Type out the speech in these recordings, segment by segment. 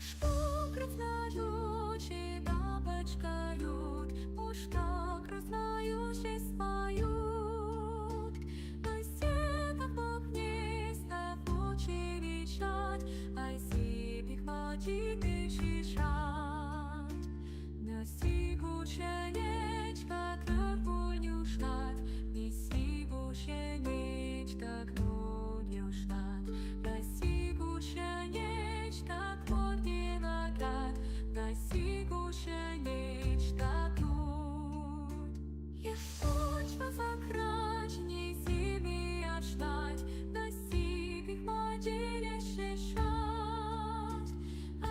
что красноючи бабочкают, уж так красноючи споют. На сетах вогнистых очи вещать, ай сибих мочи шишать. На сигученечка травулю штат, и сигученечка кнуню штат. На сигученечка кнуню нагад, на сигученечка кнунь. Я почва закраченей зими отждать, на сибих мочи шишать. А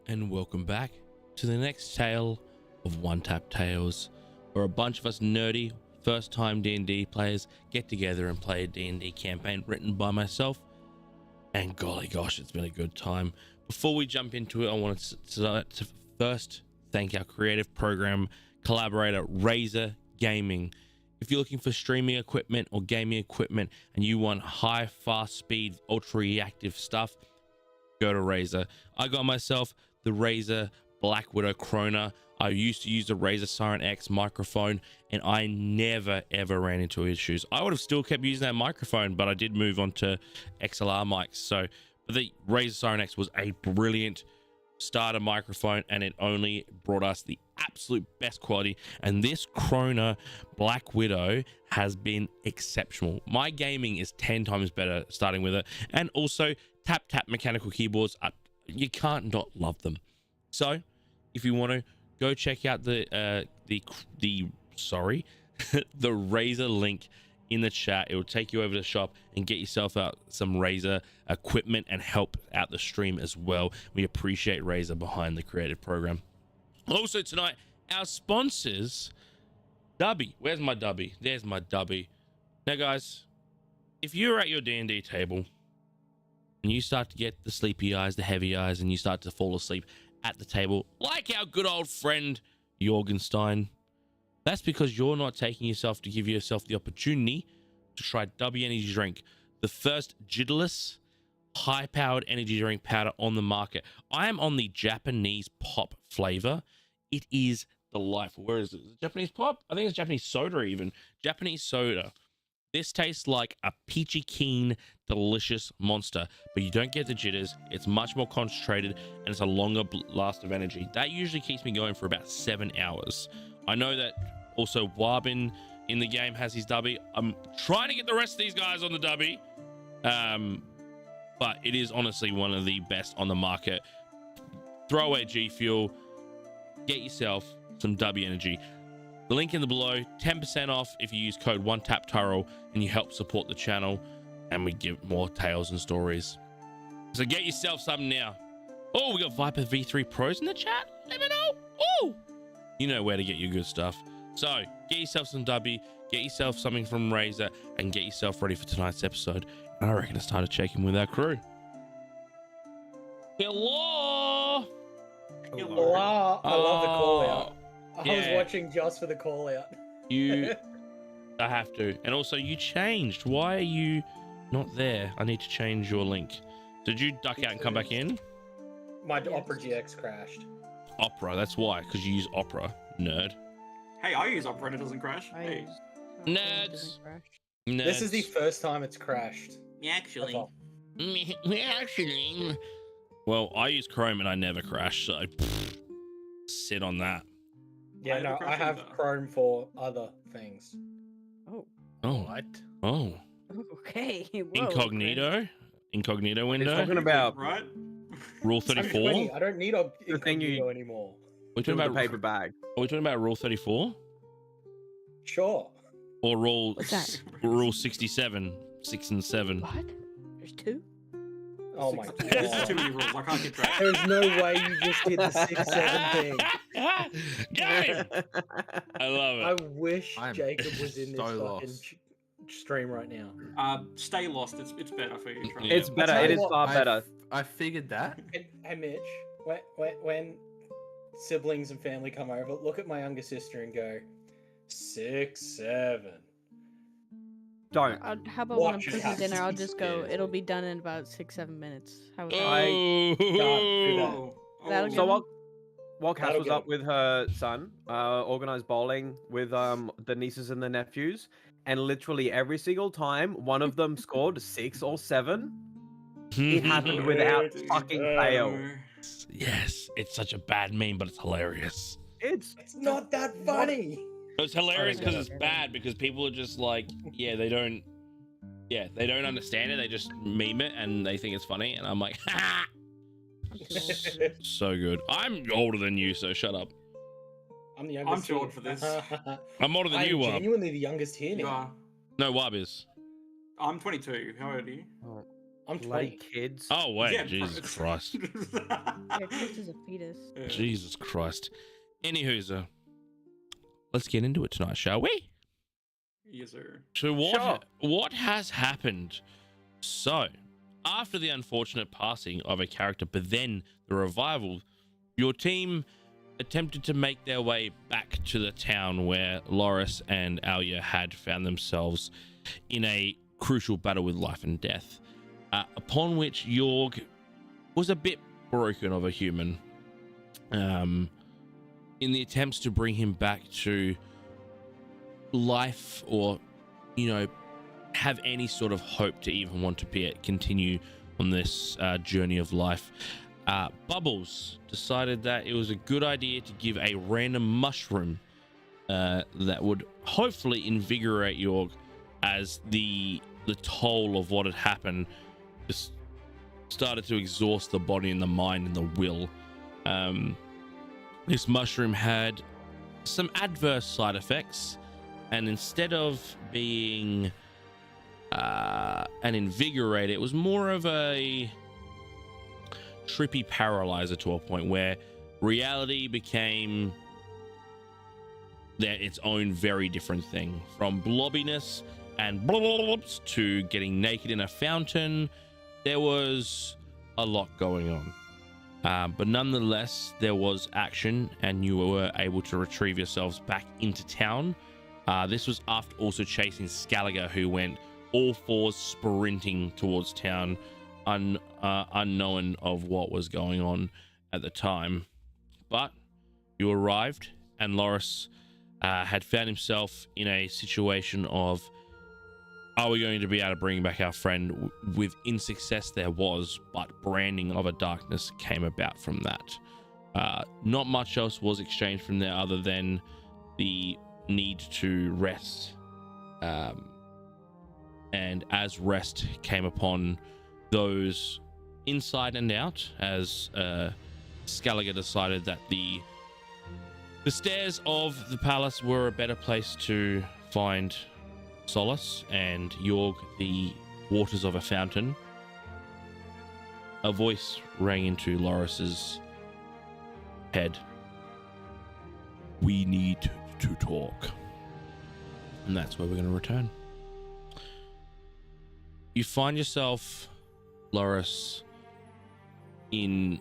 and welcome back to the next tale of One Tap Tales, where a bunch of us nerdy first time D&D players get together and play a D&D campaign written by myself, and golly gosh, it's been a good time. Before we jump into it, I wanted to first thank our creative program collaborator Razer Gaming. If you're looking for streaming equipment or gaming equipment and you want high, fast speed, ultra reactive stuff, go to Razer. I got myself the Razer Black Widow Krona. I used to use the Razer Siren X microphone and I never ever ran into issues. I would have still kept using that microphone, but I did move on to XLR mics. So the Razer Siren X was a brilliant starter microphone and it only brought us the absolute best quality, and this Krona Black Widow has been exceptional. My gaming is 10 times better starting with it, and also tap mechanical keyboards are, you can't not love them. So if you want to go check out the Razer link in the chat, it will take you over to the shop and get yourself out some Razer equipment and help out the stream as well. We appreciate Razer behind the creative program. Also tonight, our sponsors, DUBBY. Where's my DUBBY? There's my DUBBY. Now guys, if you're at your D&D table and you start to get the sleepy eyes, the heavy eyes, and you start to fall asleep at the table, like our good old friend Jorgenstein, that's because you're not taking yourself to give yourself the opportunity to try DUBBY energy drink, the first jitterless high-powered energy drink powder on the market. I am on the Japanese pop flavor. It is delightful. Where is it? Is it Japanese pop? I think it's Japanese soda even. Japanese soda. This tastes like a peachy keen, delicious monster, but you don't get the jitters. It's much more concentrated and it's a longer blast of energy. That usually keeps me going for about 7 hours. I know that also Warbin in the game has his DUBBY. I'm trying to get the rest of these guys on the DUBBY. But it is honestly one of the best on the market. Throw away G Fuel. Get yourself some DUBBY energy. The link in the below, 10% off if you use code OneTapTurrell and you help support the channel, and we give more tales and stories. So get yourself something now. Oh, we got Viper V3 Pros in the chat. Let me know. Oh, you know where to get your good stuff. So get yourself some DUBBY, get yourself something from Razer, and get yourself ready for tonight's episode. I reckon it's time to check in with our crew. Hello. Hello. I love the call out. I was yeah. watching just for the call out. I have to. And also you changed. Why are you not there? I need to change your link. Did you duck out and come back in? My Opera GX crashed. Opera, that's why, because you use Opera, nerd. Hey, I use Opera and it doesn't crash. Hey. Nerds. This is the first time it's crashed. Actually. Actually. Well, I use Chrome and I never crash, so sit on that. Yeah, no, I have Chrome for other things. Oh. Oh. What? Oh. Okay. Whoa, Incognito? Incognito window? Talking about Right? Rule I'm 34? 20. I don't need a The thing you- incognito anymore. We're talking the about paper bag. Are we talking about Rule 34? Sure. Or Rule What's that? Rule 67, 6 and 7? What? There's two? Oh my This is too god. many rules. I can't get track. There's no way you just did the 6-7 thing. Game! I love I it. wish I'm Jacob was in this so fucking lost. stream right now. Stay lost. It's better for you. Trust. Yeah. It's better. I'll tell It you is what, far better. I figured that. Hey Mitch, when siblings and family come over, look at my younger sister and go, 6-7. Don't. How about when I'm Watch it cooking happen. dinner, I'll just go, Yeah. it'll be done in about 6-7 minutes. How about I- Oh. That'll So get while Cass That'll was get up him. with her son, organized bowling with the nieces and the nephews, and literally every single time one of them scored 6 or 7, it happened without fucking fail. Yes, it's such a bad meme, but it's hilarious. It's It's not that funny. It's hilarious because it's Okay. bad, because people are just like, they don't understand it. They just meme it and they think it's funny. And I'm like, ha! So good. I'm older than you, so shut up. I'm the youngest. I'm too old for this. I'm older than I'm you are. genuinely the youngest here You now. are. No, Wab is. I'm 22. How old are you? I'm Bloody 20. kids. Oh wait, Yeah, Jesus bro. Christ. Yeah, Chris is a fetus. Yeah. Jesus Christ. Anywho, let's get into it tonight, shall we? Yes, sir. So Sure. what has happened? So, after the unfortunate passing of a character, but then the revival, your team attempted to make their way back to the town where Loris and Alia had found themselves in a crucial battle with life and death. Upon which Jorg was a bit broken of a human. In the attempts to bring him back to life, or have any sort of hope to even want to continue on this journey of life, Bubbles decided that it was a good idea to give a random mushroom that would hopefully invigorate Jorg, as the toll of what had happened just started to exhaust the body and the mind and the will. This mushroom had some adverse side effects, and instead of being an invigorator, it was more of a trippy paralyzer, to a point where reality became its own very different thing, from blobbiness and blobs to getting naked in a fountain. There was a lot going on, but nonetheless there was action, and you were able to retrieve yourselves back into town. This was after also chasing Scaligor, who went all fours sprinting towards town, unknown of what was going on at the time. But you arrived, and Loris had found himself in a situation of, are we going to be able to bring back our friend? Within success there was, but branding of a darkness came about from that. Not much else was exchanged from there other than the need to rest. And as rest came upon those inside and out, as Scaligor decided that the stairs of the palace were a better place to find solace, and Jorg the waters of a fountain, a voice rang into Loris's head. We need to talk. And that's where we're going to return. You find yourself, Loris, in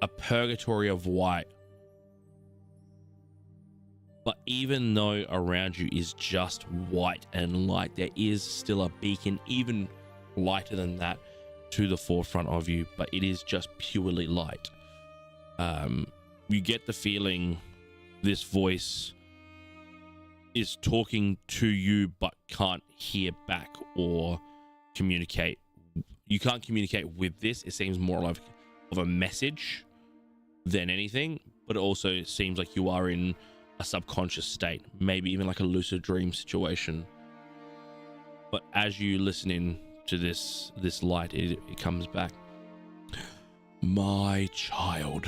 a purgatory of white. But even though around you is just white and light, there is still a beacon even lighter than that to the forefront of you, but it is just purely light. You get the feeling this voice is talking to you but can't hear back or communicate. You can't communicate with this. It seems more like of a message than anything, but it also seems like you are in a subconscious state, maybe even like a lucid dream situation. But as you listen in to this light, it comes back. My child,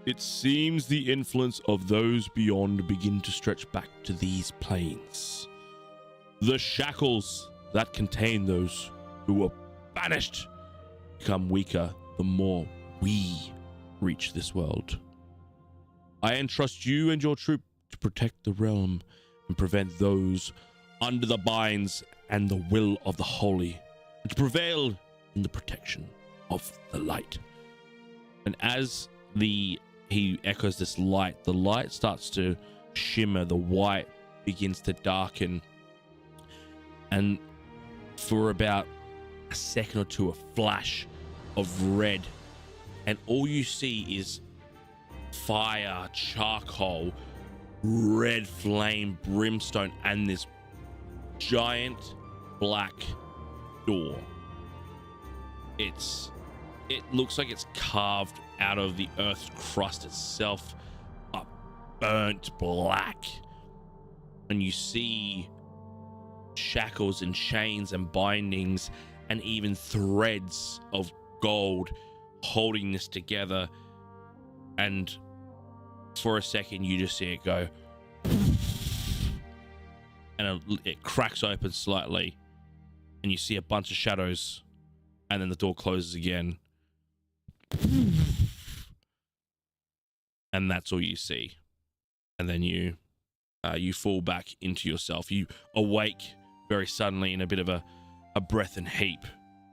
it seems the influence of those beyond begin to stretch back to these planes. The shackles that contain those who were banished become weaker the more we reach this world. I entrust you and your troop to protect the realm and prevent those under the binds and the will of the holy, and to prevail in the protection of the light. And as he echoes this light, the light starts to shimmer, the white begins to darken, and for about a second or two, a flash of red, and all you see is fire, charcoal, red flame, brimstone, and this giant black door. It looks like it's carved out of the earth's crust itself, but burnt black. And you see shackles and chains and bindings and even threads of gold holding this together. And for a second you just see it go, and it cracks open slightly, and you see a bunch of shadows, and then the door closes again. And that's all you see. And then you fall back into yourself. You awake very suddenly in a bit of a breath and heap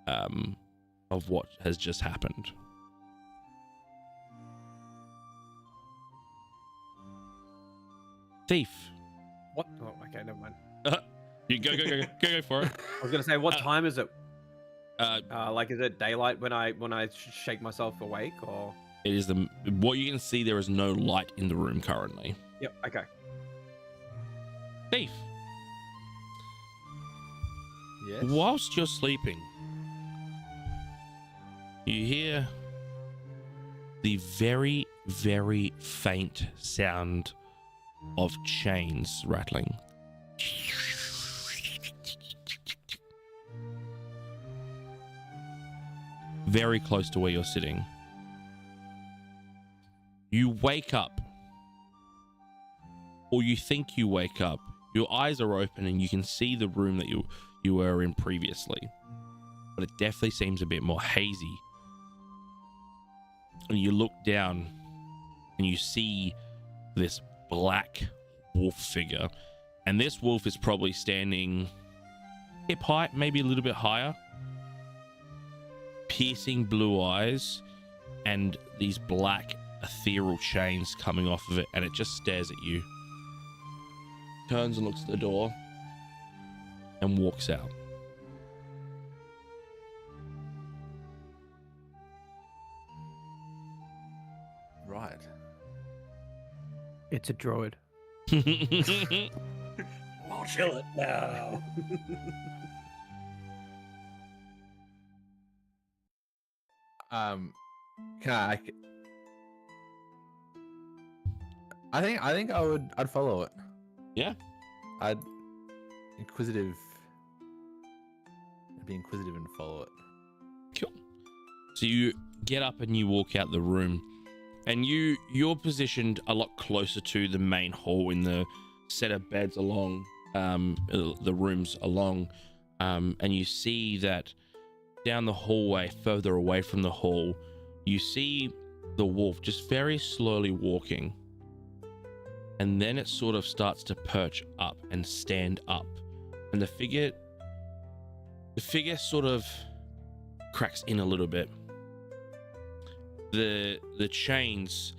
of what has just happened. Thief. What? Oh, okay, never mind. You go for it. I was gonna say, what time is it? Uh, Like, is it daylight when I shake myself awake, or? It is what you can see. There is no light in the room currently. Yep. Okay. Thief. Yes. Whilst you're sleeping, you hear the very, very faint sound of chains rattling. Very close to where you're sitting. You wake up, or you think you wake up. Your eyes are open and you can see the room that you were in previously, but it definitely seems a bit more hazy. And you look down and you see this black wolf figure, and this wolf is probably standing hip height, maybe a little bit higher, piercing blue eyes and these black ethereal chains coming off of it, and it just stares at you, turns and looks at the door and walks out. Right. It's a droid. Kill it now. Can I think I'd follow it. Yeah. I'd be inquisitive and follow it. Cool. So you get up and you walk out the room, and you're positioned a lot closer to the main hall in the set of beds along the rooms along, and you see that down the hallway further away from the hall, you see the wolf just very slowly walking, and then it sort of starts to perch up and stand up, and the figure sort of cracks in a little bit. The chains,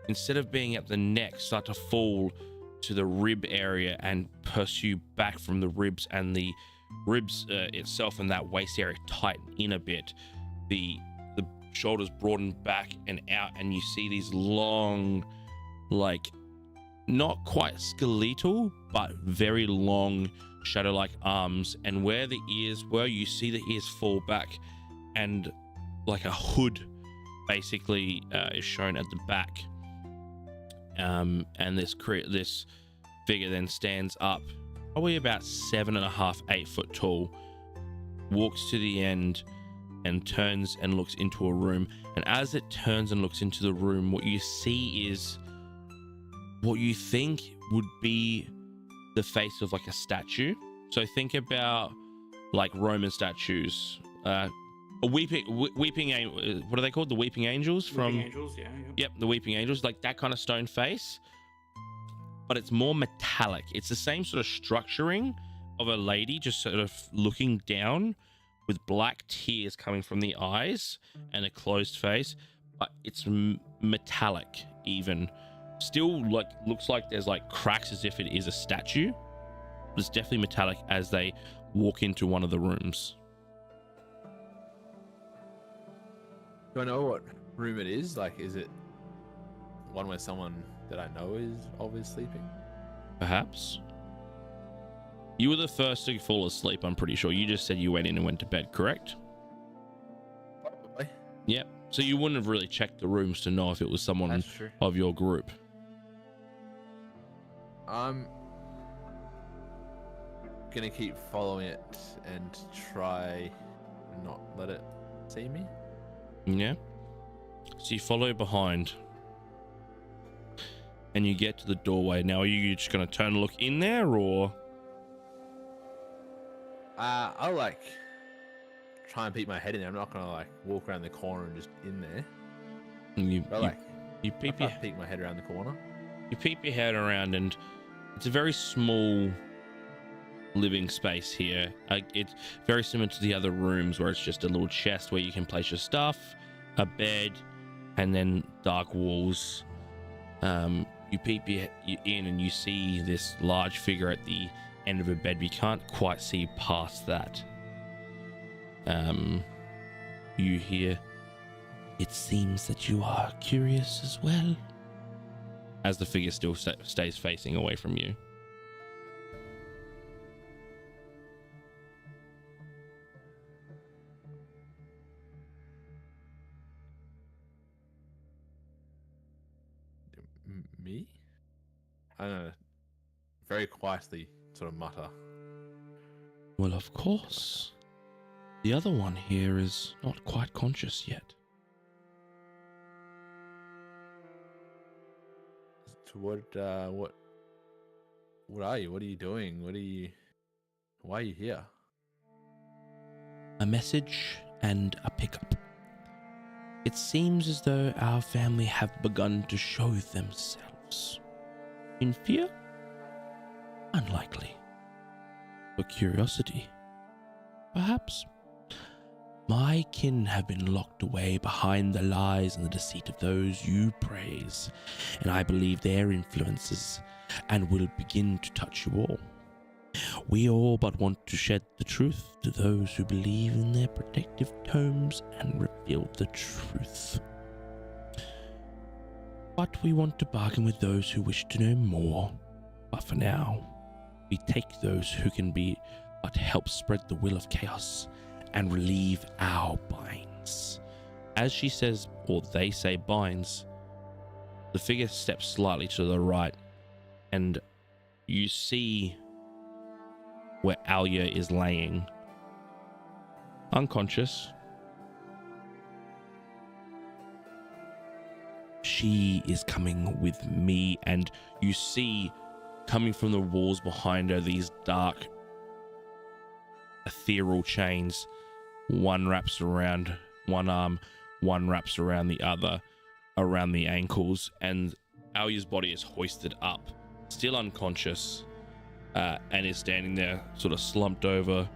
instead of being at the neck, start to fall to the rib area and pursue back from the ribs, and the ribs itself and that waist area tighten in a bit. The shoulders broaden back and out, and you see these long, like, not quite skeletal, but very long shadow-like arms, and where you see the ears fall back, and like a hood basically is shown at the back, and this figure then stands up, probably about 7.5, 8 foot tall, walks to the end and turns and looks into a room. And as it turns and looks into the room, what you see is what you think would be the face of like a statue. So think about like Roman statues, a weeping what are they called? The weeping angels from Weeping Angels, yeah. Yep, the weeping angels, like that kind of stone face, but it's more metallic. It's the same sort of structuring of a lady just sort of looking down with black tears coming from the eyes and a closed face, but it's metallic even. Still like looks like there's like cracks as if it is a statue, but it's definitely metallic as they walk into one of the rooms. Do I know what room it is? Like, is it one where someone that I know is sleeping? Perhaps. You were the first to fall asleep, I'm pretty sure. You just said you went in and went to bed, correct? Probably. Yep. So you wouldn't have really checked the rooms to know if it was someone That's true. of your group. I'm gonna keep following it and try not let it see me. Yeah. So you follow behind and you get to the doorway. Now, are you just going to turn and look in there, or? I'll like try and peek my head in there. I'm not gonna like walk around the corner and just in there. And you But like, you peep your, peek my head around the corner. you peep your head around, and it's a very small living space here. It's very similar to the other rooms where it's just a little chest where you can place your stuff, a bed, and then dark walls. You peep you in and you see this large figure at the end of a bed, but you can't quite see past that. You hear, "It seems that you are curious as well," as the figure still stays facing away from you. Me? I don't know. Very quietly, sort of mutter. Well, of course. The other one here is not quite conscious yet. So what are you? What are you doing? Why are you here? A message and a pickup. It seems as though our family have begun to show themselves. In fear? Unlikely. For curiosity? Perhaps. My kin have been locked away behind the lies and the deceit of those you praise, and I believe their influences and will begin to touch you all. We all but want to shed the truth to those who believe in their protective tomes and reveal the truth. But we want to bargain with those who wish to know more. But for now, we take those who can be but help spread the will of chaos and relieve our binds. As she says, or they say binds, the figure steps slightly to the right, and you see where Alia is laying, unconscious. She is coming with me, and you see coming from the walls behind her these dark ethereal chains. One wraps around one arm, one wraps around the other, around the ankles, and Alia's body is hoisted up, still unconscious, and is standing there sort of slumped over.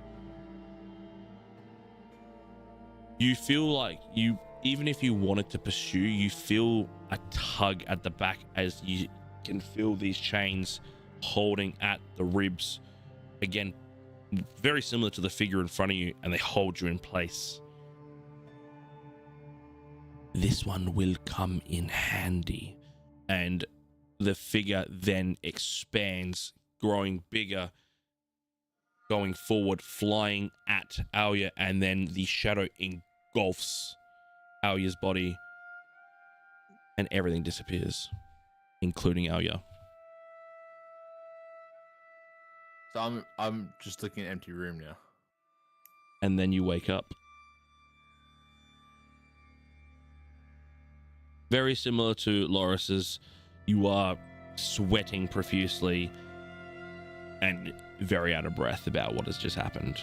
You feel like even if you wanted to pursue, you feel a tug at the back as you can feel these chains holding at the ribs. Again, very similar to the figure in front of you, and they hold you in place. This one will come in handy. And the figure then expands, growing bigger, going forward, flying at Alia, and then the shadow engulfs Alia's body, and everything disappears, including Alia. So I'm just looking at an empty room now. And then you wake up. Very similar to Loris's, you are sweating profusely and very out of breath about what has just happened.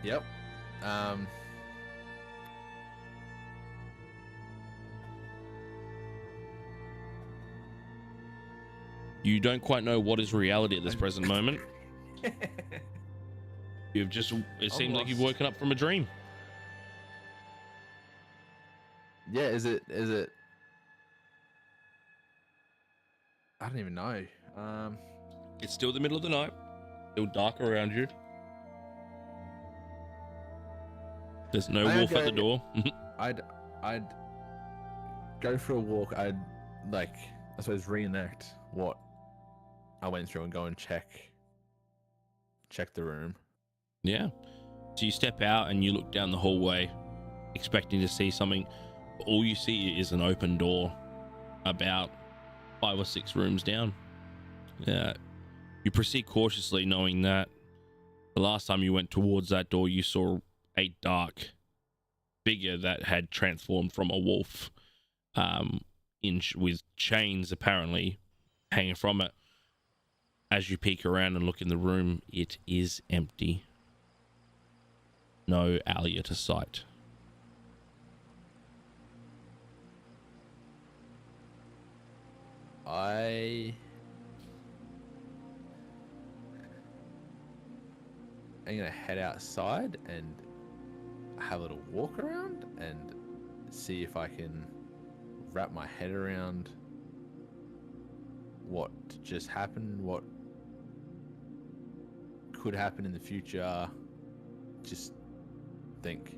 Yep. You don't quite know what is reality at this present moment. It seems like you've woken up from a dream. Yeah, is it I don't even know. It's still the middle of the night, still dark around you. There's no wolf at the door. I'd go for a walk. I'd I suppose reenact what I went through and go and check the room. Yeah. So you step out and you look down the hallway, expecting to see something. All you see is an open door about 5 or 6 rooms down. You proceed cautiously, knowing that the last time you went towards that door, you saw a dark figure that had transformed from a wolf, with chains apparently hanging from it. as you peek around and look in the room, it is empty. No Alia to sight. I'm gonna head outside and have a little walk around and see if I can wrap my head around what just happened, what could happen in the future. Just think.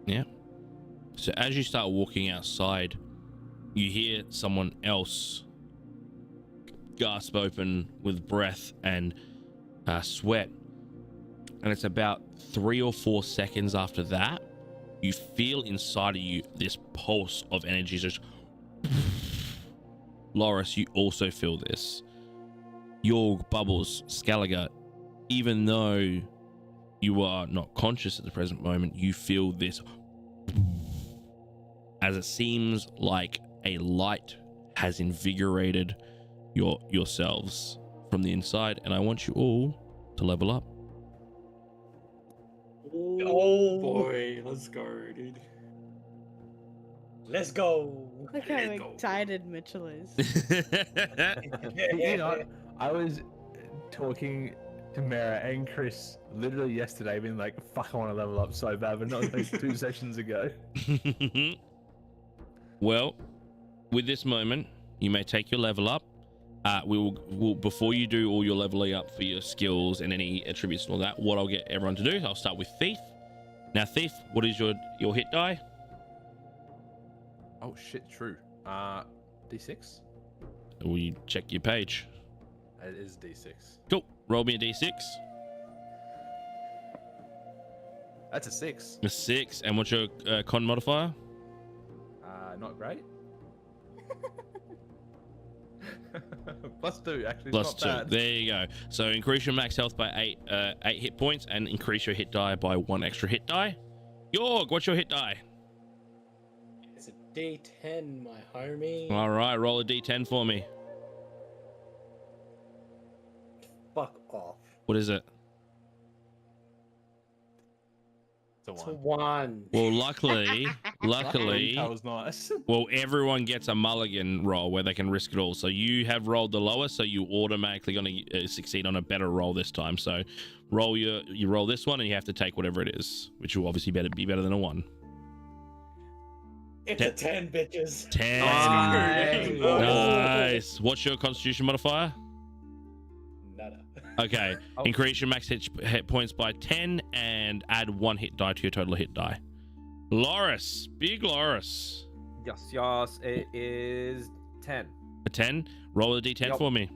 Yeah. So as you start walking outside, you hear someone else gasp open with breath and sweat. And it's about 3 or 4 seconds after that, you feel inside of you this pulse of energy. Just Loris, you also feel this. Your Bubbles, Scaliger, even though you are not conscious at the present moment, you feel this as it seems like a light has invigorated yourselves from the inside, and I want you all to level up. Oh boy, let's go, dude. Let's go. Look how Let's go. excited Mitchell is. You know, I was talking to Mara and Chris literally yesterday, being like, fuck, I want to level up so bad, but not like 2 sessions ago. Well, with this moment, you may take your level up. We'll before you do all your leveling up for your skills and any attributes and all that, what I'll get everyone to do, I'll start with Thief. Now, Thief, what is your hit die? Oh shit, true. D6? Will you check your page? It is D6. Cool. Roll me a d6. That's a 6. A 6. And what's your con modifier? Not great. +2, actually. Plus It's not 2. bad. There you go. So increase your max health by 8 hit points and increase your hit die by 1 extra hit die. Yorg, what's your hit die? It's a D10, my homie. All right, roll a d10 for me. Fuck off. What is it? It's It's a a 1. 1. Well, luckily, That was nice. well, everyone gets a mulligan roll where they can risk it all. So you have rolled the lowest, so you automatically going to succeed on a better roll this time. So you roll this one, and you have to take whatever it is, which will obviously be better than a 1. It's a 10, bitches. 10. Nice. Nice. What's your Constitution modifier? Nada. Okay. Oh. Increase your max hit points by 10 and add 1 hit die to your total hit die. Loris, big Loris. Yes, it is 10. A 10. Roll a d10 Yup. for me.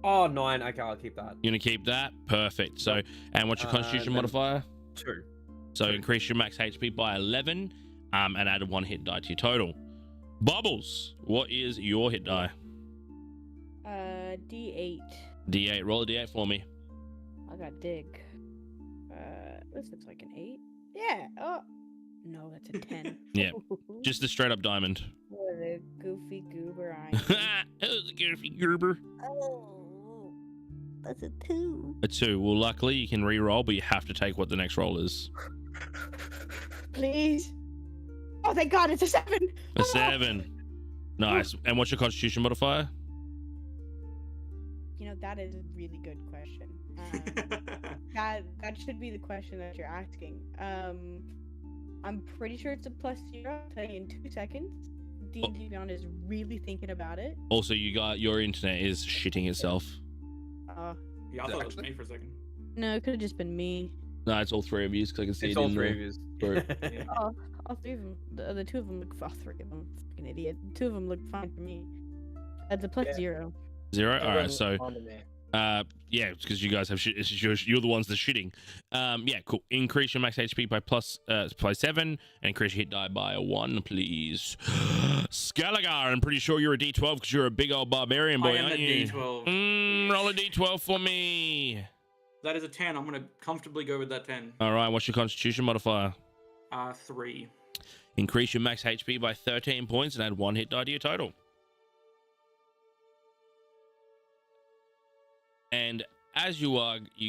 Oh, 9. Okay, I'll keep that. You're gonna keep that. Perfect. So, and what's your Constitution then- modifier? 2. So increase your max HP by 11, and add 1 hit die to your total. Bubbles, what is your hit die? D8. D8. Roll a D8 for me. I got dig. This looks like an 8. Yeah. Oh. No, that's a 10. Yeah, just a straight up diamond. What a goofy goober I That was a goofy gerber. Oh. That's a 2. A 2. Well, luckily you can re-roll, but you have to take what the next roll is. Please. Oh, thank God, it's a 7. A 7. Nice. And what's your Constitution modifier? You know, that is a really good question. That should be the question that you're asking. I'm pretty sure it's a +0. I'll tell you in 2 seconds. D&D Beyond is really thinking about it. Also, your internet is shitting itself. Yeah, I thought it was me for a second. No, it could have just been me. No, it's all 3 of you because I can see It's it all in 3 the of group. you. Oh, all 3 of them. The 2 of them look. Oh, 3 of them. Fucking idiot. 2 of them look fine for me. That's a +0. 0. All right. Everyone So, onto me. yeah, because you guys have shit. It's just you're the ones that shitting. Yeah, cool. Increase your max HP by 7, and increase your hit die by a 1, please. Scaligar, I'm pretty sure you're a D12 because you're a big old barbarian boy, I am aren't a you? D12. Roll a D12 for me. That is a 10. I'm gonna comfortably go with that 10. All right. What's your Constitution modifier? 3. Increase your max HP by 13 points and add 1 hit die to your total. And as you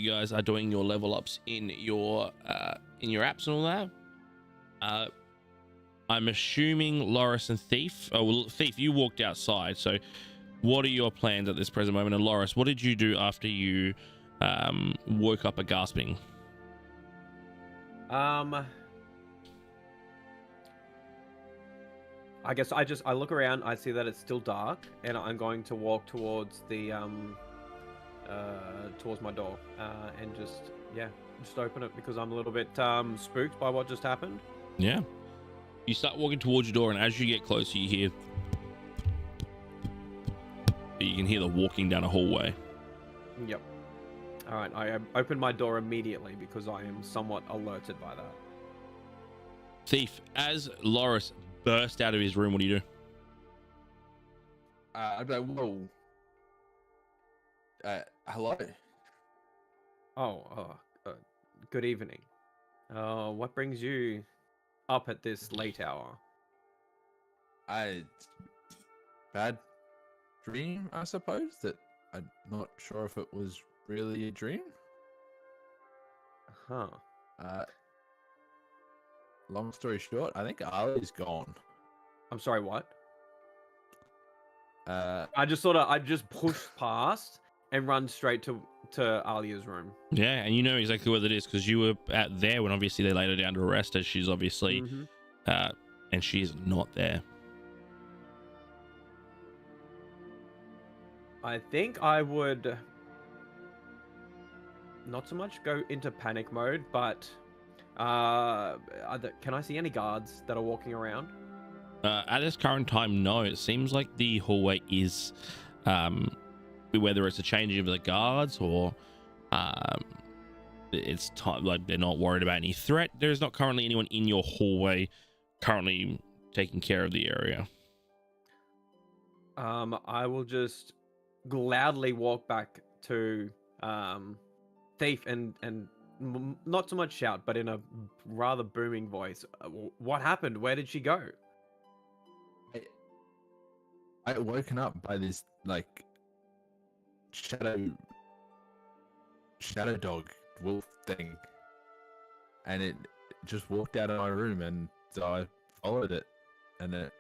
guys are doing your level ups in your apps and all that, I'm assuming Loris and Thief. Oh, well, Thief, you walked outside. So, what are your plans at this present moment? And Loris, what did you do after you woke up a gasping? I guess I look around, I see that it's still dark, and I'm going to walk towards the towards my door, and just open it because I'm a little bit spooked by what just happened. Yeah. You start walking towards your door, and as you get closer, you can hear the walking down a hallway. Yep. All right, I open my door immediately because I am somewhat alerted by that. Thief, as Loris burst out of his room, what do you do? I'd be like, whoa. Hello. Good evening. What brings you up at this late hour? Bad dream, I suppose. That I'm not sure if it was really a dream. Huh. Long story short, I think Ali's gone. I'm sorry, what? Uh, I just pushed past and run straight to Alia's room. Yeah, and you know exactly what it is because you were out there when obviously they laid her down to rest, as she's obviously, and she's not there. I think I would not so much go into panic mode, but can I see any guards that are walking around? At this current time, no. It seems like the hallway is, whether it's a changing of the guards or it's time, like they're not worried about any threat. There's not currently anyone in your hallway currently taking care of the area. I will just loudly walk back to Thief and not so much shout, but in a rather booming voice. What happened? Where did she go? I woken up by this like shadow dog wolf thing, and it just walked out of my room, and so I followed it, and it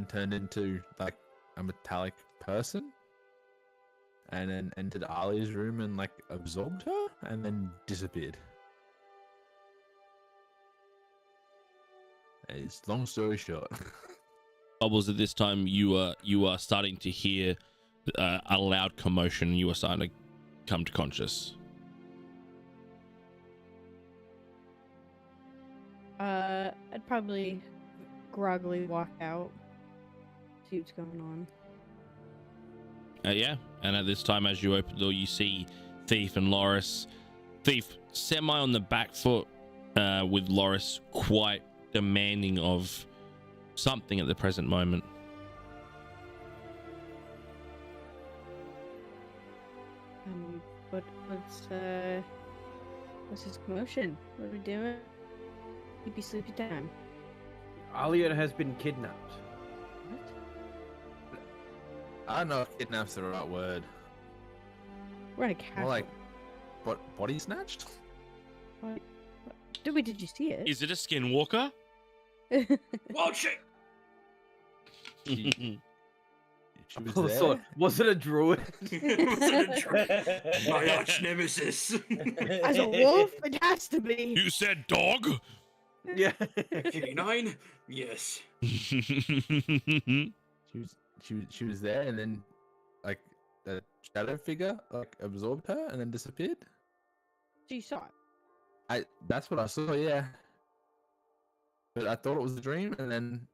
turned into like a metallic person, and then entered Ali's room and like absorbed her, and then disappeared. It's long story short. Bubbles, at this time you are starting to hear a loud commotion. You are starting to come to conscious. I'd probably groggily walk out, see what's going on. Yeah, and at this time, as you open the door, you see Thief and Loris. Thief semi on the back foot, with Loris quite demanding of something at the present moment. What's his commotion? What are we doing? Sleepy time. Alia has been kidnapped. What? I don't know if kidnap's the right word. We're in a castle. More like, what, body snatched? What? Did you see it? Is it a skinwalker? Whoa, shit! She was Oh, there. so was it a druid? My arch nemesis. As a wolf, it has to be. You said dog? Yeah. Canine? Yes. She was there, and then like a shadow figure like absorbed her and then disappeared. So you saw it? That's what I saw, yeah. But I thought it was a dream, and then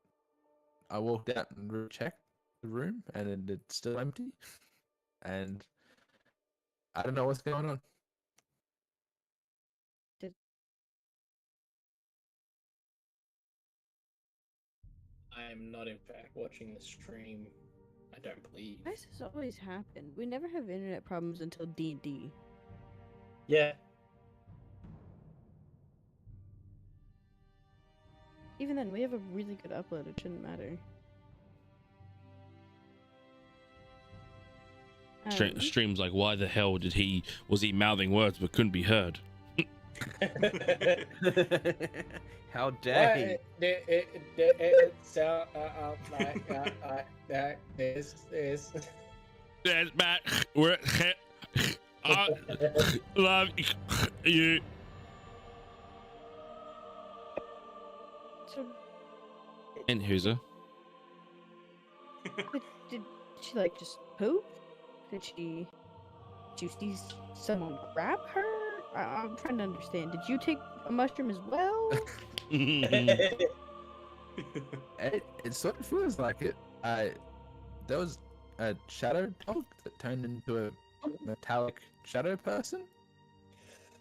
I walked out and checked the room, and it's still empty. And I don't know what's going on. I am not, in fact, watching the stream. I don't believe. Why does this always happen? We never have internet problems until D&D. Yeah. Even then, we have a really good upload. It shouldn't matter. Stream's like, why the hell was he mouthing words but couldn't be heard? How dare he? It's like this. Yes, Matt, I love you. So, And who's her? did she like just poop? Did you see someone grab her? I'm trying to understand. Did you take a mushroom as well? It sort of feels like it. There was a shadow dog that turned into a metallic shadow person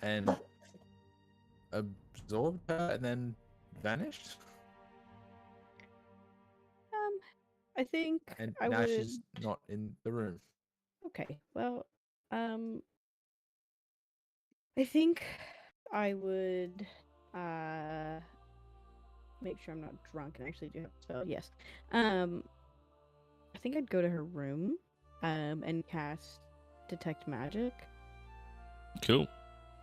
and absorbed her and then vanished. I think And I now would. she's not in the room. Okay, well, I think I would make sure I'm not drunk and actually do have a spell. Yes. I think I'd go to her room, and cast detect magic. Cool.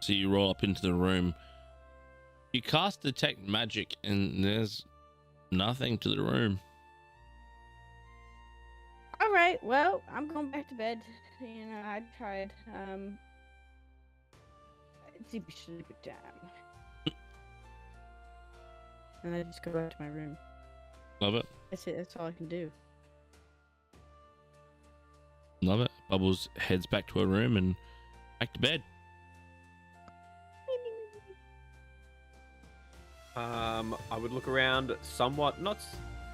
So you roll up into the room. You cast detect magic, and there's nothing to the room. All right. Well, I'm going back to bed. You know, I tried. It's a sleep time. And I just go back to my room. Love it. That's it. That's all I can do. Love it. Bubbles heads back to her room and back to bed. I would look around somewhat,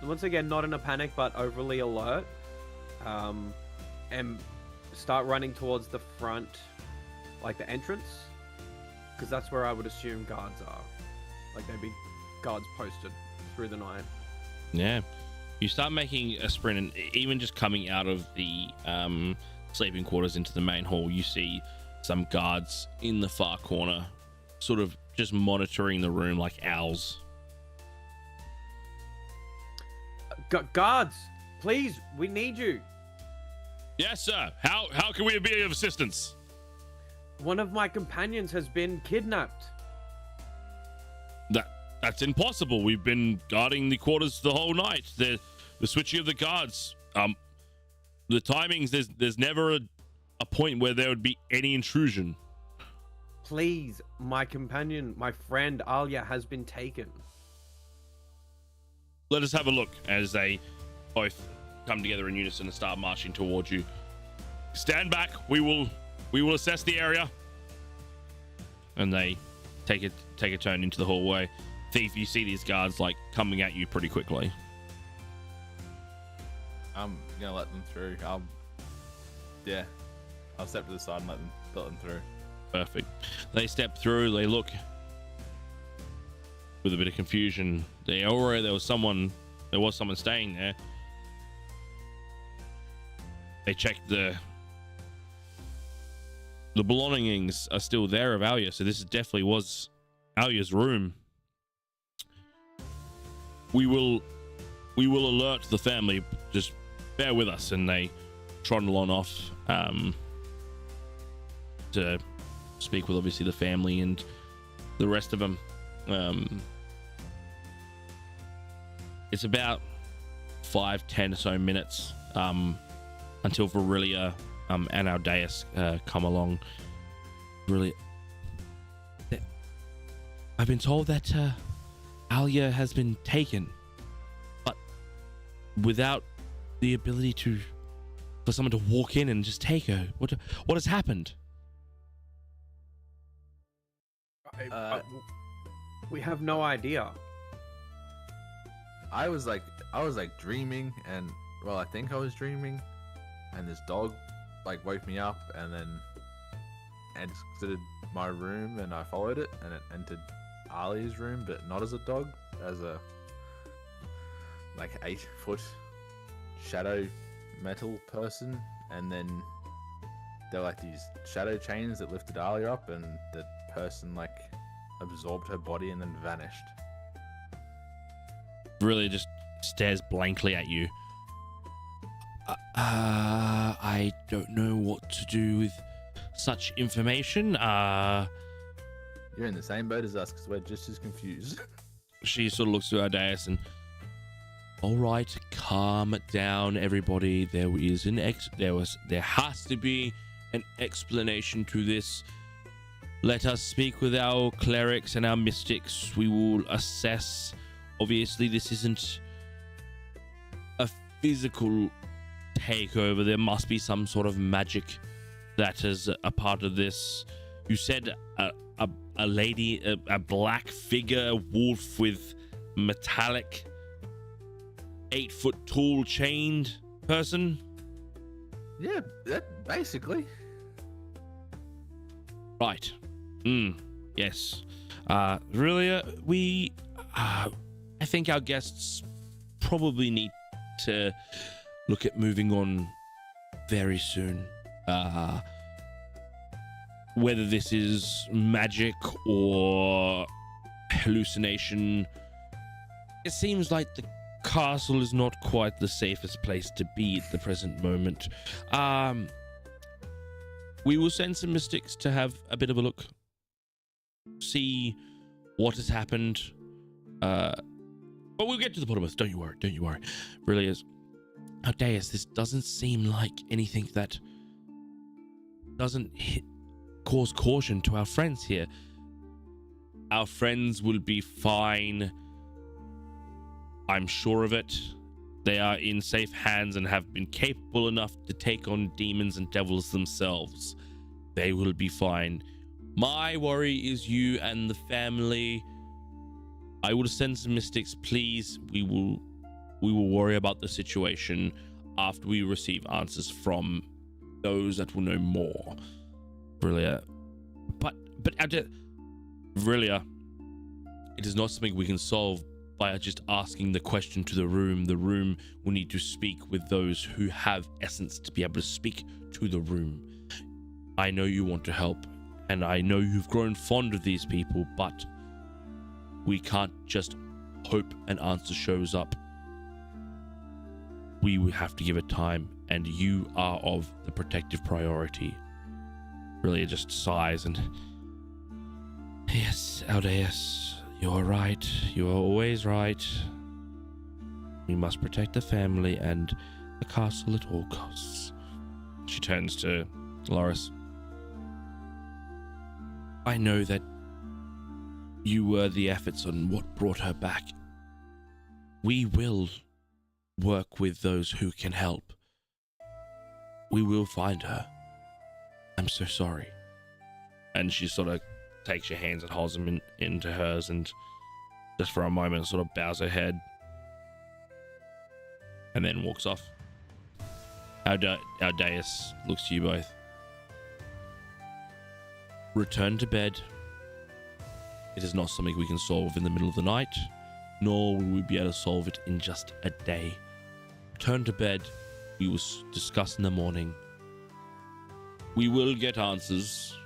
once again, not in a panic, but overly alert. And start running towards the front, like the entrance, because that's where I would assume guards are. Like there'd be guards posted through the night. Yeah. You start making a sprint, and even just coming out of the sleeping quarters into the main hall, you see some guards in the far corner, sort of just monitoring the room like owls. Guards, please, we need you. Yes, sir. How can we be of assistance? One of my companions has been kidnapped. That's impossible. We've been guarding the quarters the whole night. The switching of the guards. The timings. There's never a point where there would be any intrusion. Please, my companion, my friend Alia has been taken. Let us have a look as they both come together in unison and start marching towards you. Stand back. We will assess the area. And they take a turn into the hallway. Thief, you see these guards like coming at you pretty quickly. I'm gonna let them through. I'll step to the side and let them through. Perfect. They step through. They look with a bit of confusion. There was someone staying there. They check the belongings are still there of Alia, so this definitely was Alia's room. We will alert the family. Just bear with us. And they trundle on off to speak with obviously the family and the rest of them. It's about 5-10 or so minutes until Virilia and Aldeus come along. Really, I've been told that Alia has been taken, but without the ability for someone to walk in and just take her. What has happened? We have no idea. I was like dreaming, and well, I think I was dreaming, and this dog like woke me up and then exited my room, and I followed it, and it entered Ali's room, but not as a dog, as a like 8-foot shadow metal person, and then there were like these shadow chains that lifted Ali up, and the person like absorbed her body and then vanished. Really just stares blankly at you. I don't know what to do with such information. You're in the same boat as us because we're just as confused. She sort of looks to Ardaeus and, all right, calm down, everybody. There has to be an explanation to this. Let us speak with our clerics and our mystics. We will assess. Obviously, this isn't a physical takeover. There must be some sort of magic that is a part of this. You said a lady, a black figure, a wolf with metallic 8-foot tall chained person. Yeah, that basically. Right. Yes. Really, I think our guests probably need to look at moving on very soon. Whether this is magic or hallucination, it seems like the castle is not quite the safest place to be at the present moment. We will send some mystics to have a bit of a look, see what has happened. But we'll get to the bottom of it. Don't you worry. Really is. Ardaeus, this doesn't seem like anything that doesn't cause caution to our friends here. Our friends will be fine. I'm sure of it. They are in safe hands and have been capable enough to take on demons and devils themselves. They will be fine. My worry is you and the family. I will send some mystics, please. We will worry about the situation after we receive answers from those that will know more. Brilliant. But Vrilia, it is not something we can solve by just asking the question to the room. The room will need to speak with those who have essence to be able to speak to the room. I know you want to help, and I know you've grown fond of these people, but we can't just hope an answer shows up. We will have to give it time, and you are of the protective priority. Really just sighs and, yes, Ardaeus, you're right. You are always right. We must protect the family and the castle at all costs. She turns to Loris. I know that you were the efforts on what brought her back. We will work with those who can help. We will find her. I'm so sorry. And she sort of takes your hands and holds them into hers, and just for a moment sort of bows her head and then walks off. Ardaeus looks to you both. Return to bed. It is not something we can solve in the middle of the night, nor will we be able to solve it in just a day. Return to bed. We will discuss in the morning. We will get answers,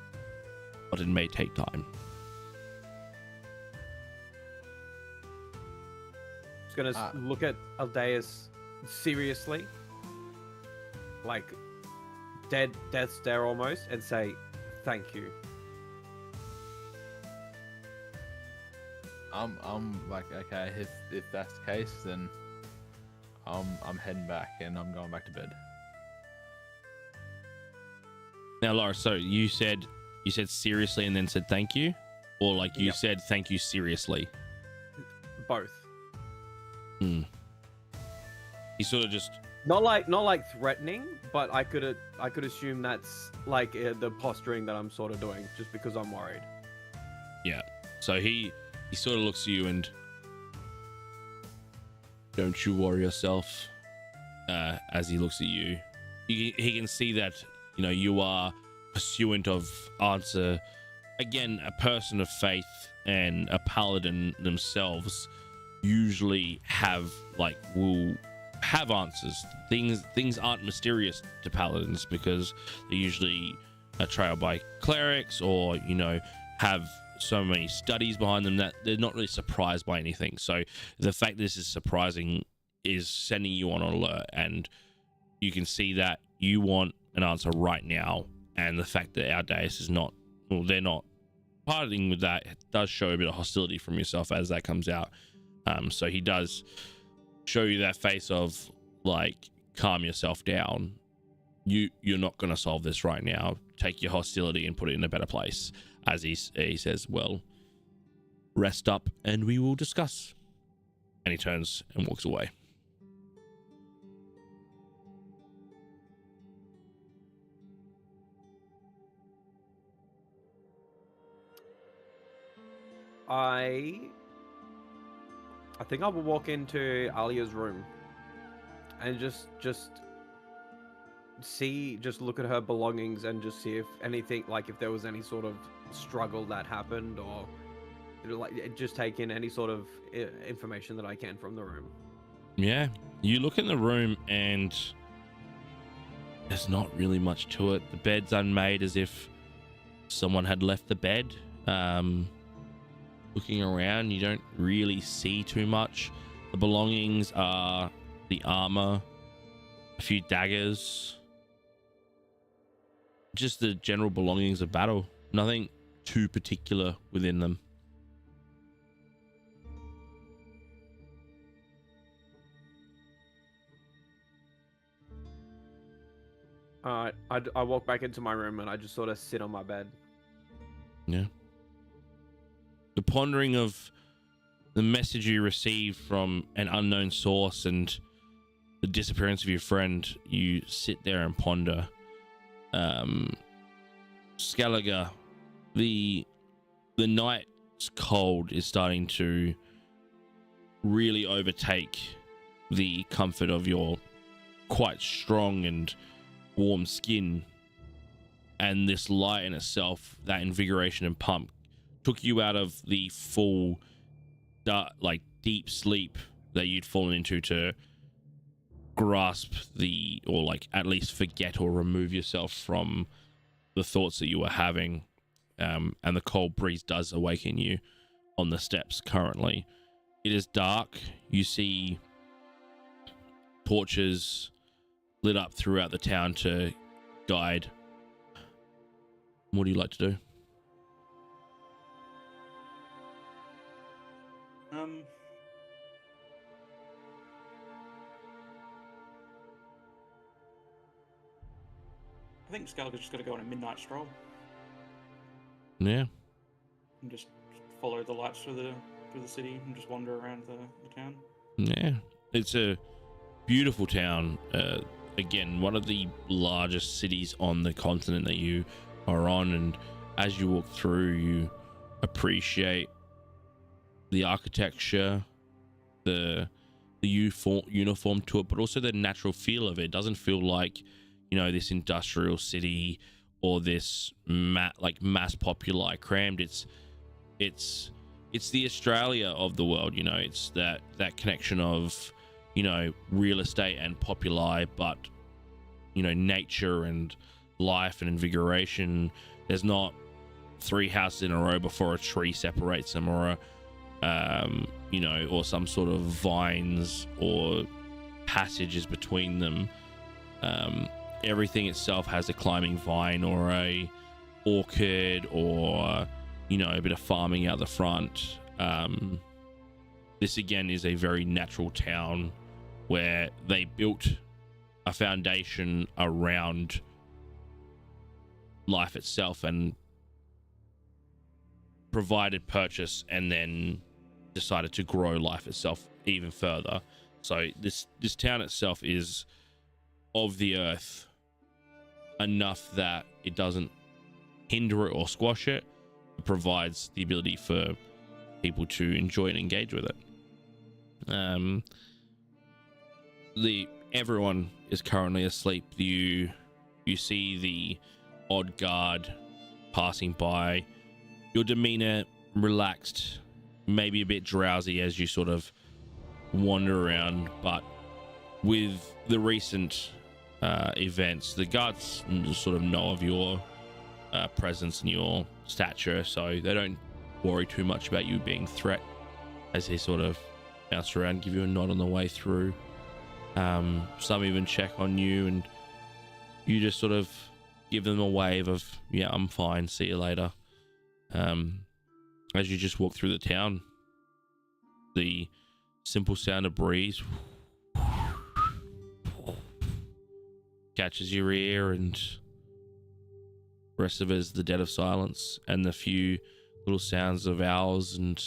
but it may take time. Just gonna look at Ardaeus seriously, like death stare almost, and say, "Thank you." I'm like, okay, if that's the case, then I'm heading back and I'm going back to bed. Now, Laura, so you said seriously and then said thank you, or like you said thank you seriously? Both. He sort of just Not like threatening, but I could assume that's like the posturing that I'm sort of doing, just because I'm worried. Yeah. So he sort of looks at you and, don't you worry yourself. As he looks at you, he can see that you are pursuant of answer. Again, a person of faith and a paladin themselves usually will have answers. Things aren't mysterious to paladins because they're usually trailed by clerics or have so many studies behind them that they're not really surprised by anything. So the fact this is surprising is sending you on alert, and you can see that you want an answer right now, and the fact that our dais is not, well, they're not parting with that, it does show a bit of hostility from yourself as that comes out. So he does show you that face of like, calm yourself down. You're not going to solve this right now. Take your hostility and put it in a better place. As he says, well, rest up and we will discuss. And he turns and walks away. I think I will walk into Alia's room and just look at her belongings and just see if anything, like if there was any sort of struggle that happened, or like just take in any sort of information that I can from the room. Yeah, you look in the room and there's not really much to it. The bed's unmade, as if someone had left the bed. Looking around, you don't really see too much. The belongings are the armor, a few daggers, just the general belongings of battle. Nothing too particular within them. I walk back into my room and I just sort of sit on my bed. Yeah. The pondering of the message you received from an unknown source and the disappearance of your friend, you sit there and ponder. Skelliger, the night's cold is starting to really overtake the comfort of your quite strong and warm skin, and this light in itself, that invigoration and pump, took you out of the full like deep sleep that you'd fallen into to grasp the, or like at least forget or remove yourself from the thoughts that you were having. And the cold breeze does awaken you on the steps currently. It is dark. You see torches lit up throughout the town to guide. What do you like to do? I think Skelliger's just got to go on a midnight stroll Yeah. and just follow the lights through the city and just wander around the town. Yeah. It's a beautiful town. Again, one of the largest cities on the continent that you are on, and as you walk through, you appreciate the architecture, the uniform to it, but also the natural feel of it. It doesn't feel like, you know, this industrial city or this mass populi crammed. It's the Australia of the world, you know. It's that connection of, you know, real estate and populi, but, you know, nature and life and invigoration. There's not 3 houses in a row before a tree separates them, or you know, or some sort of vines or passages between them. Everything itself has a climbing vine or a orchid, or, you know, a bit of farming out the front. This again is a very natural town where they built a foundation around life itself and provided purchase, and then decided to grow life itself even further. So this town itself is of the earth enough that it doesn't hinder it or squash it. It provides the ability for people to enjoy and engage with it. Everyone is currently asleep. You see the odd guard passing by. Your demeanor relaxed, maybe a bit drowsy as you sort of wander around, but with the recent events, the guards sort of know of your presence and your stature, so they don't worry too much about you being a threat, as they sort of bounce around, give you a nod on the way through. Some even check on you, and you just sort of give them a wave of, yeah, I'm fine, see you later. As you just walk through the town, the simple sound of breeze catches your ear, and the rest of it is the dead of silence, and the few little sounds of owls and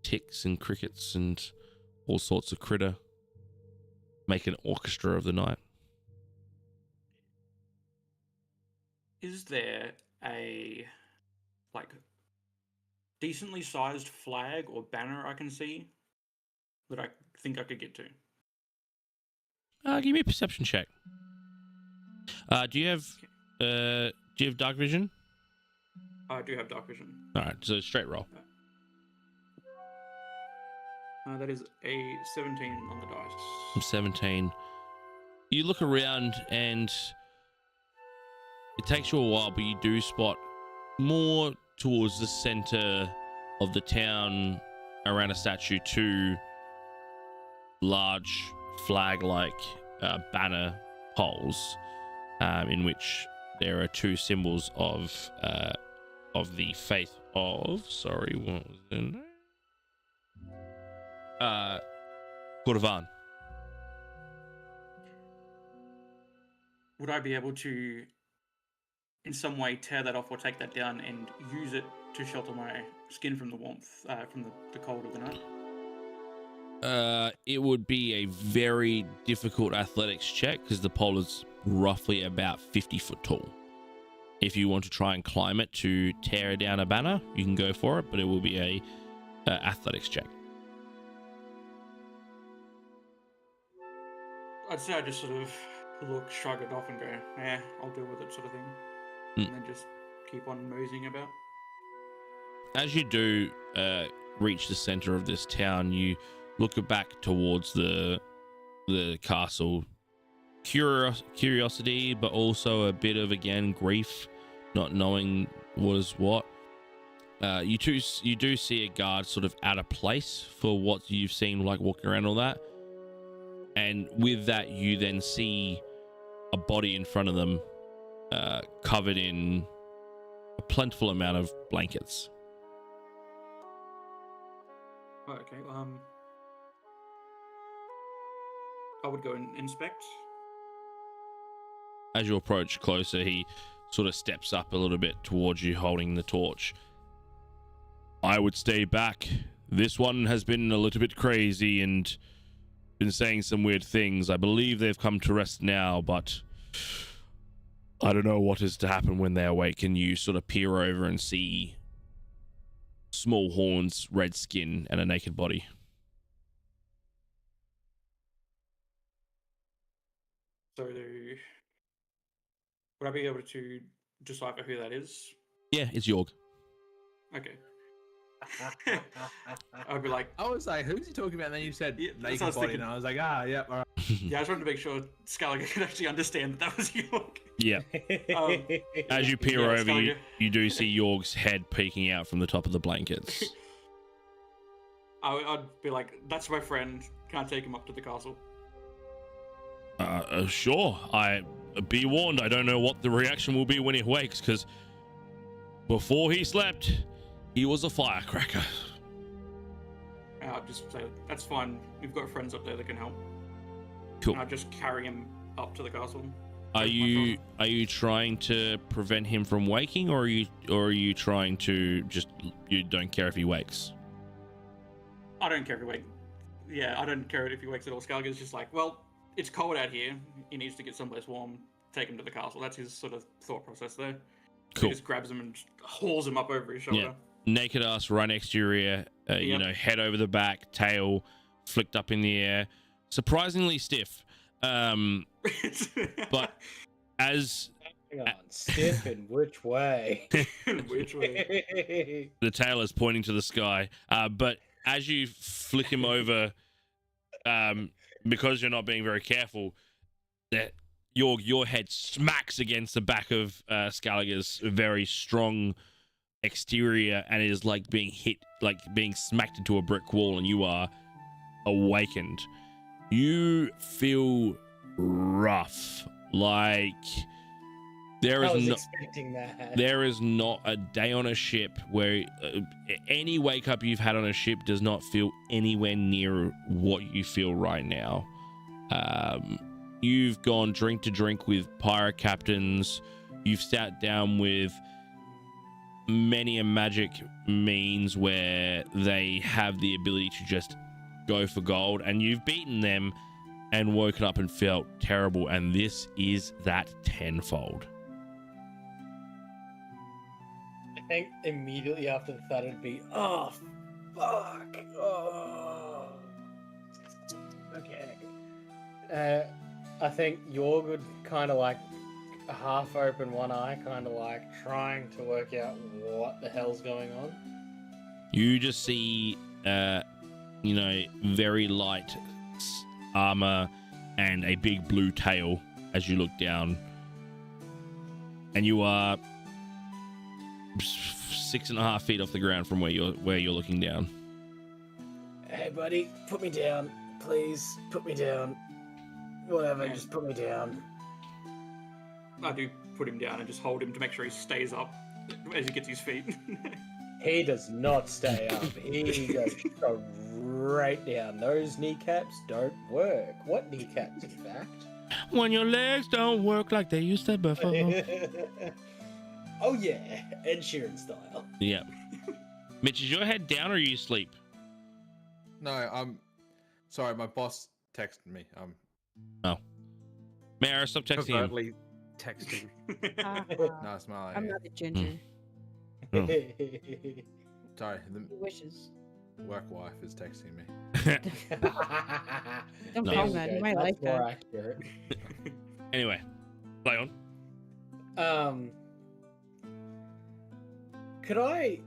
ticks and crickets and all sorts of critter make an orchestra of the night. Is there a like decently sized flag or banner I can see that I think I could get to? Give me a perception check. Do you have dark vision? I do have dark vision. All right, so straight roll. That is a 17 on the dice. 17. You look around, and it takes you a while, but you do spot more towards the center of the town, around a statue, two large flag-like banner poles, in which there are two symbols of the faith of, sorry, what was it? Kurvan. Would I be able to, in some way, tear that off or take that down and use it to shelter my skin from the warmth, from the cold of the night? It would be a very difficult athletics check because the pole is roughly about 50 foot tall. If you want to try and climb it to tear down a banner, you can go for it, but it will be a athletics check. I'd say I just sort of look, shrug it off and go, yeah, I'll deal with it, sort of thing. And then just keep on moseying about. As you do reach the center of this town, you look back towards the castle. Curiosity, but also a bit of, again, grief, not knowing what is what. You do see a guard sort of out of place for what you've seen, like walking around all that. And with that, you then see a body in front of them, covered in a plentiful amount of blankets. Oh, okay. I would go and inspect. As you approach closer, he sort of steps up a little bit towards you, holding the torch. I would stay back. This one has been a little bit crazy and been saying some weird things. I believe they've come to rest now, but I don't know what is to happen when they awaken. You sort of peer over and see small horns, red skin, and a naked body. So, would I be able to decipher who that is? Yeah, it's Yorg. Okay. I'd be like, I was like, who's he talking about? And then you said Yeah, that's what I naked was body, thinking. and I was like, all right. yeah, I just wanted to make sure Scaligor could actually understand that was York. Yeah. As you peer Yeah, over, you, Scaligor. you do see Yorg's head peeking out from the top of the blankets. I'd be like, that's my friend. Can't take him up to the castle. Sure. Be warned, I don't know what the reaction will be when he wakes, because before he slept, he was a firecracker. I'll just say, that's fine. We've got friends up there that can help. Cool. And I'll just carry him up to the castle. Are you trying to prevent him from waking, or are you trying to just, you don't care if he wakes? I don't care if he wakes. Yeah, I don't care if he wakes at all. Scaligor's just like, well, it's cold out here. He needs to get someplace warm. Take him to the castle. That's his sort of thought process there. Cool. He just grabs him and hauls him up over his shoulder. Yeah. Naked ass, right next to your ear. You know, head over the back, tail flicked up in the air. Surprisingly stiff. But as Hang on, stiff in which way? Which way? the tail is pointing to the sky, but as you flick him over, because you're not being very careful, that your head smacks against the back of Scaligor's very strong exterior, and it is like being hit, like being smacked into a brick wall, and you are awakened. You feel rough. Like there I was is no, expecting that. there is not a day on a ship where any wake up you've had on a ship does not feel anywhere near what you feel right now. You've gone drink to drink with pirate captains. You've sat down with many a magic means where they have the ability to just go for gold, and you've beaten them and woken up and felt terrible, and this is that tenfold. I think immediately after that it'd be, oh, fuck. Oh. Okay. I think Jorg would kind of like half open one eye, kind of like trying to work out what the hell's going on. You just see, very light armor and a big blue tail as you look down, and you are 6.5 feet off the ground from where you're looking down. Hey, buddy, put me down, please. Put me down. Whatever, Yeah. just put me down. I do put him down and just hold him to make sure he stays up as he gets his feet. He does not stay up. He goes straight down. Those kneecaps don't work. What kneecaps, in fact? When your legs don't work like they used to before. Oh yeah, Ed Sheeran style. Yeah. Mitch, is your head down or are you asleep? No, I'm sorry. My boss texted me. Mara, stop texting him. Covertly texting. No, it's my. I'm not a ginger. Sorry, the He wishes. work wife is texting me. Don't No. call him that. He might like more that. accurate. Anyway, play on. Could I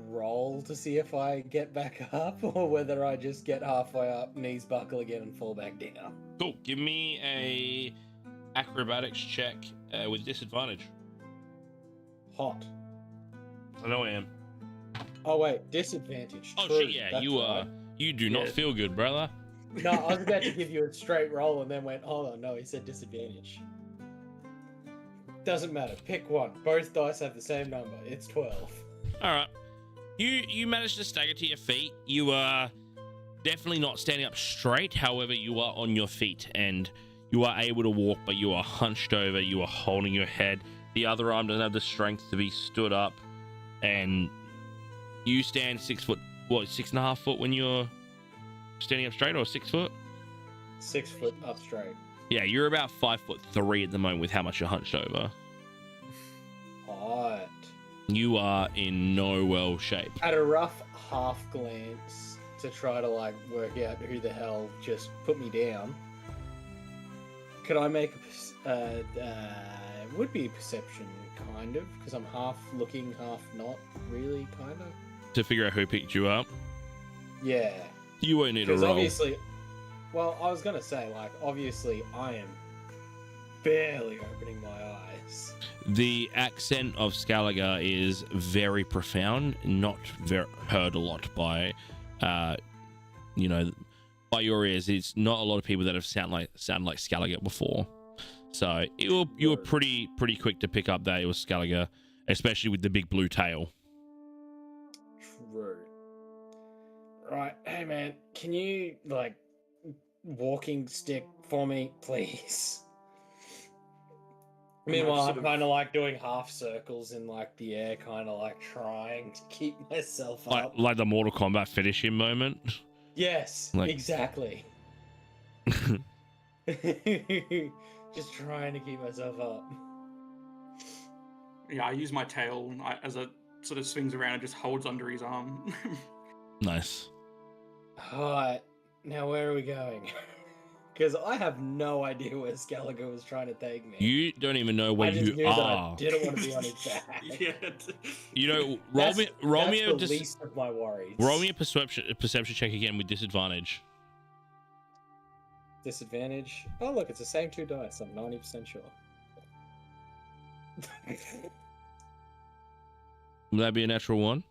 roll to see if I get back up, or whether I just get halfway up, knees buckle again, and fall back down? Cool. Give me a acrobatics check with disadvantage. Hot. I know I am. Oh wait, disadvantage. Oh True, shit, yeah, that's you right. you do not Yeah. feel good, brother. No, I was about to give you a straight roll, and then went, hold on, no, he said disadvantage. Doesn't matter. Pick one. Both dice have the same number. It's 12. All right. You managed to stagger to your feet. You are definitely not standing up straight. However, you are on your feet and you are able to walk, but you are hunched over. You are holding your head. The other arm doesn't have the strength to be stood up. And you stand 6.5 foot when you're standing up straight, or 6 foot? 6 foot up straight. Yeah, you're about 5'3" at the moment with how much you're hunched over. Hot. You are in no well shape. At a rough half glance to try to like work out who the hell just put me down, could I make it would be perception kind of, because I'm half looking, half not really, kind of. To figure out who picked you up, Yeah, you won't need a because roll. obviously, well, I was gonna say like obviously I am barely opening my eyes. The accent of Scaligor is very profound, not heard a lot by, by your ears. It's not a lot of people that have sound like Scaligor before. So you were pretty quick to pick up that it was Scaligor, especially with the big blue tail. True. Right, hey man, can you like walking stick for me, please? Meanwhile, sort I'm of- kind of like doing half circles in like the air, kind of like trying to keep myself up. Like the Mortal Kombat finish him moment. Yes, like- exactly. Just trying to keep myself up. Yeah, I use my tail as it sort of swings around and just holds under his arm. Nice. Alright, now where are we going? Because I have no idea where Scaligor was trying to take me. You don't even know where I just you knew that I are. didn't want to be on his back. yeah. You know, That's roll me the least of my worries. a perception check again with disadvantage. Disadvantage. Oh look, it's the same two dice. I'm 90% sure. Will that be a natural one?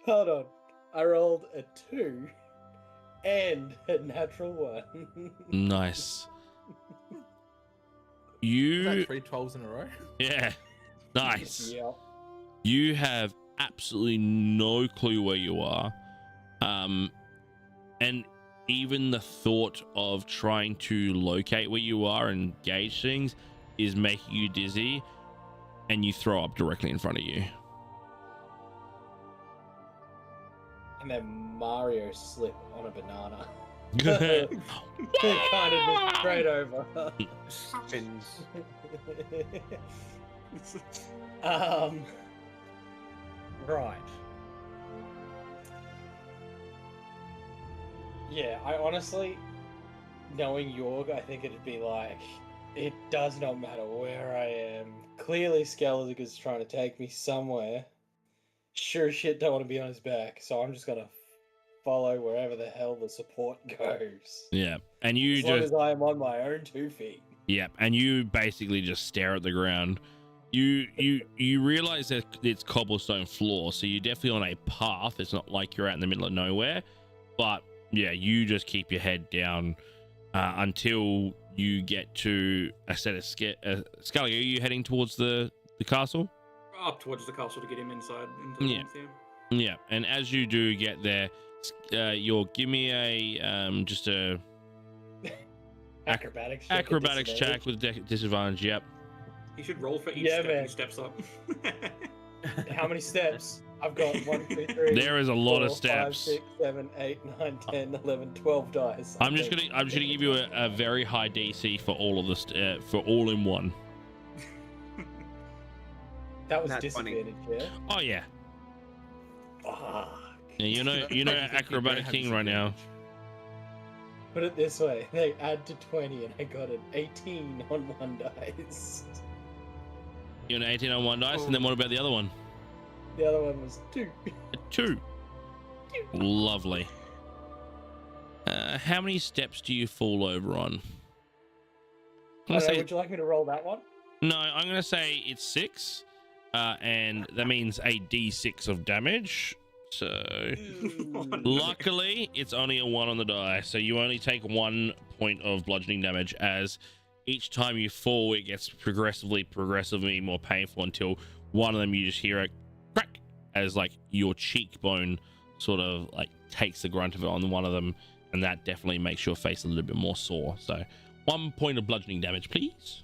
Hold on. I rolled a 2 and a natural one. Nice. Is that You, 3 12s in a row? yeah, nice. Yeah. You have absolutely no clue where you are. And even the thought of trying to locate where you are and gauge things is making you dizzy, and you throw up directly in front of you. And then Mario slip on a banana. Kind of just straight over. Spins. Right. Yeah, I honestly, knowing Yorg, I think it'd be like, it does not matter where I am. Clearly, Skelliger's trying to take me somewhere. Sure as shit don't want to be on his back, so I'm just gonna follow wherever the hell the support goes. Yeah, and you As long just as I am on my own 2 feet. yeah, and you basically just stare at the ground. You realize that it's cobblestone floor, so you're definitely on a path. It's not like you're out in the middle of nowhere, but yeah, you just keep your head down until you get to a set of Scully. Are you heading towards the castle? Up towards the castle to get him inside. Into the Yeah. warmth, Yeah, and as you do get there, you'll give me a just a Acrobatics check. at acrobatics disadvantage. check with disadvantage. Yep. He should roll for each Yeah, step man. he steps up. How many steps? I've got 1, 2, 3. There is a lot 4, of steps. 5, 6, 7, 8, 9, 10, 11, 12 dice. I'm just gonna give you a very high DC for all of this for all in one. That was Nat 20. disadvantage, yeah? Oh yeah. Fuck. Yeah, you know Don't you think acrobatic you king have right now. disadvantage? Put it this way, they add to 20 and I got an 18 on 1 dice. You're an 18 on one dice, and then what about the other one? The other one was 2. A 2. Lovely. How many steps do you fall over on? I'm I gonna don't know, say, would you like me to roll that one? no, I'm gonna say it's 6, and that means a D6 of damage. So luckily, it's only a 1 on the die, so you only take 1 point of bludgeoning damage. As each time you fall, it gets progressively more painful until one of them you just hear a crack as like your cheekbone sort of like takes the grunt of it on one of them, and that definitely makes your face a little bit more sore. So 1 point of bludgeoning damage, please.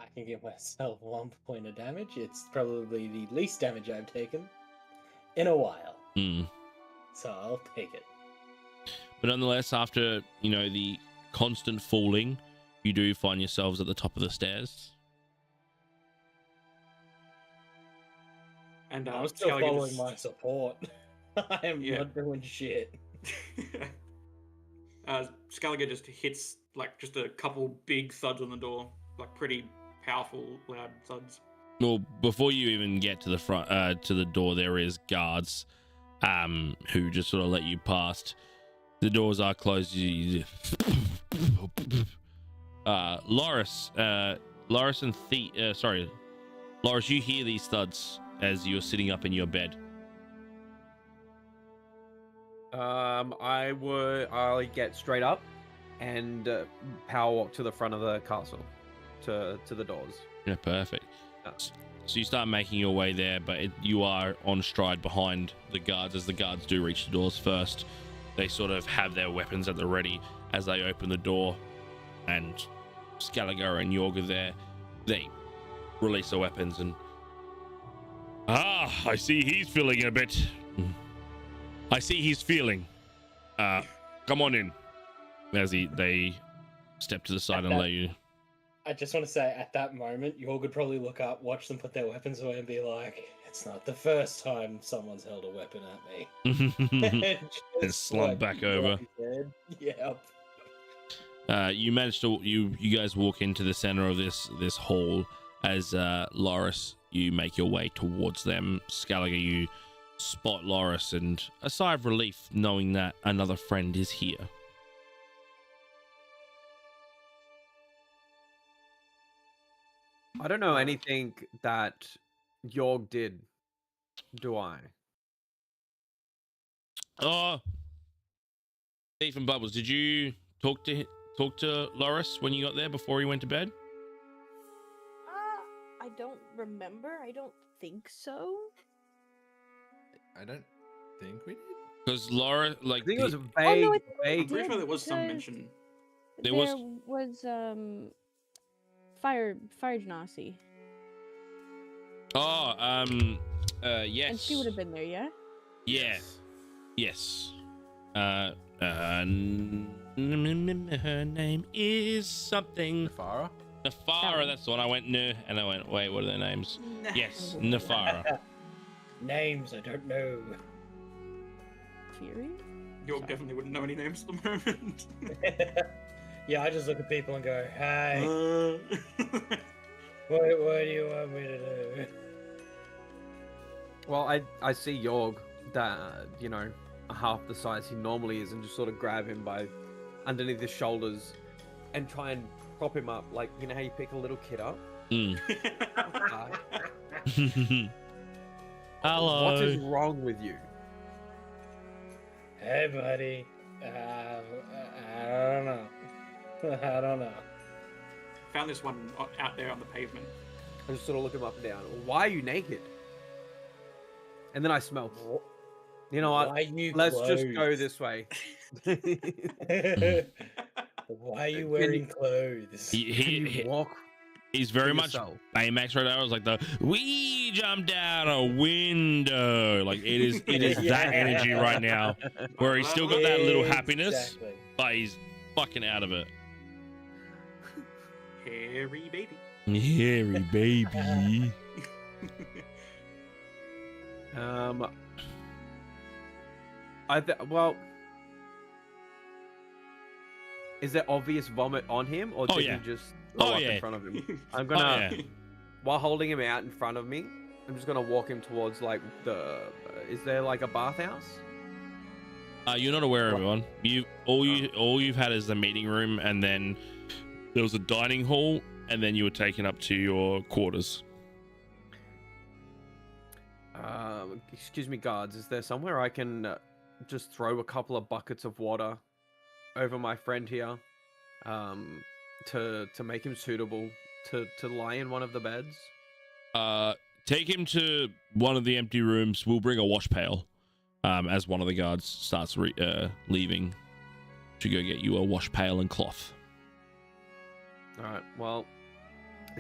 I can give myself 1 point of damage. It's probably the least damage I've taken in a while. Mm. So I'll take it. But nonetheless, after the constant falling, you do find yourselves at the top of the stairs. And I'm still Skellige following just- my support. I am Yeah. not doing shit. Skellige just hits like just a couple big thuds on the door, like pretty powerful, loud thuds. Well, before you even get to the front, to the door, there is guards, who just sort of let you past. The doors are closed. Loris and Loris, you hear these thuds as you're sitting up in your bed. I'll get straight up and power walk to the front of the castle, to the doors. Yeah, perfect. Yeah. So you start making your way there, but you are on stride behind the guards, as the guards do reach the doors first. They sort of have their weapons at the ready as they open the door, and Skellige and Yorg are there. They release their weapons and I see he's feeling a bit. I see he's feeling. Come on in. As they step to the side and let you. I just want to say, at that moment, you all could probably look up, watch them put their weapons away, and be like, "It's not the first time someone's held a weapon at me." And slump back over. Yep. You manage to you guys walk into the center of this hall as Loris, you make your way towards them. Skellige, you spot Loris, and a sigh of relief knowing that another friend is here. I don't know anything that Yorg did, do I? Steve and Bubbles, did you talk to Loris when you got there before he went to bed? I don't remember. I don't think so. I don't think we did. Because Laura, like, I think it was a no, vague, I think we vague. I'm pretty sure did, there was some because mention. There there was- was fire genasi, yes. and she would have been there, yeah. Yeah. Yes. Her name is something. Nefara? Nefara, that's the one. I went, no, and I went, wait, what are their names? Yes, Nefara. Names I don't know. Fury. You definitely wouldn't know any names at the moment. Yeah, I just look at people and go, "Hey, Uh, what do you want me to do?" Well, I see Yorg, that you know, half the size he normally is, and just sort of grab him by underneath his shoulders and try and prop him up, like you know how you pick a little kid up. Mm. Uh, Hello. what is wrong with you? Hey, buddy. I don't know. I don't know. Found this one out there on the pavement. I just sort of look him up and down. Why are you naked? And then I smell. You know what? Why you Let's just go clothes? this way. Why are you wearing clothes? He- Can you walk? He's very for much yourself? Baymax right now. I was like we jumped out a window. Like it is that energy right now, where he's still got that little happiness, Exactly. but he's fucking out of it. Hairy baby. Hairy baby. Well, is there obvious vomit on him, or Oh, did yeah. he just Oh, throw up yeah. in front of him? I'm Oh, gonna, yeah. while holding him out in front of me, I'm just gonna walk him towards like the. Is there like a bathhouse? You're not aware of everyone. All you've had is the meeting room, and then there was a dining hall, and then you were taken up to your quarters. Excuse me, guards. Is there somewhere I can just throw a couple of buckets of water over my friend here, to make him suitable to lie in one of the beds? Take him to one of the empty rooms. We'll bring a wash pail. As one of the guards starts leaving to go get you a wash pail and cloth. All right. Well,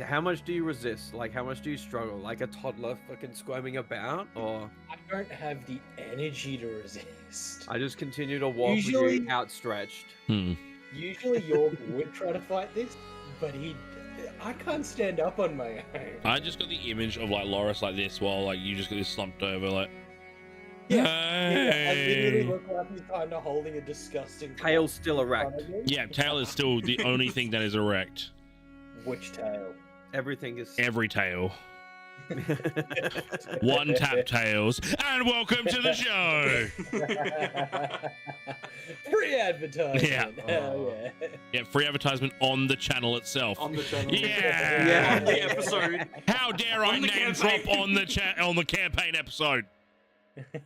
how much do you resist? Like, how much do you struggle? Like a toddler fucking squirming about, or I don't have the energy to resist. I just continue to walk with Usually- you outstretched. Usually York would try to fight this, but I can't stand up on my own. I just got the image of like Loris like this, while like you just got this slumped over, like. Yeah, I literally Hey. look like he's kind of holding a disgusting Tail still in front erect. of me. Yeah, tail is still the only thing that is erect. Which tail? Everything is. Every tail. One tap tails, and welcome to the show. Free advertisement. Yeah. Hell yeah. Yeah, free advertisement on the channel itself. On the channel. Yeah. On the episode. How dare I On the name campaign. drop on the campaign episode?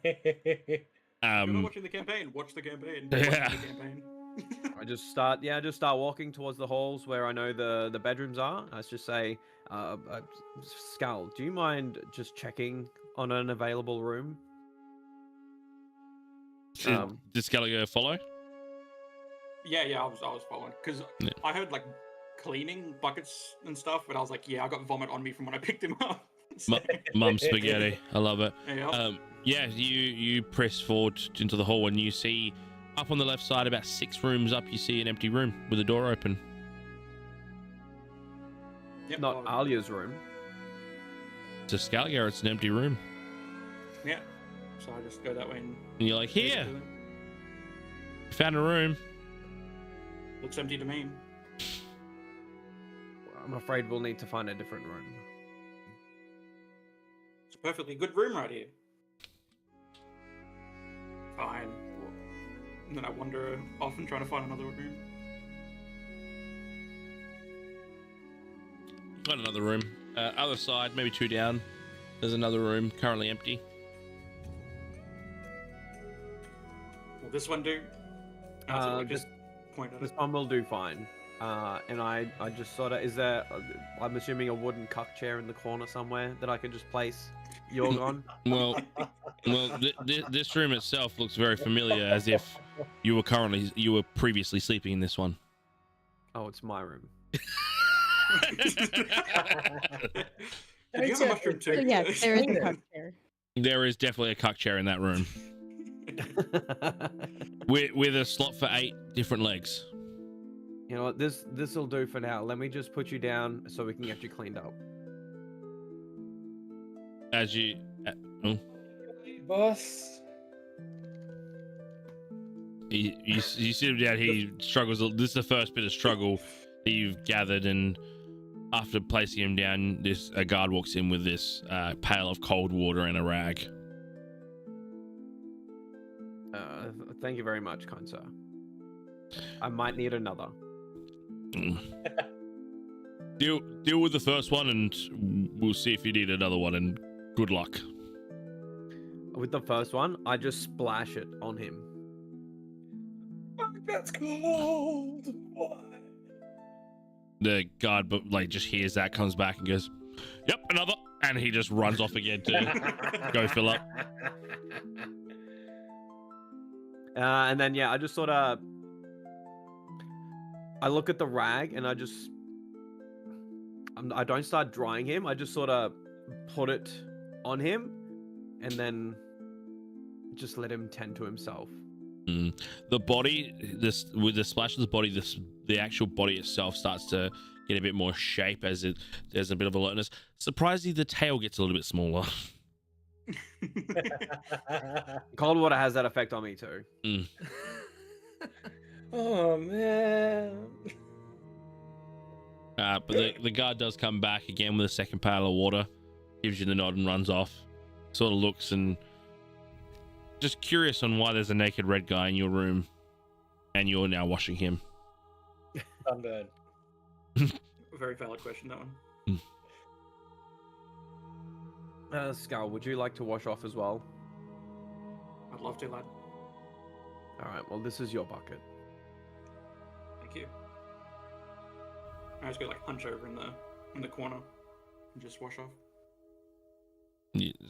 If you're not Um, watching the campaign, watch the campaign. Yeah. Watch the campaign. I just start walking towards the halls where I know the bedrooms are. I just say, Skull, do you mind just checking on an available room? did Skelliger follow? Yeah, I was following because Yeah. I heard like cleaning buckets and stuff, but I was like, yeah, I got vomit on me from when I picked him up. Mum spaghetti. I love it. Yeah. Yeah, you press forward into the hall, and you see up on the left side, about 6 rooms up, you see an empty room with a door open. Yep, Not I'll- Alia's room. To Skelliger, it's an empty room. Yeah. So I just go that way and. And you're like, take it here, to them. found a room. Looks empty to me. I'm afraid we'll need to find a different room. It's a perfectly good room right here. Fine. And then I wander off and try to find another room. Got another room. Other side, maybe 2 down. There's another room currently empty. Will this one do? So, like, This just point at this it. one will do fine. And I just sort of, is there? I'm assuming a wooden cuck chair in the corner somewhere that I can just place Yorg on. Well, this room itself looks very familiar, as if you were previously sleeping in this one. Oh, it's my room. Did you have a mushroom So too? yes, there is a cup chair. There is definitely a cuck chair in that room with a slot for 8 different legs. You know what? This will do for now. Let me just put you down so we can get you cleaned up. As you, oh, Boss. you sit him down. He struggles. This is the first bit of struggle that you've gathered, and after placing him down, a guard walks in with this pail of cold water and a rag. Thank you very much, kind sir. I might need another. Deal with the first one, and we'll see if you need another one. And good luck. With the first one, I just splash it on him. That's cold. What? The guard, but like, just hears that, comes back and goes, "Yep, another," and he just runs off again to go fill up. And then yeah, I just sort of, I look at the rag and I don't start drying him. I just sort of put it on him, and then just let him tend to himself. The body, with the splash of the body, the actual body itself starts to get a bit more shape as there's a bit of alertness. Surprisingly, the tail gets a little bit smaller. Cold water has that effect on me too. Oh man. But the guard does come back again with a second pail of water, gives you the nod and runs off. Sort of looks and just curious on why there's a naked red guy in your room, and you're now washing him. Sunburn. Very valid question, that one. Skull, would you like to wash off as well? I'd love to, lad. All right. Well, this is your bucket. Thank you. I just go like hunch over in the corner and just wash off.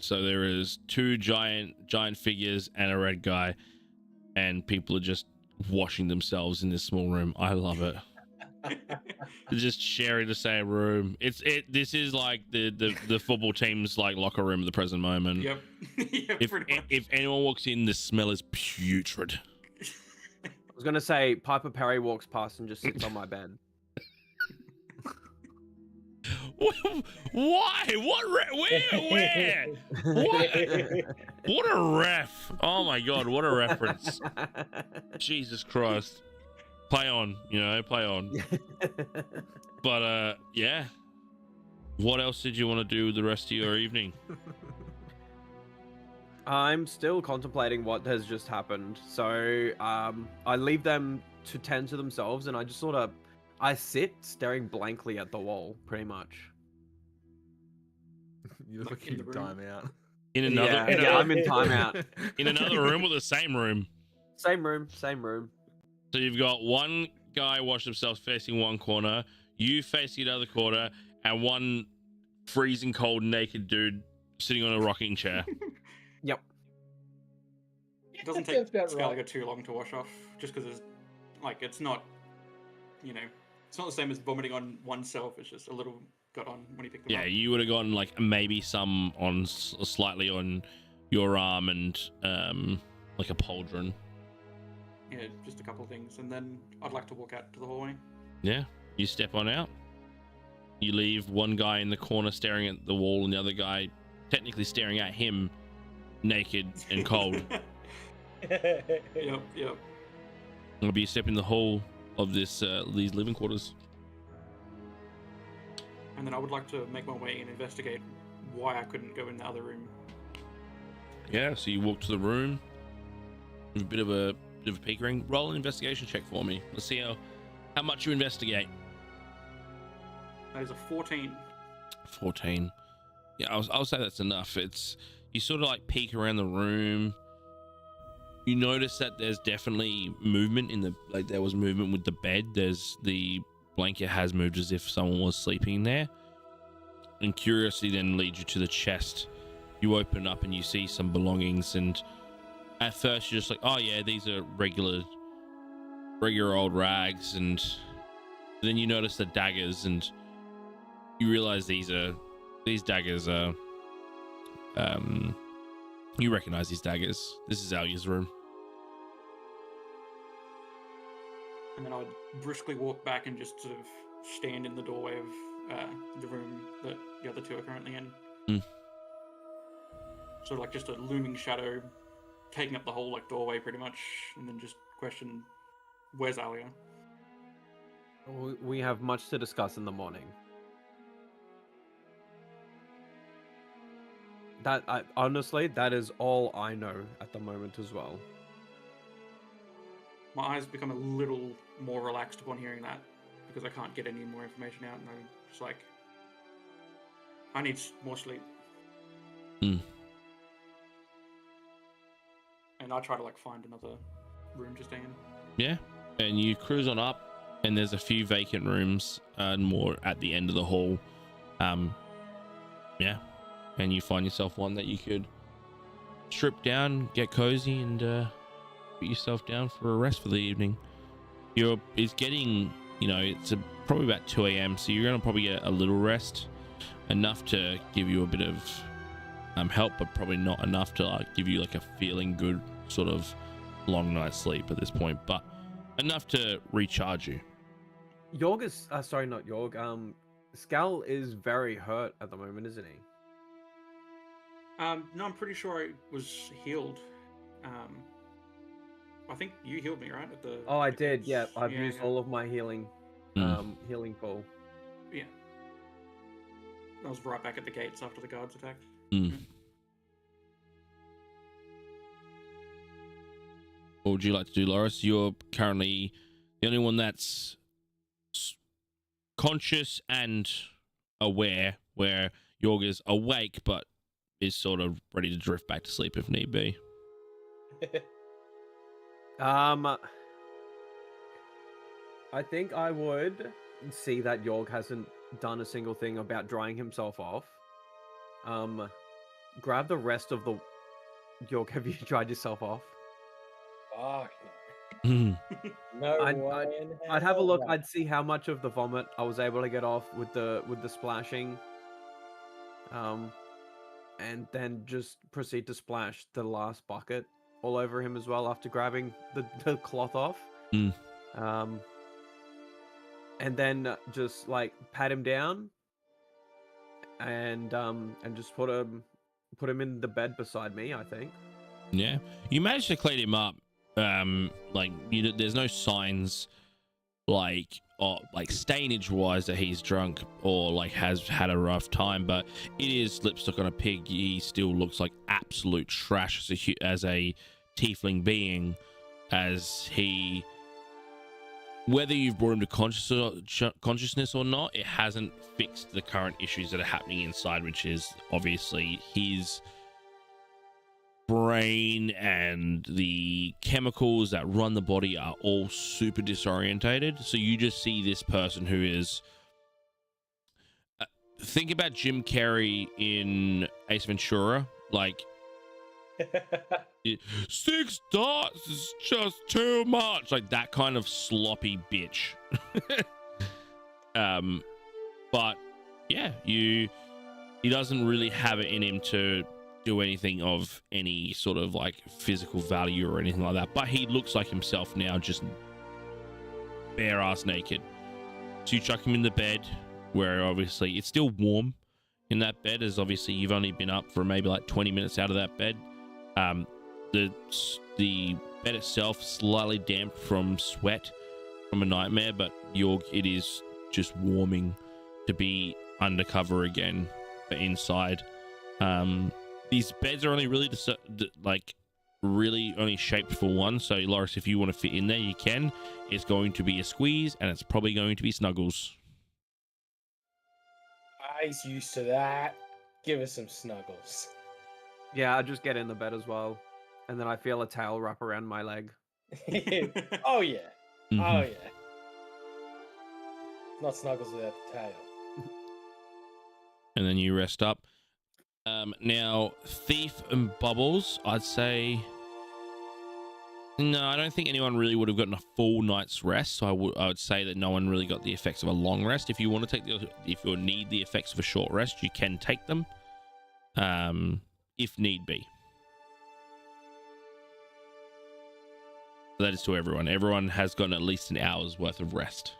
So there is 2 giant figures and a red guy, and people are just washing themselves in this small room. I love it. They're just sharing the same room. This is like the football team's like locker room at the present moment. Yep. Yep, pretty much. If anyone walks in, the smell is putrid. I was gonna say Piper Perry walks past and just sits on my bed. Why? Where? What a ref! Oh my god, what a reference! Jesus Christ! Play on, play on. But yeah. What else did you want to do with the rest of your evening? I'm still contemplating what has just happened. So I leave them to tend to themselves, and I just I sit staring blankly at the wall, pretty much. You're Like looking in the at room? timeout. In another, Yeah, I'm in timeout. in another room or the same room? Same room. So you've got one guy wash himself facing one corner, you facing another corner, and one freezing cold naked dude sitting on a rocking chair. Yep. It doesn't That sounds take about right. Skylar too long to wash off, just because it's not, it's not the same as vomiting on oneself. It's just a little got on when you pick them Yeah, up. you would have gone like maybe some on slightly on your arm and like a pauldron. Yeah, just a couple of things, and then I'd like to walk out to the hallway. Yeah, you step on out. You leave one guy in the corner staring at the wall, and the other guy technically staring at him, naked and cold. Yep. Maybe you step in the hall of these living quarters. And then I would like to make my way and investigate why I couldn't go in the other room. Yeah, so you walk to the room. A bit of a peek ring. Roll an investigation check for me. Let's see how much you investigate. That is a 14. 14. Yeah, I'll say that's enough. You sort of like peek around the room. You notice that there's definitely movement in the, like there was movement with the bed. There's the blanket has moved as if someone was sleeping there. And curiosity then leads you to the chest. You open up and you see some belongings, and at first you're just like, oh yeah, these are regular old rags, and then you notice the daggers, and you realize these daggers are you recognize these daggers. This is Alia's room. And then I'd briskly walk back and just sort of stand in the doorway of the room that the other two are currently in. Mm. So like just a looming shadow taking up the whole like doorway pretty much, and then just question, where's Alia? We have much to discuss in the morning. Honestly, that is all I know at the moment as well. My eyes become a little more relaxed upon hearing that, because I can't get any more information out, and I'm just like, I need more sleep. Mm. And I try to like find another room to stay in. Yeah, and you cruise on up, and there's a few vacant rooms and more at the end of the hall. Yeah, and you find yourself one that you could strip down, get cozy, and put yourself down for a rest for the evening. It's getting, it's probably about 2 a.m, so you're gonna probably get a little rest, enough to give you a bit of help, but probably not enough to like give you like a feeling good sort of long night's sleep at this point, but enough to recharge you. Yorg is sorry, not Yorg. Scal is very hurt at the moment, isn't he? No, I'm pretty sure I was healed. I think you healed me, right? Oh, I did. Yeah, I've Yeah, used yeah. all of my healing, healing pool. Yeah. I was right back at the gates after the guards attacked. What would you like to do, Loris? You're currently the only one that's conscious and aware, where Yorg is awake but is sort of ready to drift back to sleep if need be. I think I would see that Yorg hasn't done a single thing about drying himself off. Grab the rest of the... Yorg, have you dried yourself off? Fuck no. No I'd way in have a hell, look. no. I'd see how much of the vomit I was able to get off with the splashing. And then just proceed to splash the last bucket all over him as well after grabbing the cloth off. And then just like pat him down and just put him in the bed beside me, I think. Yeah, you managed to clean him up. There's no signs like stainage wise that he's drunk or like has had a rough time, but it is lipstick on a pig. He still looks like absolute trash as a tiefling being, as he, whether you've brought him to consciousness or not, it hasn't fixed the current issues that are happening inside, which is obviously his brain and the chemicals that run the body are all super disorientated. So you just see this person who is think about Jim Carrey in Ace Ventura, like 6 dots is just too much, like that kind of sloppy bitch. But yeah, he doesn't really have it in him to do anything of any sort of like physical value or anything like that, but he looks like himself now, just bare ass naked. So you chuck him in the bed, where obviously it's still warm in that bed, as obviously you've only been up for maybe like 20 minutes out of that bed. The bed itself slightly damp from sweat from a nightmare, but it is just warming to be undercover again, but inside. These beds are only really really only shaped for one. So Loris, if you want to fit in there, you can. It's going to be a squeeze, and it's probably going to be snuggles. He's used to that. Give us some snuggles. Yeah, I'll just get in the bed as well. And then I feel a tail wrap around my leg. Oh yeah. Oh Mhm. yeah. Not snuggles without the tail. And then you rest up. Now, Thief and Bubbles, I'd say. No, I don't think anyone really would have gotten a full night's rest. So I would say that no one really got the effects of a long rest. If you want to take if you need the effects of a short rest, you can take them, if need be. That is to everyone. Everyone has gotten at least an hour's worth of rest.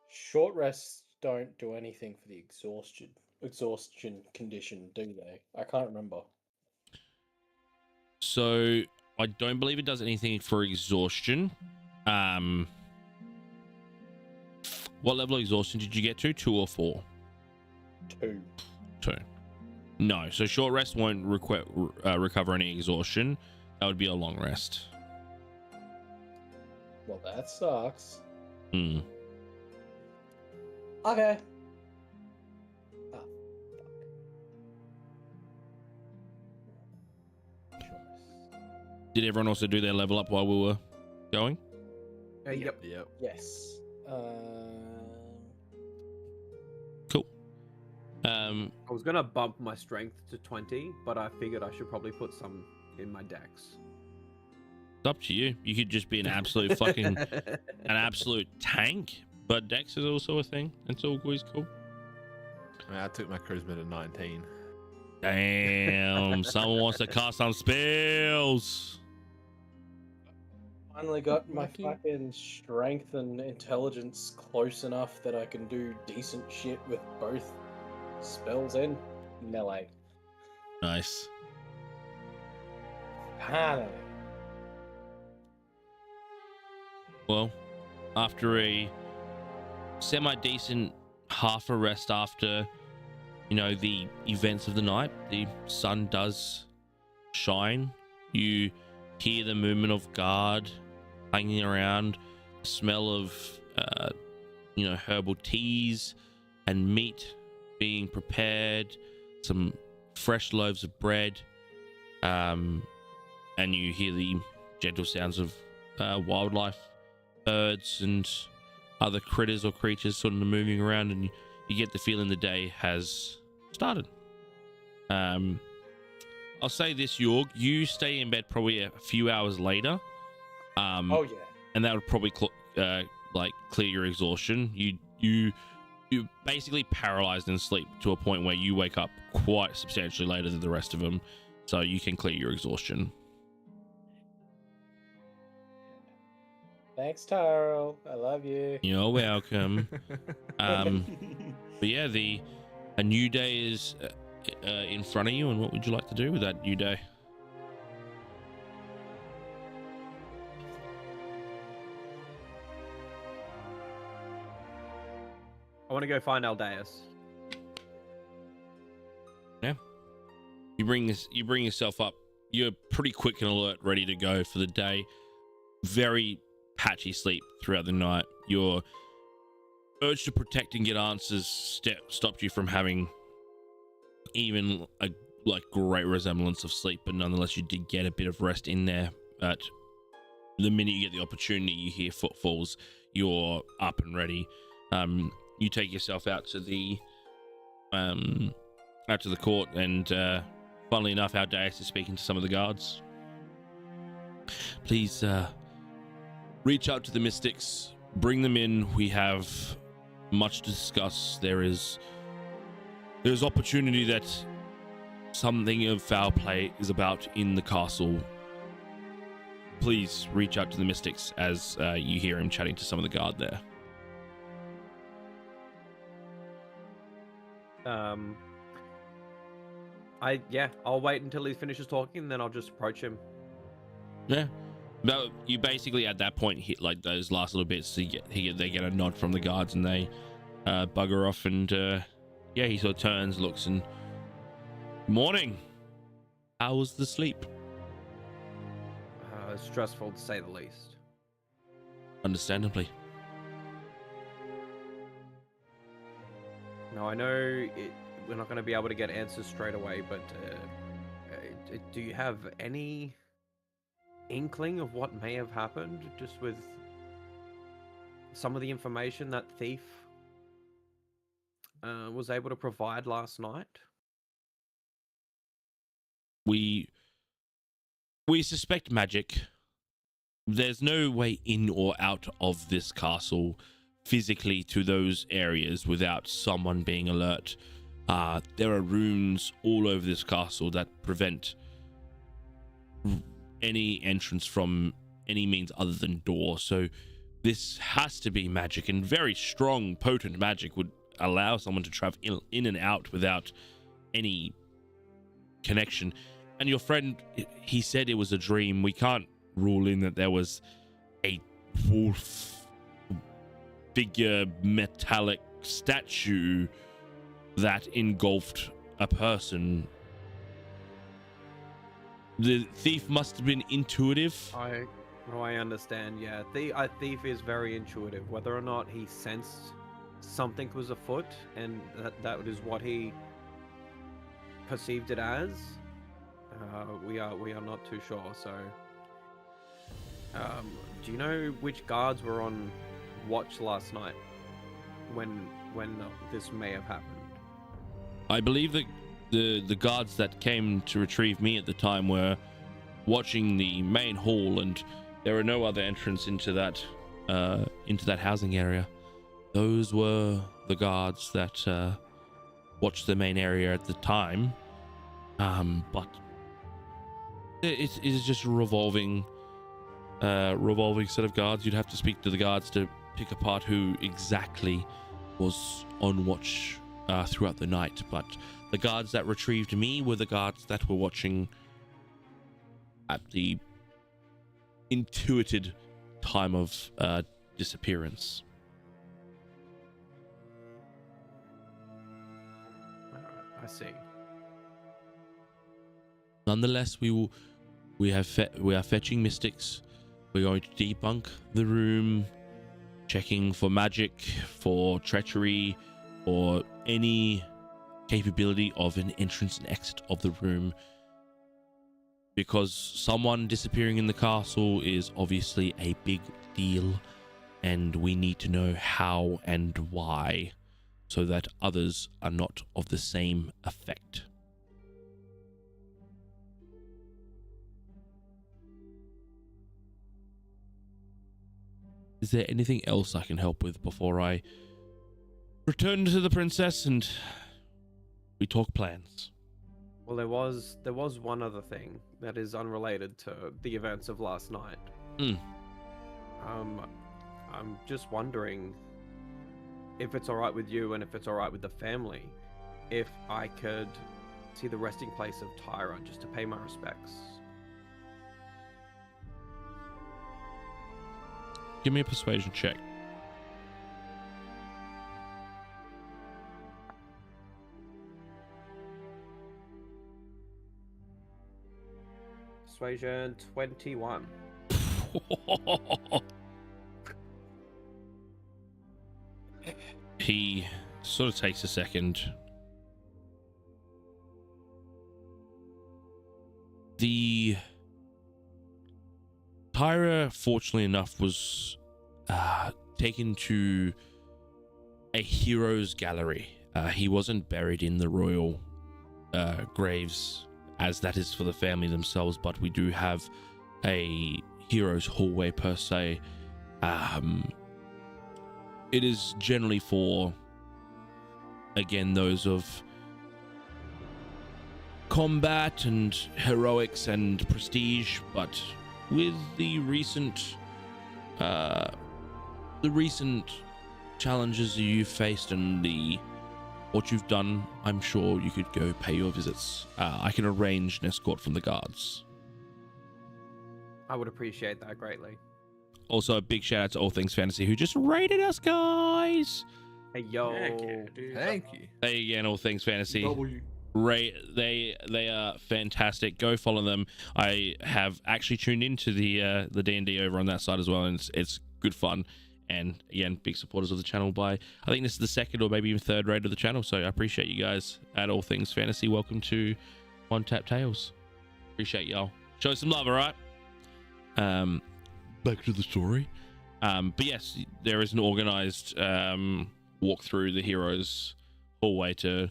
Short rests don't do anything for the exhaustion condition, do they? I can't remember. So I don't believe it does anything for exhaustion. What level of exhaustion did you get to? 2 or 4? 2. 2. No, so short rest won't recover any exhaustion. That would be a long rest. Well, that sucks. Hmm. Okay. Ah, fuck. Did everyone also do their level up while we were going? Yep. Yep. Yes. Cool. I was gonna bump my strength to 20, but I figured I should probably put some in my dex. It's up to you. You could just be an absolute fucking an absolute tank, but Dex is also a thing. It's always cool. I took my charisma to 19. Damn, someone wants to cast some spells. Finally got my Lucky. fucking strength and intelligence close enough that I can do decent shit with both spells and melee. Nice. Finally. Well, after a semi-decent half a rest after, the events of the night, the sun does shine. You hear the movement of guard hanging around, the smell of, herbal teas and meat being prepared, some fresh loaves of bread, and you hear the gentle sounds of wildlife, birds and other critters or creatures sort of moving around, and you get the feeling the day has started. I'll say this, Jorg, you stay in bed probably a few hours later, Oh yeah. and that would probably clear your exhaustion. You basically paralyzed in sleep to a point where you wake up quite substantially later than the rest of them, so you can clear your exhaustion. Thanks, Taro. I love you. You're welcome. But yeah, a new day is in front of you, and what would you like to do with that new day? I want to go find Aldeus. Yeah. You bring yourself up. You're pretty quick and alert, ready to go for the day. Very patchy sleep throughout the night. Your urge to protect and get answers stopped you from having even a great resemblance of sleep, but nonetheless you did get a bit of rest in there. But the minute you get the opportunity, you hear footfalls, you're up and ready. You take yourself out to the court, and funnily enough, Aldeus is speaking to some of the guards. Please reach out to the mystics, bring them in. We have much to discuss. There's opportunity that something of foul play is about in the castle. Please reach out to the mystics, as you hear him chatting to some of the guard there. I'll wait until he finishes talking, and then I'll just approach him. Yeah. But you basically at that point hit like those last little bits. So they get a nod from the guards, and they bugger off. And he sort of turns, looks, and morning. How was the sleep? Stressful to say the least. Understandably. No, I know we're not going to be able to get answers straight away, but Do you have any inkling of what may have happened just with some of the information that thief was able to provide last night? We suspect magic. There's no way in or out of this castle physically to those areas without someone being alert. There are runes all over this castle that prevent any entrance from any means other than door. So this has to be magic, and very strong, potent magic would allow someone to travel in and out without any connection. And your friend, he said it was a dream. We can't rule in that there was a wolf figure metallic statue that engulfed a person. The thief must have been intuitive. I understand. Yeah, a thief is very intuitive. Whether or not he sensed something was afoot and that is what he perceived it as, we are not too sure. So, do you know which guards were on watch last night when this may have happened? I believe that the guards that came to retrieve me at the time were watching the main hall, and there were no other entrance into that housing area. Those were the guards that watched the main area at the time. But it is just a revolving set of guards. You'd have to speak to the guards to pick apart who exactly was on watch throughout the night. But the guards that retrieved me were the guards that were watching at the intuited time of disappearance. I see. Nonetheless, we are fetching mystics. We're going to debunk the room, checking for magic, for treachery, or any capability of an entrance and exit of the room. Because someone disappearing in the castle is obviously a big deal, and we need to know how and why, so that others are not of the same effect. Is there anything else I can help with before I return to the princess and we talk plans? Well, there was one other thing that is unrelated to the events of last night. I'm just wondering if it's all right with you and if it's all right with the family, if I could see the resting place of Tyra just to pay my respects. Give me a persuasion check. Persuasion 21. He sort of takes a second. The Tyra, fortunately enough, was taken to a hero's gallery. He wasn't buried in the royal graves, as that is for the family themselves, but we do have a hero's hallway per se. It is generally for, again, those of combat and heroics and prestige, but with the recent challenges you've faced and what you've done, I'm sure you could go pay your visits. I can arrange an escort from the guards. I would appreciate that greatly. Also, a big shout out to All Things Fantasy, who just rated us, guys. Hey, yo. Heck yeah, dude. Thank you. Hey again, All Things Fantasy. W. They are fantastic. Go follow them. I have actually tuned into the D&D over on that side as well, and it's good fun. And again, big supporters of the channel by, I think this is the second or maybe even third raid of the channel. So I appreciate you guys at All Things Fantasy. Welcome to OneTapTales. Appreciate y'all. Show some love, all right? Back to the story. But yes, there is an organized walk through the hero's hallway to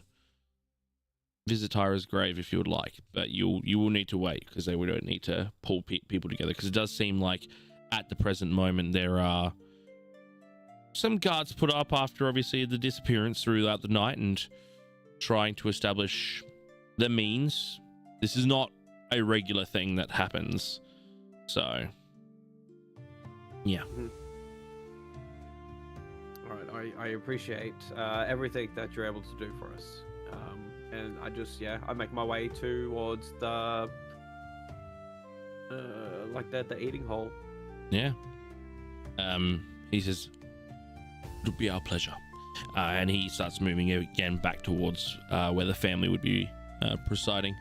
visit Tyra's grave if you would like, but you will need to wait because they don't need to pull people together, because it does seem like at the present moment there are some guards put up after obviously the disappearance throughout the night and trying to establish the means. This is not a regular thing that happens, so yeah. All right, I appreciate everything that you're able to do for us. And I make my way towards the the eating hall. Yeah. He says, it'll be our pleasure. And he starts moving again back towards where the family would be presiding.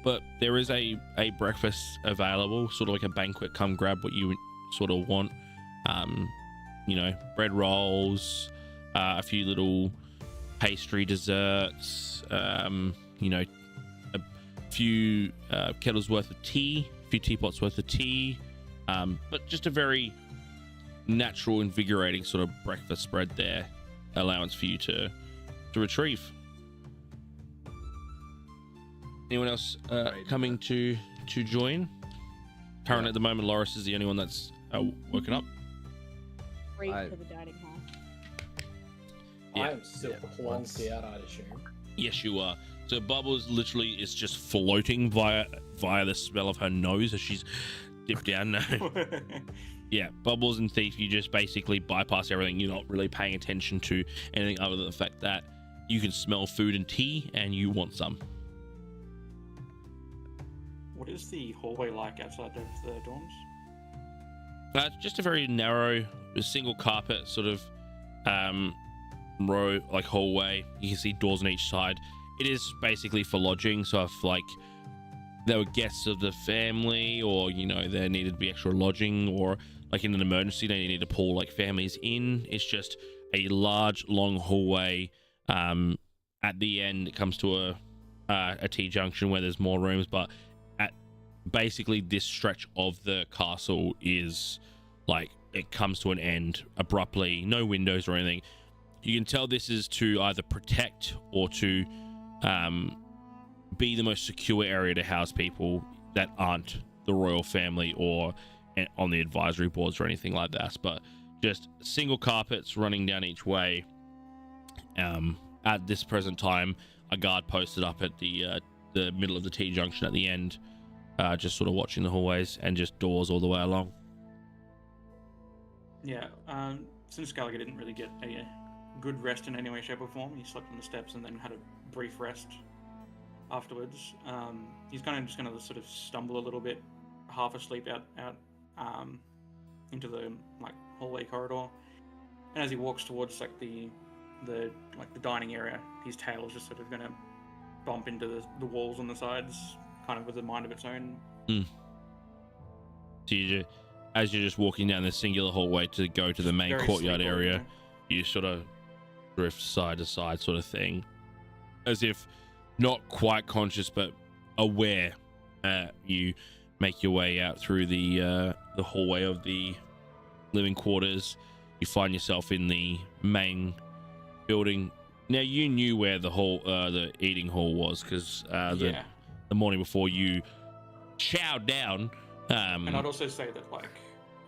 But there is a breakfast available, sort of like a banquet. Come grab what you sort of want. Bread rolls, a few little pastry desserts, a few kettles worth of tea, a few teapots worth of tea, but just a very natural, invigorating sort of breakfast spread there, allowance for you to retrieve. Anyone else coming to join? Currently at the moment, Loris is the only one that's woken up. Straight to the dining hall. Yeah. I am still plonked out, I'd assume. Yes, you are. So Bubbles literally is just floating via the smell of her nose as she's dipped down. Yeah, Bubbles and Thief, you just basically bypass everything. You're not really paying attention to anything other than the fact that you can smell food and tea and you want some. What is the hallway like outside of the dorms? It's just a very narrow, single carpet sort of row, like hallway. You can see doors on each side. It is basically for lodging, so if like there were guests of the family, or there needed to be extra lodging, or like in an emergency they need to pull like families in, it's just a large long hallway. At the end it comes to a T-junction where there's more rooms, but at basically this stretch of the castle is like it comes to an end abruptly. No windows or anything. You can tell this is to either protect or to be the most secure area to house people that aren't the royal family or on the advisory boards or anything like that. But just single carpets running down each way. At this present time, a guard posted up at the middle of the T-junction at the end, just sort of watching the hallways, and just doors all the way along. Yeah, since Gallagher didn't really get a good rest in any way, shape, or form, he slept on the steps and then had a brief rest afterwards. He's kind of just going to sort of stumble a little bit, half asleep out into the hallway corridor. And as he walks towards the dining area, his tail is just sort of going to bump into the walls on the sides, kind of with a mind of its own. So as you're just walking down this singular hallway to go to the main courtyard area, you sort of drift side to side sort of thing, as if not quite conscious but aware. You make your way out through the hallway of the living quarters. You find yourself in the main building. Now you knew where the eating hall was, because the morning before you chowed down. And I'd also say that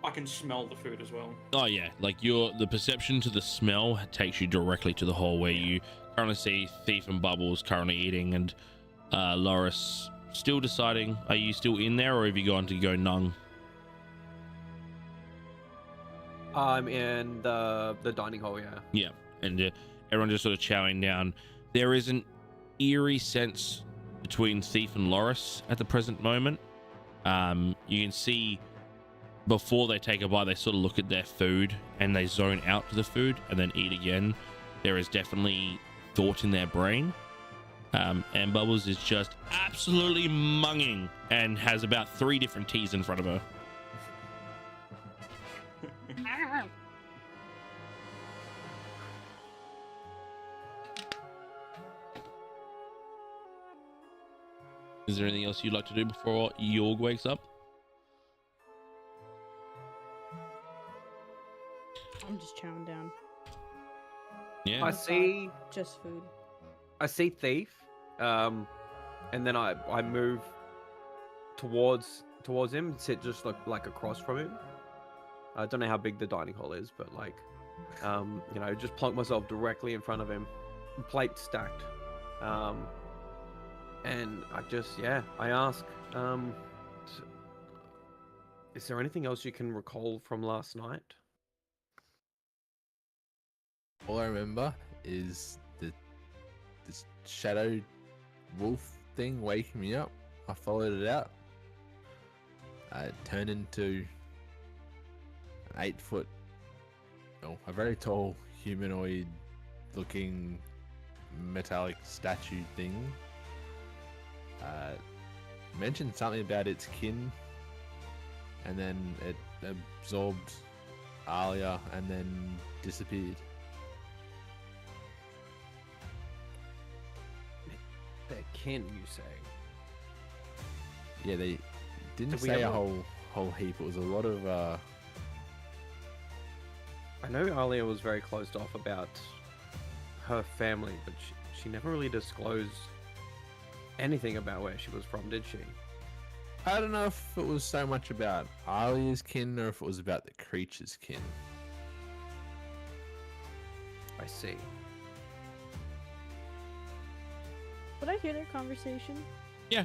I can smell the food as well. Oh yeah, the perception to the smell takes you directly to the hall where you currently see Thief and Bubbles currently eating, and Loris still deciding, are you still in there or have you gone to go nung? I'm in the dining hall, yeah. Yeah, and everyone just sort of chowing down. There is an eerie sense between Thief and Loris at the present moment. You can see before they take a bite, they sort of look at their food and they zone out to the food and then eat again. There is definitely thought in their brain. And Bubbles is just absolutely munging and has about 3 different teas in front of her. Is there anything else you'd like to do before Yorg wakes up? I'm just chowing down. Yeah. I see. Just food. I see Thief, and then I move towards him, sit just like across from him. I don't know how big the dining hall is, but like, you know, just plonk myself directly in front of him, plate stacked, and I ask, is there anything else you can recall from last night? All I remember is this shadow wolf thing waking me up. I followed it out. It turned into an 8-foot, a very tall humanoid-looking metallic statue thing. Mentioned something about its kin, and then it absorbed Alia and then disappeared. Their kin, you say? Yeah, they didn't Did we say a ever- whole heap. It was a lot of I know Alia was very closed off about her family, but she never really disclosed anything about where she was from, did she? I don't know if it was so much about Alia's kin or if it was about the creature's kin. I see. Would I hear their conversation? Yeah.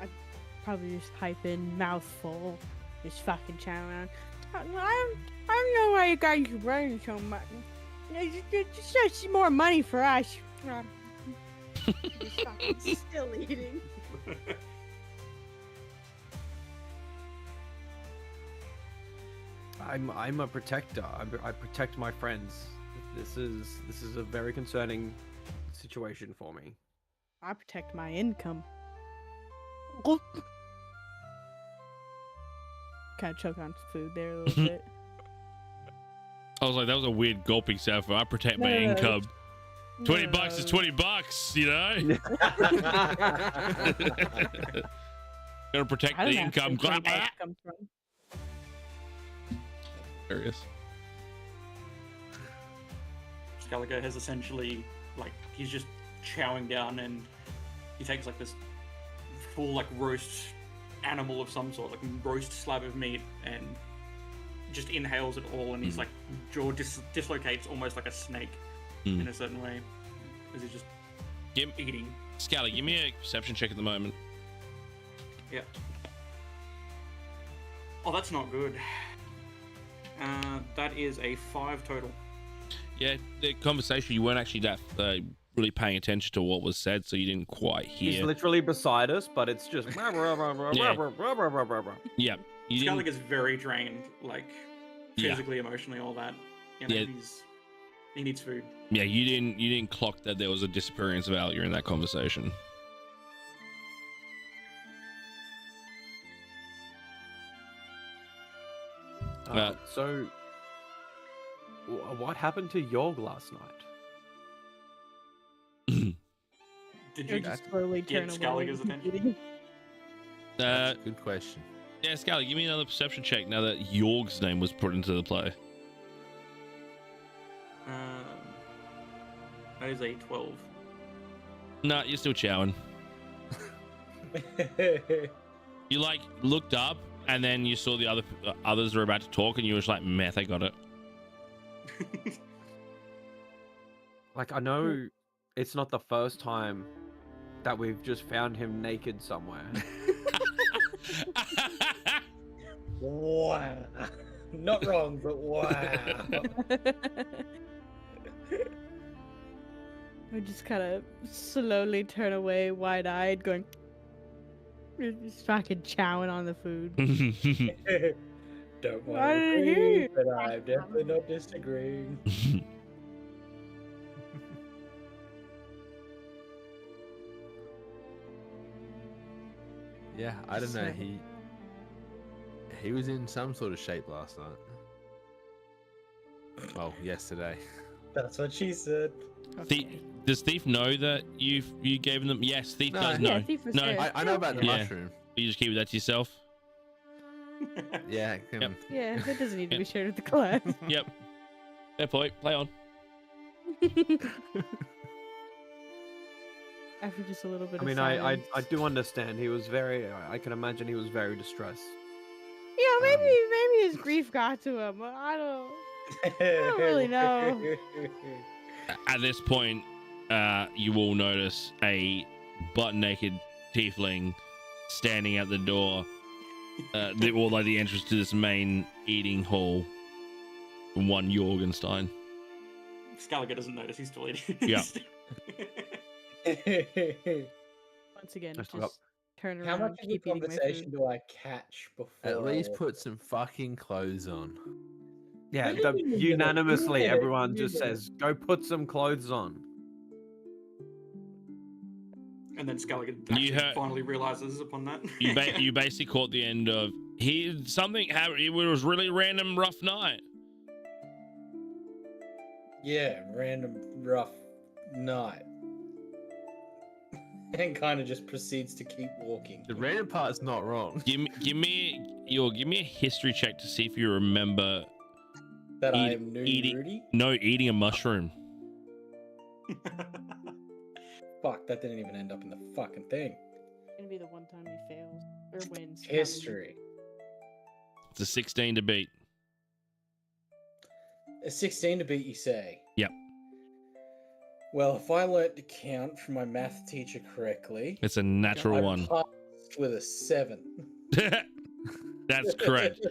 I'd probably just pipe in, mouthful, just fucking chow around. I don't know why you guys are running so much. Just more money for us. Just fucking still eating. I'm a protector. I protect my friends. This is a very concerning situation for me. I protect my income. Kind of choke on food there a little bit. I was like, that was a weird gulping sound for I protect my No. income. 20 bucks is 20 bucks, you know? Gotta protect I the don't know income. where $20 comes from. Hilarious. Scaliger has essentially, like, he's just chowing down, and he takes like this full like roast animal of some sort, like roast slab of meat, and just inhales it all, and his like jaw dislocates almost like a snake in a certain way as he's just eating. Scally, give me a perception check at the moment. Yeah. Oh, that's not good. That is a 5 total. Yeah, the conversation, you weren't actually that really paying attention to what was said, so you didn't quite He's hear. literally beside us, but it's just. Yeah, you didn't. Scaliger's very drained, like Yeah. physically, emotionally, all that. You know, Yeah. he needs food. Yeah, you didn't clock that there was a disappearance of Alia in that conversation. So, what happened to Yorg last night? Did Or you just slowly get turn away. Scaliger's attention? That's a good question. Yeah, Scally, give me another perception check now that Yorg's name was put into the play. That is a 12. Nah, you're still chowing. You like looked up and then you saw the others were about to talk and you were just like, meth, I got it. Like, I know it's not the first time that we've just found him naked somewhere. Wow. Not wrong, but wow. I just kind of slowly turn away, wide-eyed, going, just fucking chowing on the food. Don't I want to didn't hear agree, you. but I'm definitely not disagreeing. Yeah, I don't know. So- He was in some sort of shape last night. Well, yesterday. That's what she said. Okay. Does Thief know that you gave them? Yes, Thief No. does Yeah, know. Thief was No, scared. I know about the Yeah. mushroom. you just keep that to yourself. Yeah. Yep. Yeah, it doesn't need to be shared with the class. Yep. Fair point. Play on. After just a little bit I of mean, silence. I do understand. He was very. I can imagine he was very distressed. Yeah, maybe his grief got to him. I don't really know. At this point, you will notice a butt-naked tiefling standing at the door, or the entrance to this main eating hall. One Jorgenstein. Scaliger doesn't notice. He's still eating. Yeah. Once again, That's just up. turn How around much and of the keep eating my conversation food. do I catch before? At least I- put some fucking clothes on. Yeah, What do you mean, unanimously, you everyone did it? just says, "Go put some clothes on." And then Scaliger You heard- finally realizes upon that. You basically caught the end of something happened. It was really random, rough night. Yeah, random rough night. And kind of just proceeds to keep walking. The random part's not wrong. Give me a history check to see if you remember That I eat- am new eating- Rudy? eating a mushroom. Fuck, that didn't even end up in the fucking thing. It's gonna be the one time he fails or wins. not me. History. It's a 16 to beat. A 16 to beat, you say? Yep. Well, if I learnt to count from my math teacher correctly, It's a natural I one. passed with a 7. That's correct.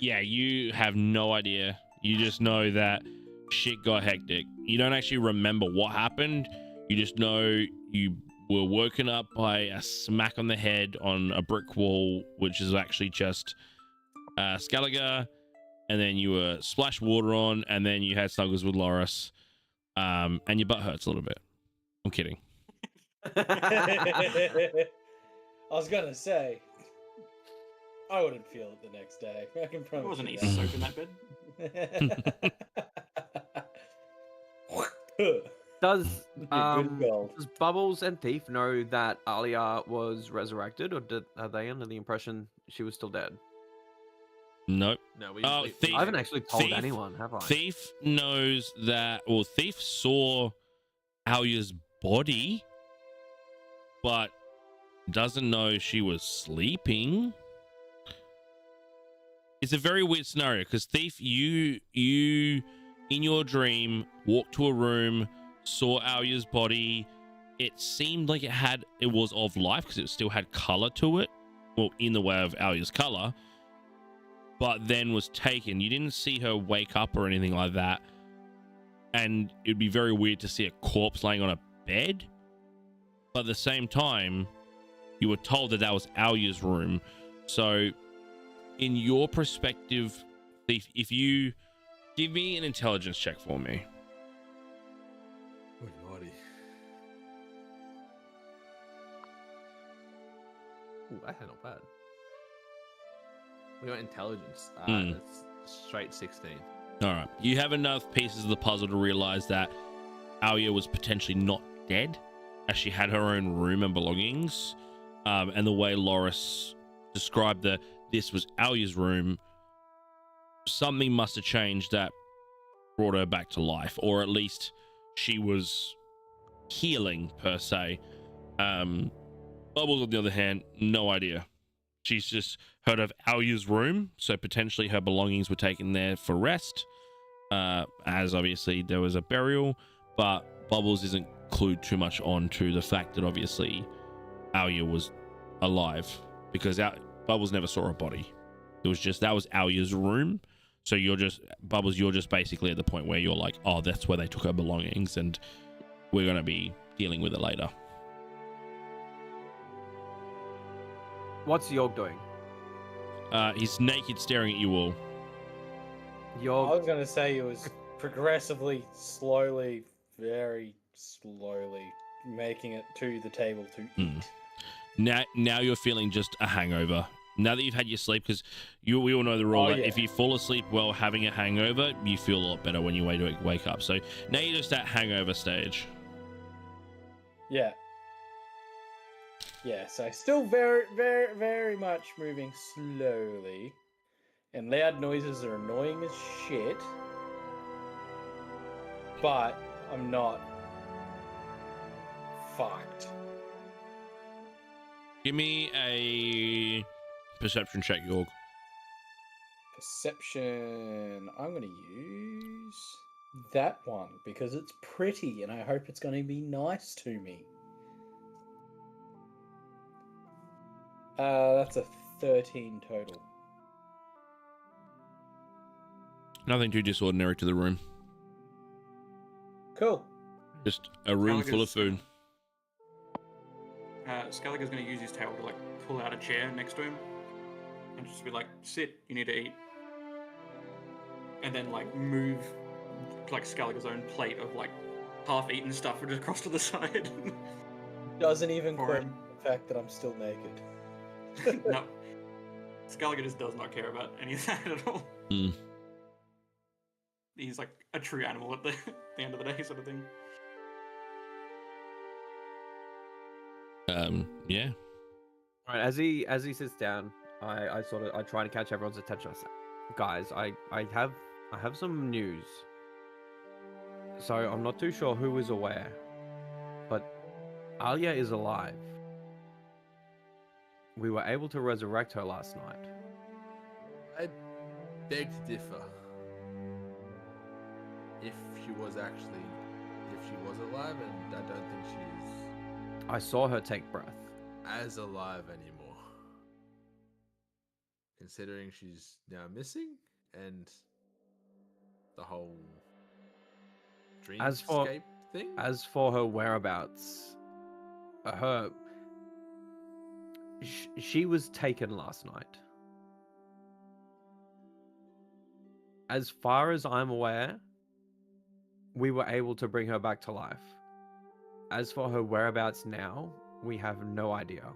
Yeah, you have no idea. You just know that shit got hectic. You don't actually remember what happened. You just know you were woken up by a smack on the head on a brick wall, which is actually just Scaliger, and then you were splashed water on, and then you had snuggles with Loris, and your butt hurts a little bit. I'm kidding. I was gonna say, I wouldn't feel it the next day. I can There promise. wasn't you easy soap in that bed. that. Does Good gold. does Bubbles and Thief know that Alia was resurrected, or are they under the impression she was still dead? Nope. No, Oh, Thief- I haven't actually told Thief- anyone, have I? Thief knows that, well, Thief saw Alia's body, but doesn't know she was sleeping. It's a very weird scenario because Thief, you in your dream walked to a room, saw Alia's body. It seemed like it was of life because it still had color to it, well, in the way of Alia's color, but then was taken. You didn't see her wake up or anything like that, and it'd be very weird to see a corpse laying on a bed. But at the same time, you were told that was Alia's room. So in your perspective, Thief, if you give me an intelligence check for me. Oh, naughty. Ooh, that's not bad. We got intelligence. That's straight 16. All right. You have enough pieces of the puzzle to realize that Alia was potentially not dead, as she had her own room and belongings. And the way Loris described this was Alia's room, something must have changed that brought her back to life, or at least she was healing per se. Bubbles, on the other hand, no idea. She's just heard of Alia's room, so potentially her belongings were taken there for rest, as obviously there was a burial, but Bubbles isn't clued too much on to the fact that obviously Alia was alive, because Bubbles never saw a body. It was just, that was Alia's room. So Bubbles, you're just basically at the point where you're like, oh, that's where they took her belongings, and we're going to be dealing with it later. What's York doing? He's naked, staring at you all. I York, was gonna say it was progressively, slowly, very slowly making it to the table to eat. Now you're feeling just a hangover. Now that you've had your sleep, because we all know the rule. Oh, Like, yeah. if you fall asleep while having a hangover, you feel a lot better when you wake up. So now you're just at hangover stage. Yeah. Yeah, so still very, very, very much moving slowly. And loud noises are annoying as shit. But I'm not fucked. Give me a perception check, York. Perception. I'm going to use that one because it's pretty and I hope it's going to be nice to me. That's a 13 total. Nothing too disordinary to the room. Cool. Just a room full of food. Skelliger's going to use his tail to like pull out a chair next to him and just be like, "Sit, you need to eat," and then like move like Skelliger's own plate of like half-eaten stuff just across to the side. Doesn't even For question him. the fact that I'm still naked. No, Skelliger just does not care about any of that at all. Mm. He's like a true animal at the end of the day, sort of thing. Yeah. Right, as he sits down, I try to catch everyone's attention. I say, guys, I have some news. So I'm not too sure who is aware, but Alia is alive. We were able to resurrect her last night. I beg to differ. If she was alive, and I don't think she's I saw her take breath. as alive anymore. Considering she's now missing, and the whole As for- dreamscape thing. As for her whereabouts, she was taken last night. As far as I'm aware, we were able to bring her back to life. As for her whereabouts now, we have no idea.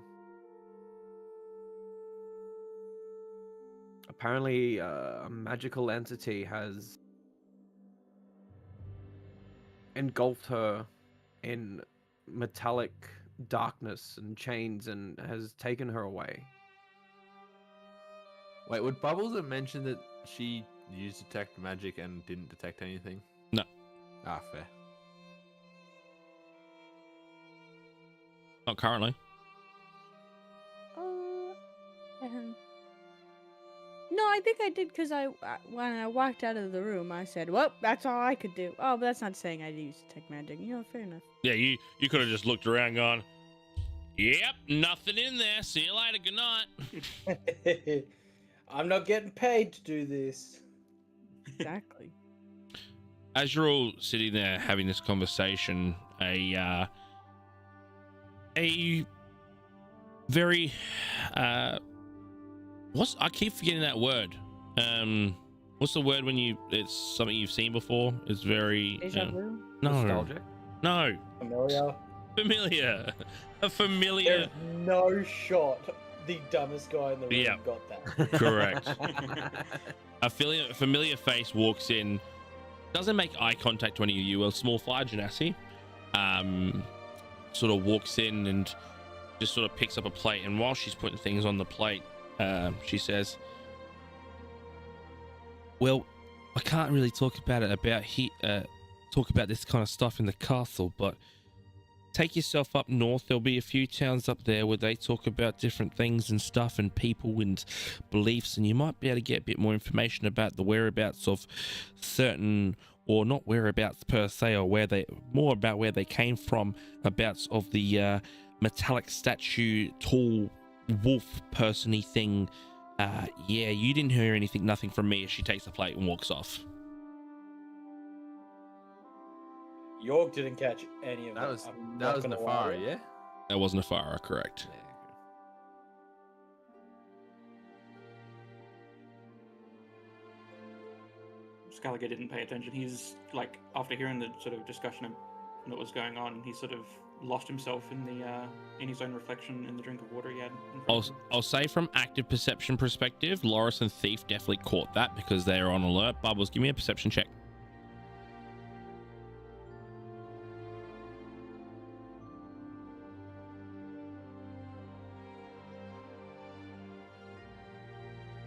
Apparently, a magical entity has engulfed her in metallic darkness and chains and has taken her away. Wait, would Bubbles have mentioned that she used detect magic and didn't detect anything? No. Ah, fair. Not currently. No, I think I did because when I walked out of the room, I said, "Well, that's all I could do." Oh, but that's not saying I used detect magic. You know, fair enough. Yeah, you could have just looked around, gone, "Yep, nothing in there. See you later. Good night." I'm not getting paid to do this. Exactly. As you're all sitting there having this conversation, a very I keep forgetting that word. What's the word when it's something you've seen before? It's very Deja vu? Nostalgic. no Familiar? familiar. A familiar. There's no shot the dumbest guy in the room Yeah. got that. Correct. A familiar face walks in, doesn't make eye contact to any of you. A small fire genasi sort of walks in and just sort of picks up a plate, and while she's putting things on the plate, she says, "Well, I can't really talk about this kind of stuff in the castle, but take yourself up north. There'll be a few towns up there where they talk about different things and stuff and people and beliefs, and you might be able to get a bit more information about the whereabouts of certain, or not whereabouts per se, or where they came from, abouts of the metallic statue, tall wolf person-y thing. Yeah, you didn't hear nothing from me." As she takes the plate and walks off. York didn't catch any of That was I'm that not was gonna lie. Nefara, yeah? That wasn't a fire, correct? Yeah. Skelliger didn't pay attention. He's like, after hearing the sort of discussion that was going on, he sort of lost himself in his own reflection in the drink of water he had. In front of him. I'll say from active perception perspective, Loris and Thief definitely caught that because they are on alert. Bubbles, give me a perception check.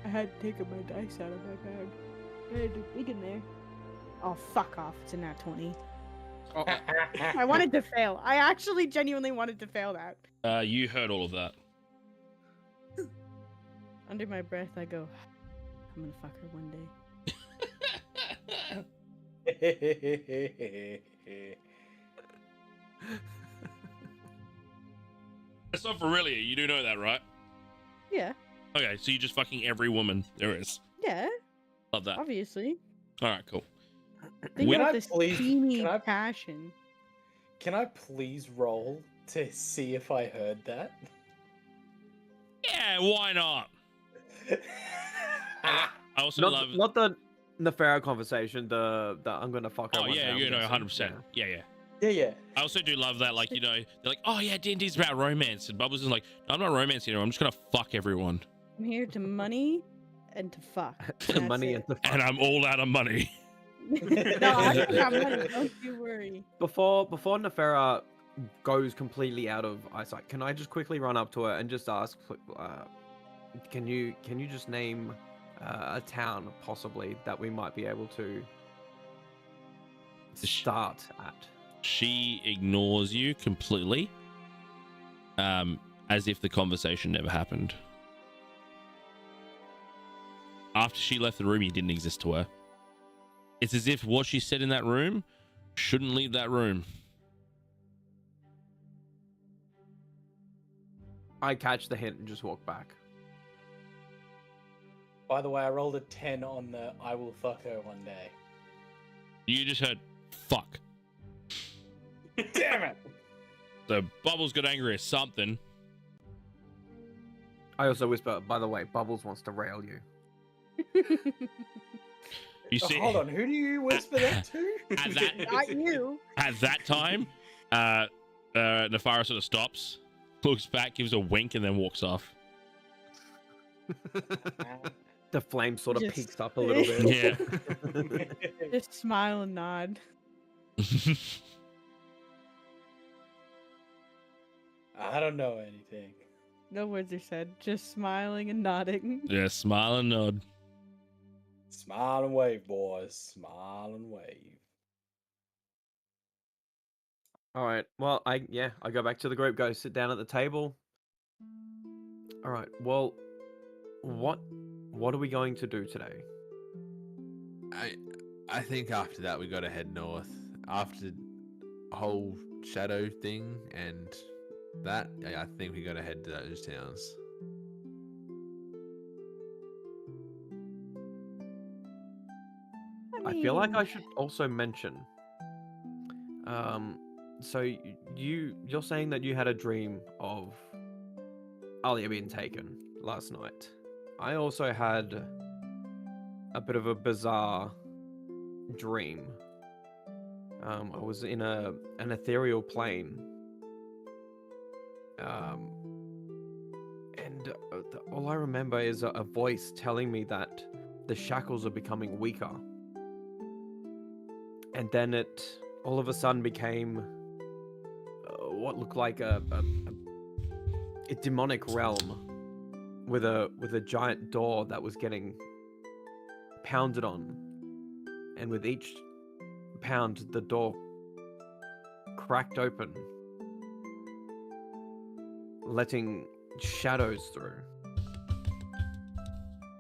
I had taken my dice out of my bag. I had to dig in there. Oh, fuck off. It's a nat 20. I wanted to fail. I actually genuinely wanted to fail that. You heard all of that. Under my breath, I go, I'm gonna fuck her one day. That's not for really. You do know that, right? Yeah. Okay, so you just fucking every woman there is. Yeah, Love that. obviously. All right, cool. Think When about I this please- steamy can I- passion. Can I please roll to see if I heard that? Yeah, why not? I also love. Not the Nefera conversation. The I'm gonna fuck her. Oh one yeah, day, I'm you know, guessing. 100%. Yeah, yeah. Yeah. I also do love that, like, you know, they're like, oh yeah, D&D's about romance, and Bubbles is like, no, I'm not romancing her. I'm just gonna fuck everyone, I'm here to money and to fuck. The That's money it. and the and I'm all out of money. No, I got money. Don't you worry. Before Nefera goes completely out of eyesight, can I just quickly run up to her and just ask, can you just name a town possibly that we might be able to start at? She ignores you completely, as if the conversation never happened. After she left the room, you didn't exist to her. It's as if what she said in that room shouldn't leave that room. I catch the hint and just walk back. By the way, I rolled a 10 on the I will fuck her one day. You just heard, fuck. Damn it! So Bubbles got angry at something. I also whisper, by the way, Bubbles wants to rail you. You see, Hold on, who do you whisper that to? At that- Not you. at that time, Nefara sort of stops, looks back, gives a wink, and then walks off. The flame sort of Just- peaks up a little bit. Yeah. Just smile and nod. I don't know anything. No words are said. Just smiling and nodding. Yeah, smile and nod. Smile and wave, boys. Smile and wave. All right. Well, I go back to the group. Go sit down at the table. All right. Well, what are we going to do today? I think after that we got to head north. After the whole shadow thing and that, I think we got to head to those towns. I feel like I should also mention. So you're saying that you had a dream of Alia being taken last night. I also had a bit of a bizarre dream. I was in an ethereal plane. And all I remember is a voice telling me that the shackles are becoming weaker. And then it all of a sudden became what looked like a demonic realm with a giant door that was getting pounded on. And with each pound, the door cracked open, letting shadows through.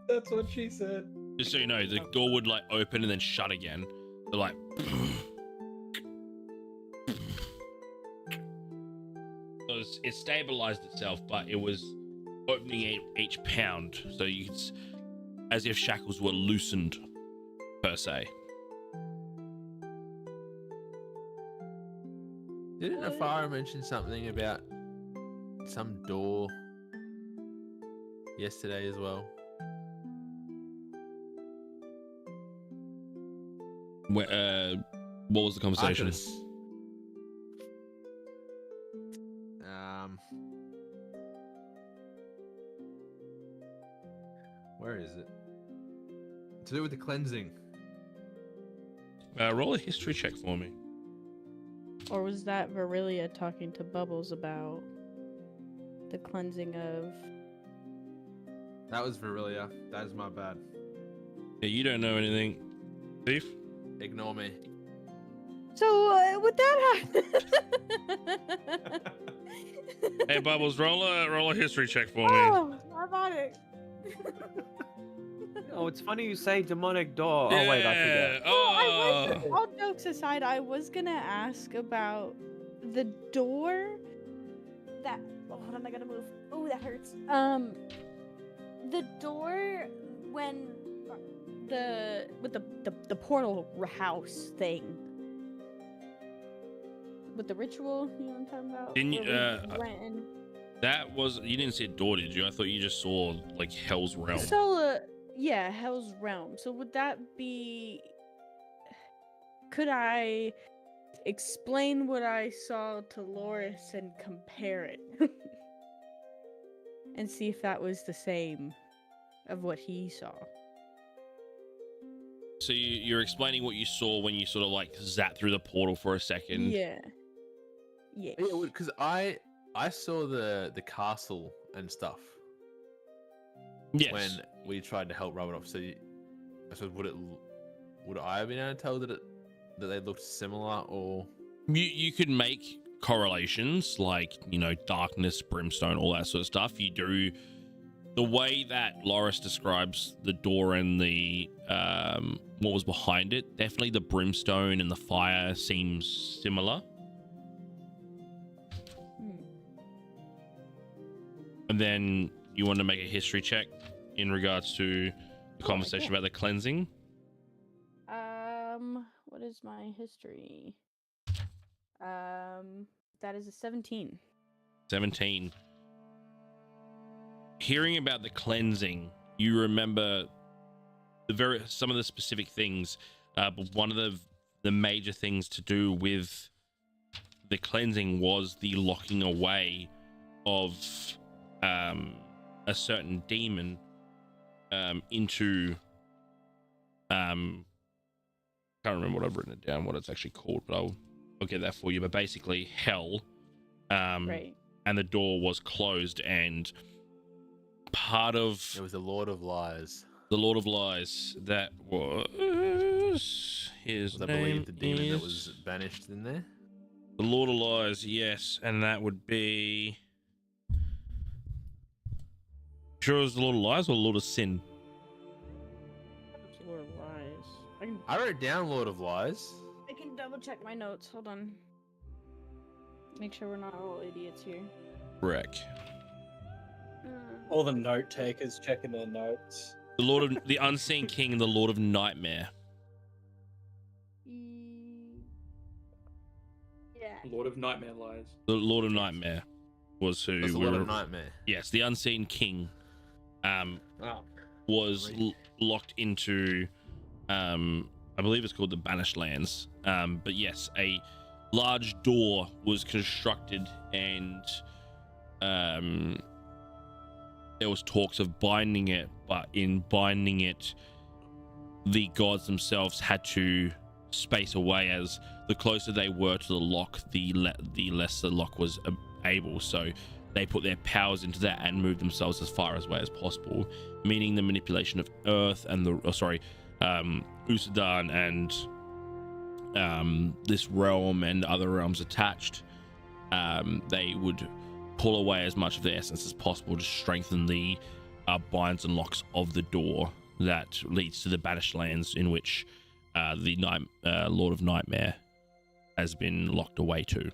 That's what she said. Just so you know, the door would like open and then shut again. So like, so it stabilized itself, but it was opening each pound, so you could, as if shackles were loosened, per se. Didn't Nefara mention something about some door yesterday as well? What was the conversation? Where is it? To do with the cleansing. Roll a history check for me. Or was that Verilia talking to Bubbles about the cleansing of? That was Verilia. That is my bad. Yeah, you don't know anything, Thief. Ignore me. So with that Hey, Bubbles, roll a history check for me. Oh, I'm on it. Oh, it's funny you say demonic door. Oh wait, I forget. Oh, All jokes aside, I was gonna ask about the door that. Oh, hold on, I gotta move. Oh, that hurts. The door when with the portal house thing with the ritual. You know what I'm talking about? Didn't you, Where we went in. that was, you didn't see a door, did you? I thought you just saw like Hell's Realm. So, yeah, Hell's Realm. So would that be? Could I explain what I saw to Loris and compare it, and see if that was the same of what he saw? So you're explaining what you saw when you sort of like zapped through the portal for a second. Yeah. Yeah. Yeah, because I saw the castle and stuff Yes. when we tried to help rub it off. So I suppose would I have been able to tell that they looked similar, or You could make correlations like, you know, darkness, brimstone, all that sort of stuff. You do the way that Loris describes the door and the what was behind it. Definitely the brimstone and the fire seems similar. And then you want to make a history check in regards to the conversation about the cleansing. What is my history? That is a 17. 17. Hearing about the cleansing, you remember some of the specific things, but one of the major things to do with the cleansing was the locking away of a certain demon into can't remember what I've written it down, what it's actually called, but I'll get that for you. But basically hell, Right. and the door was closed, and part of it was the Lord of Lies. the Lord of Lies, that was his I name believe the demon is that was banished in there. the Lord of Lies, yes, and that would be, sure it was the Lord of Lies or the Lord of Sin? Lord of Lies. I wrote down Lord of Lies. I can double check my notes. Hold on. Make sure we're not all idiots here. Wreck. All the note takers checking their notes. The Lord of the Unseen King and the Lord of Nightmare. Yeah. Lord of Nightmare lies. The Lord of Nightmare was who That's the we Lord were. of Nightmare. Yes, the Unseen King Oh. was locked into, I believe it's called the Banished Lands. But yes, a large door was constructed, and there was talks of binding it, but in binding it, the gods themselves had to space away, as the closer they were to the lock, the less the lock was able. So they put their powers into that and moved themselves as far away as possible, meaning the manipulation of Earth and Usadan and this realm and other realms attached. They would pull away as much of the essence as possible to strengthen the binds and locks of the door that leads to the Banished Lands, in which the Lord of Nightmare has been locked away to.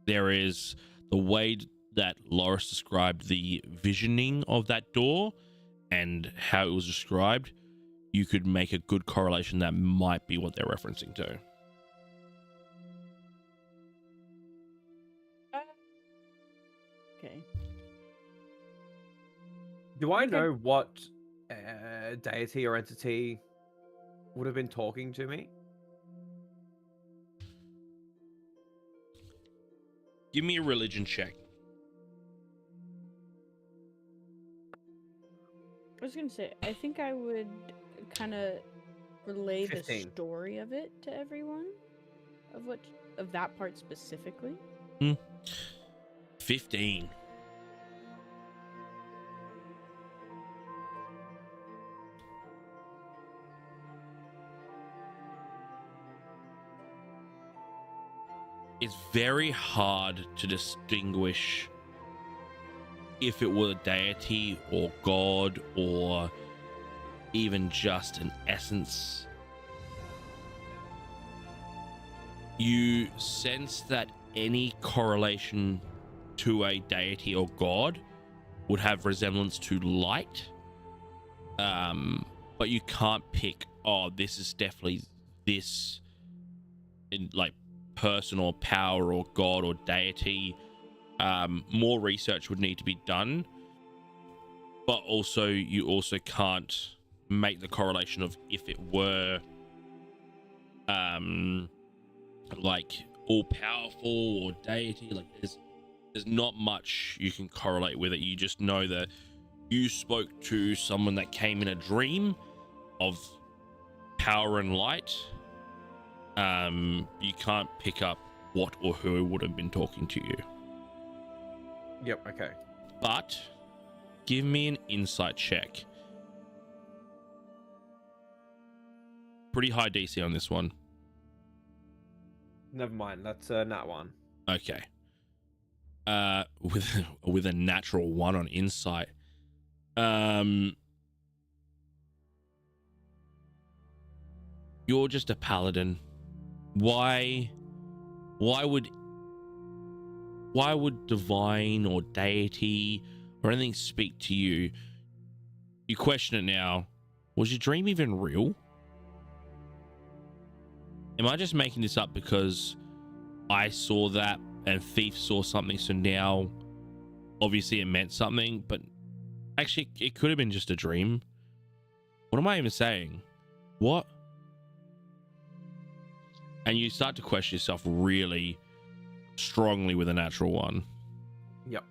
There is the way that Loris described the visioning of that door and how it was described. You could make a good correlation that might be what they're referencing to. Okay. Do I know what deity or entity would have been talking to me? Give me a religion check. was gonna say, I think I would kind of relay 15. the story of it to everyone, of that part specifically. 15. It's very hard to distinguish if it were a deity or god or even just an essence. You sense that any correlation to a deity or god would have resemblance to light, but you can't pick, oh, this is definitely this in like person or power or god or deity. More research would need to be done, but also you also can't make the correlation of if it were like all powerful or deity. Like there's not much you can correlate with it. You just know that you spoke to someone that came in a dream of power and light. You can't pick up what or who would have been talking to you. Yep. Okay. But give me an insight check. Pretty high DC on this one. Never mind. That's nat 1. Okay. With a natural 1 on insight. You're just a paladin. Why would divine or deity or anything speak to you? You question it now. Was your dream even real? Am I just making this up because I saw that and Thief saw something, so now obviously it meant something, but actually it could have been just a dream? What am I even saying? What? And you start to question yourself really strongly with a natural 1. Yep.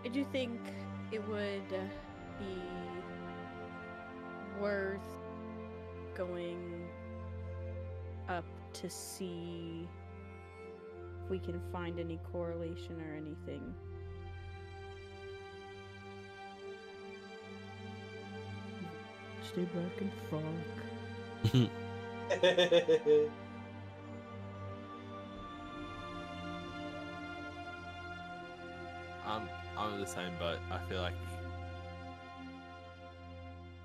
I do think it would be worth going up to see if we can find any correlation or anything. Stay back and fuck. I'm in the same boat. I feel like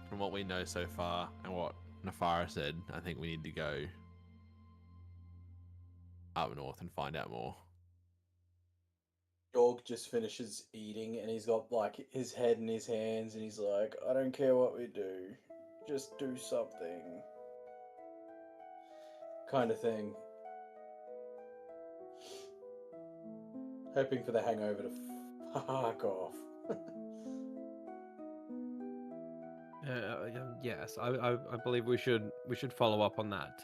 from what we know so far and what Nafara said, I think we need to go up north and find out more. Dog just finishes eating and he's got like his head in his hands and he's like, I don't care what we do, just do something. Kind of thing. Hoping for the hangover to fuck off. Yes, I believe we should follow up on that.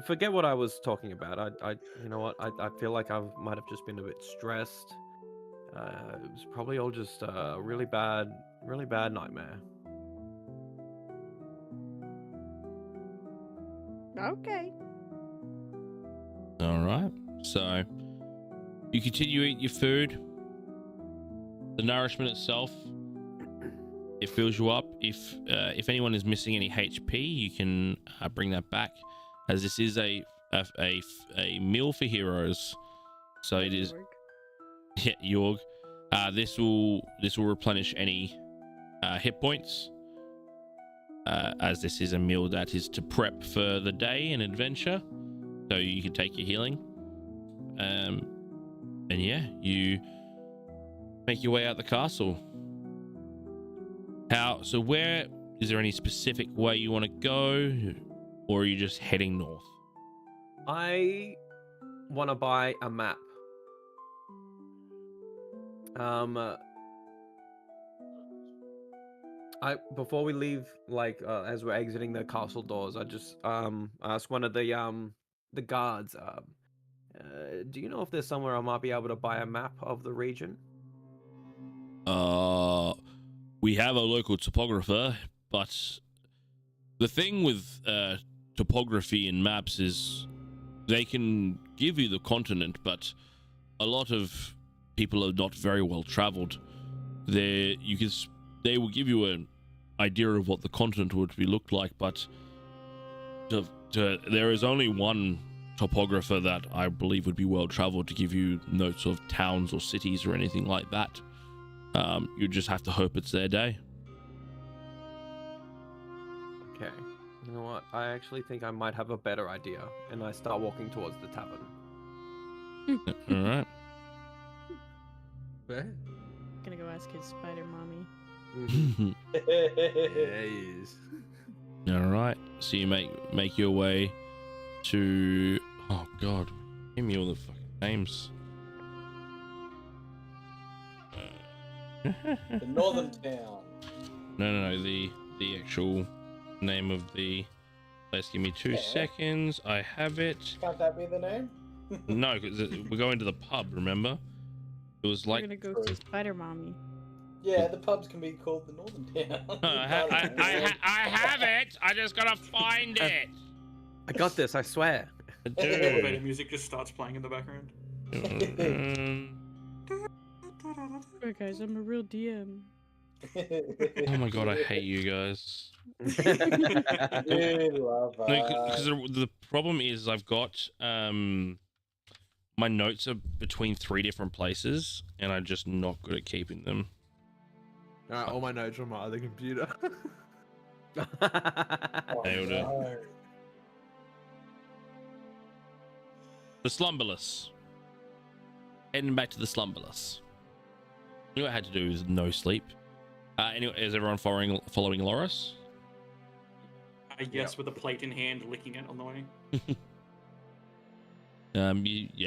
Forget what I was talking about. I you know what? I feel like I might have just been a bit stressed. It was probably all just a really bad nightmare. Okay. All right. So you continue to eat your food. The nourishment itself, it fills you up. If anyone is missing any HP, you can bring that back, as this is a meal for heroes. So it is. Yeah, Yorg. This will replenish any hit points, as this is a meal that is to prep for the day and adventure. So you can take your healing. And yeah, you make your way out the castle. So where is there any specific way you want to go, or are you just heading north? I want to buy a map. Before we leave, like as we're exiting the castle doors, I just ask one of the guards, do you know if there's somewhere I might be able to buy a map of the region? We have a local topographer, but the thing with topography and maps is they can give you the continent, but a lot of people are not very well traveled. They will give you an idea of what the continent would be looked like, but there is only one topographer that I believe would be well traveled to give you notes of towns or cities or anything like that. You just have to hope it's their day. Okay. You know what? I actually think I might have a better idea, and I start walking towards the tavern. All right. Where? Gonna go ask his spider mommy. Yeah, he is. All right. So you make your way to. Oh God, give me all the fucking names. The northern town. No. The actual name of the place. Give me 2 seconds. I have it. Can't that be the name? No, because we're going to the pub. Remember? It was We're like. gonna go see spider mommy. Yeah, the pubs can be called the northern town. No, I have it. I just gotta find it. I got this, I swear. I Elevator do. music just starts playing in the background. Alright guys, I'm a real DM. Oh my God, I hate you guys. You love Because the problem is I've got my notes are between 3 different places, and I'm just not good at keeping them. Alright, all my notes are on my other computer. Nailed it. The Slumberless. Heading back to the Slumberless. You know what I had to do is no sleep. Anyway, is everyone following Loris? Yes, with a plate in hand, licking it on the way.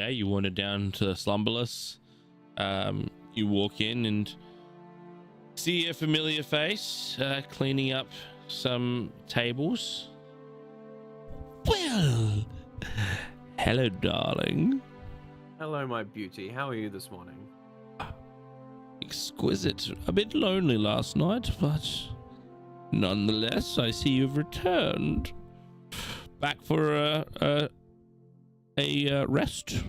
You wander down to the Slumberless. You walk in and see a familiar face cleaning up some tables. Well, hello, darling. Hello, my beauty. How are you this morning? Exquisite. A bit lonely last night, but nonetheless, I see you've returned. Back for a rest.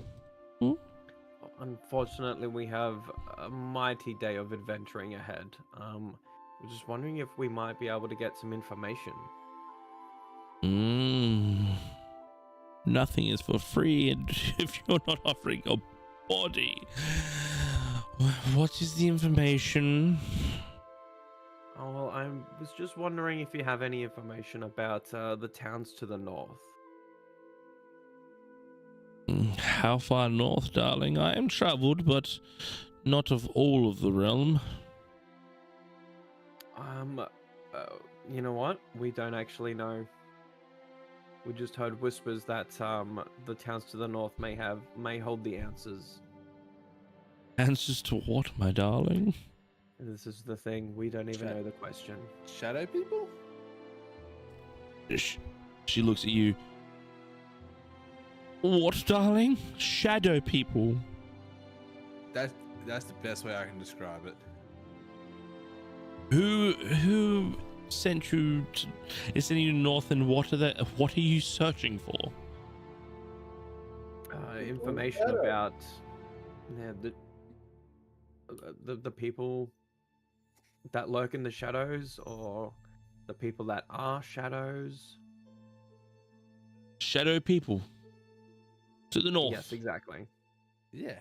Unfortunately, we have a mighty day of adventuring ahead. We're just wondering if we might be able to get some information. Nothing is for free, and if you're not offering your body, what is the information? Oh, well, I was just wondering if you have any information about the towns to the north. How far north, darling? I am traveled, but not of all of the realm. You know what? We don't actually know. We just heard whispers that the towns to the north may hold the answers. Answers to what, my darling? This is the thing. We don't even know the question. Shadow people? She looks at you. What, darling? Shadow people. That's the best way I can describe it. Who sent you to? Is sending you north, and what are you searching for? Information about the people that lurk in the shadows, or the people that are shadows. Shadow people. To the north. Yes, exactly. Yeah.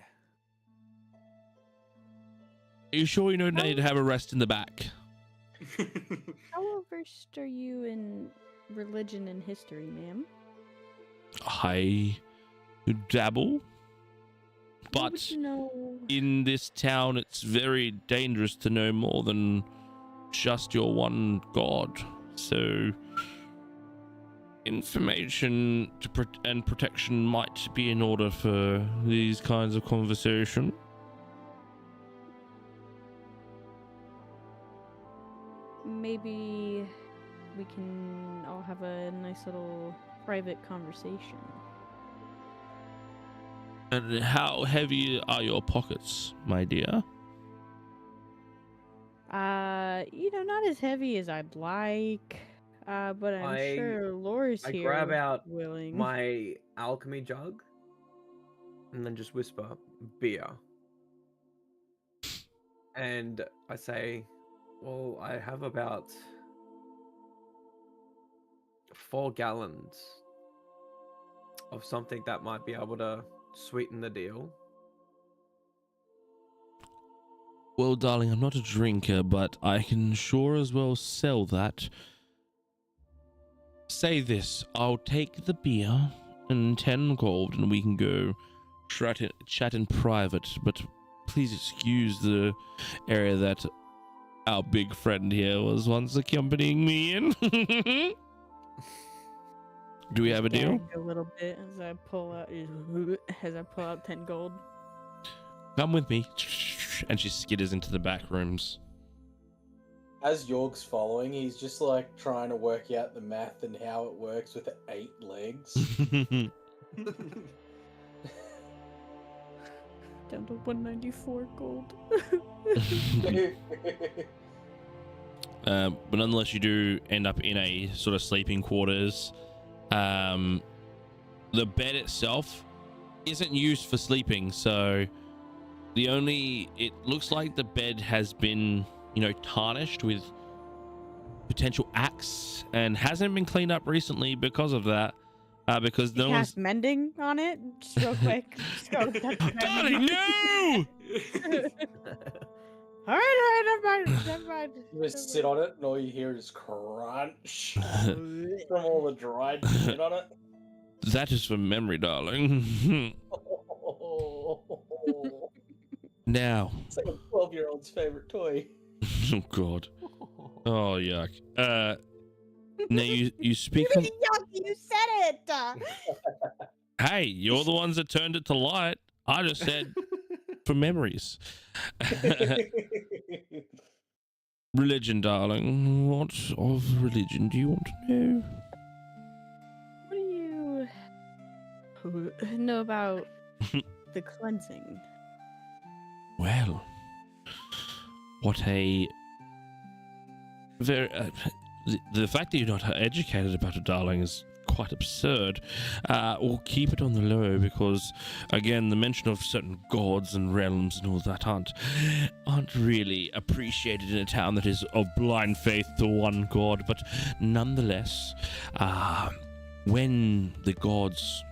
Are you sure you don't need to have a rest in the back? How well versed are you in religion and history, ma'am? I dabble. How But would you know? in this town, it's very dangerous to know more than just your one god. So information and protection might be in order for these kinds of conversation. maybe we can all have a nice little private conversation. And how heavy are your pockets, my dear? Not as heavy as I'd like. But I'm sure Laura's I here. grab out willing. my alchemy jug and then just whisper beer. And I say, well, I have about 4 gallons of something that might be able to sweeten the deal. Well, darling, I'm not a drinker, but I can sure as well sell that. Say this, I'll take the beer and 10 gold and we can go chat in private, but please excuse the area that our big friend here was once accompanying me in. Do we have a deal? A little bit as I pull out 10 gold. Come with me. And she skitters into the back rooms. As York's following, he's just like trying to work out the math and how it works with 8 legs. Down to 194 gold. But nonetheless, you do end up in a sort of sleeping quarters. The bed itself isn't used for sleeping, so it looks like the bed has been, tarnished with potential axe and hasn't been cleaned up recently because of that. Because no one's mending on it, just real quick. Just go. Darling, no! All right, never mind. You just sit on it and all you hear is crunch from all the dried shit on it. That is from memory, darling. Now. It's like a 12-year-old's favorite toy. Oh, God. Oh, yuck. Now you speak on... Yuck, you said it! Hey, you're the ones that turned it to light. I just said for memories. Religion, darling. What of religion do you want to know? What do you know about the cleansing? Well, what a very the fact that you're not educated about it, darling, is quite absurd. We'll keep it on the low because, again, the mention of certain gods and realms and all that aren't really appreciated in a town that is of blind faith to one god. But nonetheless, when the gods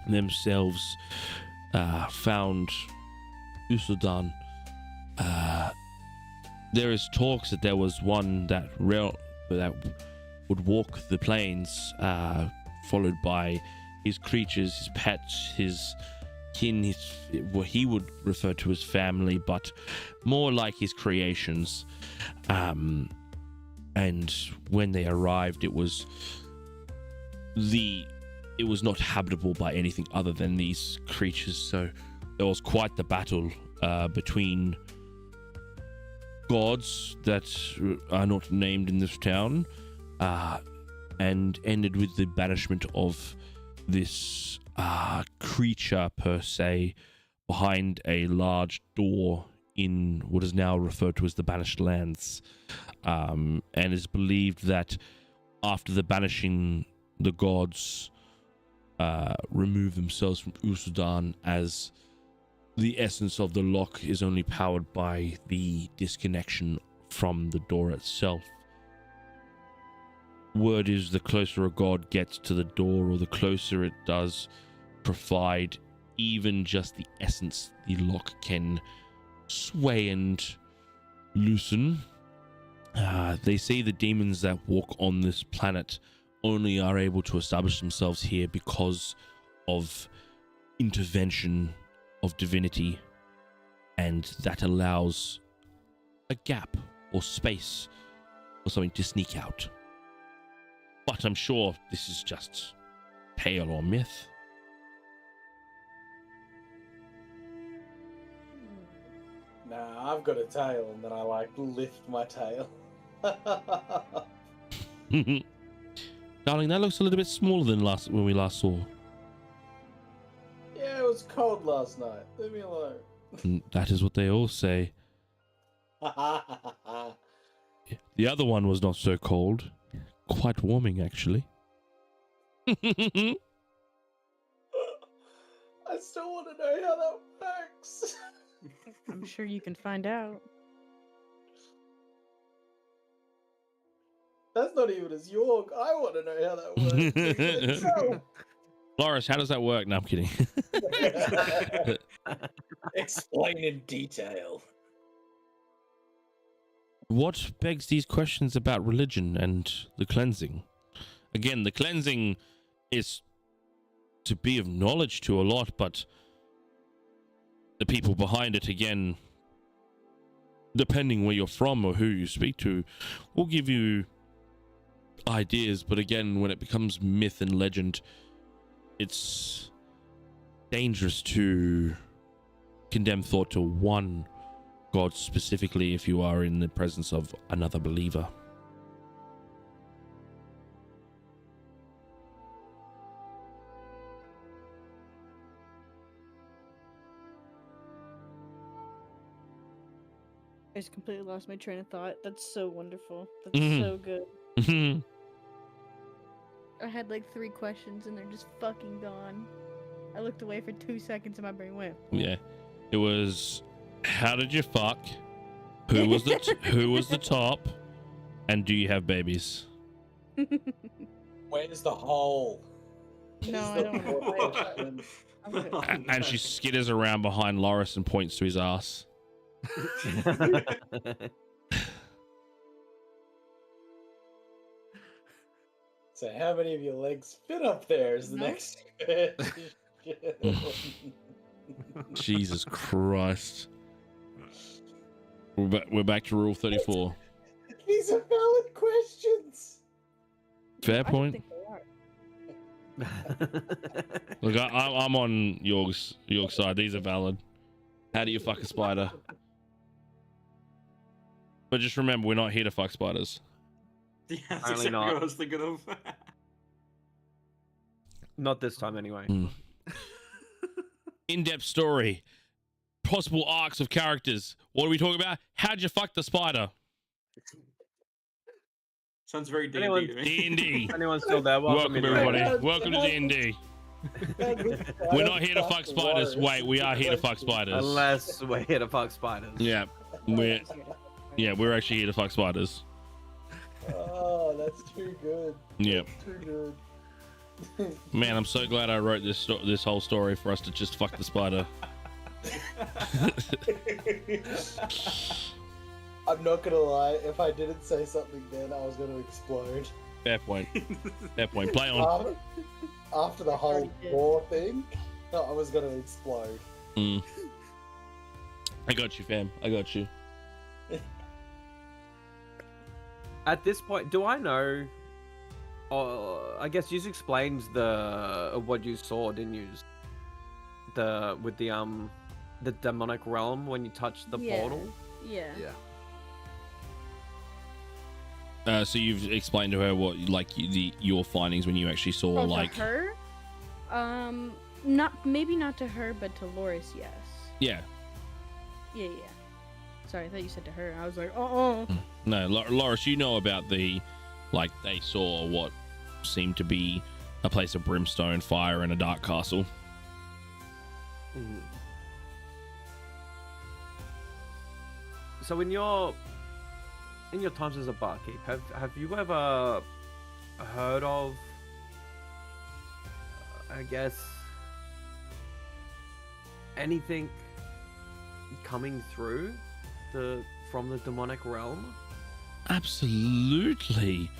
themselves found Usudan, there is talks that there was one that would walk the plains, followed by his creatures, his pets, his kin, what he would refer to as family, but more like his creations. And when they arrived, it was not habitable by anything other than these creatures. So there was quite the battle between gods that are not named in this town, and ended with the banishment of this creature per se behind a large door in what is now referred to as the Banished Lands, and it's believed that after the banishing, the gods remove themselves from Usudan, as the essence of the lock is only powered by the disconnection from the door itself. Word is the closer a god gets to the door, or the closer it does provide even just the essence, the lock can sway and loosen. They say the demons that walk on this planet only are able to establish themselves here because of intervention of divinity, and that allows a gap or space for something to sneak out. But I'm sure this is just tale or myth. Nah, I've got a tail, and then I lift my tail. Darling, that looks a little bit smaller than when we last saw. Yeah, it was cold last night. Leave me alone. That is what they all say. The other one was not so cold. Quite warming, actually. I still want to know how that works. I'm sure you can find out. That's not even as York. I want to know how that works. Loris, how does that work? No, I'm kidding. Explain in detail. What begs these questions about religion and the cleansing? Again, the cleansing is to be of knowledge to a lot, but the people behind it, again, depending where you're from or who you speak to, will give you ideas. But again, when it becomes myth and legend, it's dangerous to condemn thought to one God specifically if you are in the presence of another believer. I just completely lost my train of thought. That's so wonderful. That's Mhm. so good. Mhm. I had like 3 questions and they're just fucking gone. I looked away for 2 seconds and my brain went. Yeah, it was. How did you fuck? Who was the who was the top? And do you have babies? Where's the hole? No, Is I the don't real know. question. I'm good. And she skitters around behind Loris and points to his ass. So how many of your legs fit up there is the No. next question. Jesus Christ. We're back to rule 34. These are valid questions. Fair I don't point. think they are. Look, I'm on York's side. These are valid. How do you fuck a spider? But just remember, we're not here to fuck spiders. Yeah, that's Apparently exactly not. what I was thinking of. Not this time, anyway. In-depth story. Possible arcs of characters. What are we talking about? How'd you fuck the spider? Sounds very D&D Anyone- to me. D&D. If anyone's still there, welcome, Welcome, anyway. everybody. Welcome to D&D. We're not here to fuck spiders. Wait, we are here to fuck spiders. Unless we're here to fuck spiders. Yeah, we're actually here to fuck spiders. Oh, that's too good. Yeah. Too good. Man, I'm so glad I wrote this whole story for us to just fuck the spider. I'm not gonna lie, if I didn't say something then, I was gonna explode. Fair point. Fair point. Play on. After the whole Already did. war thing, I was gonna explode. I got you, fam. I got you. At this point, do I know? I guess you explained what you saw, didn't you? With the demonic realm when you touched the Yeah. portal. Yeah. So you've explained to her what your findings when you actually saw Oh, like to her? Maybe not to her, but to Loris, yes. yeah. Yeah. Sorry, I thought you said to her. I was like, oh. No, Loris, you know about they saw what seemed to be a place of brimstone, fire, and a dark castle. Mhm. So in your times as a barkeep, have you ever heard of, I guess, anything coming through from the demonic realm? Absolutely.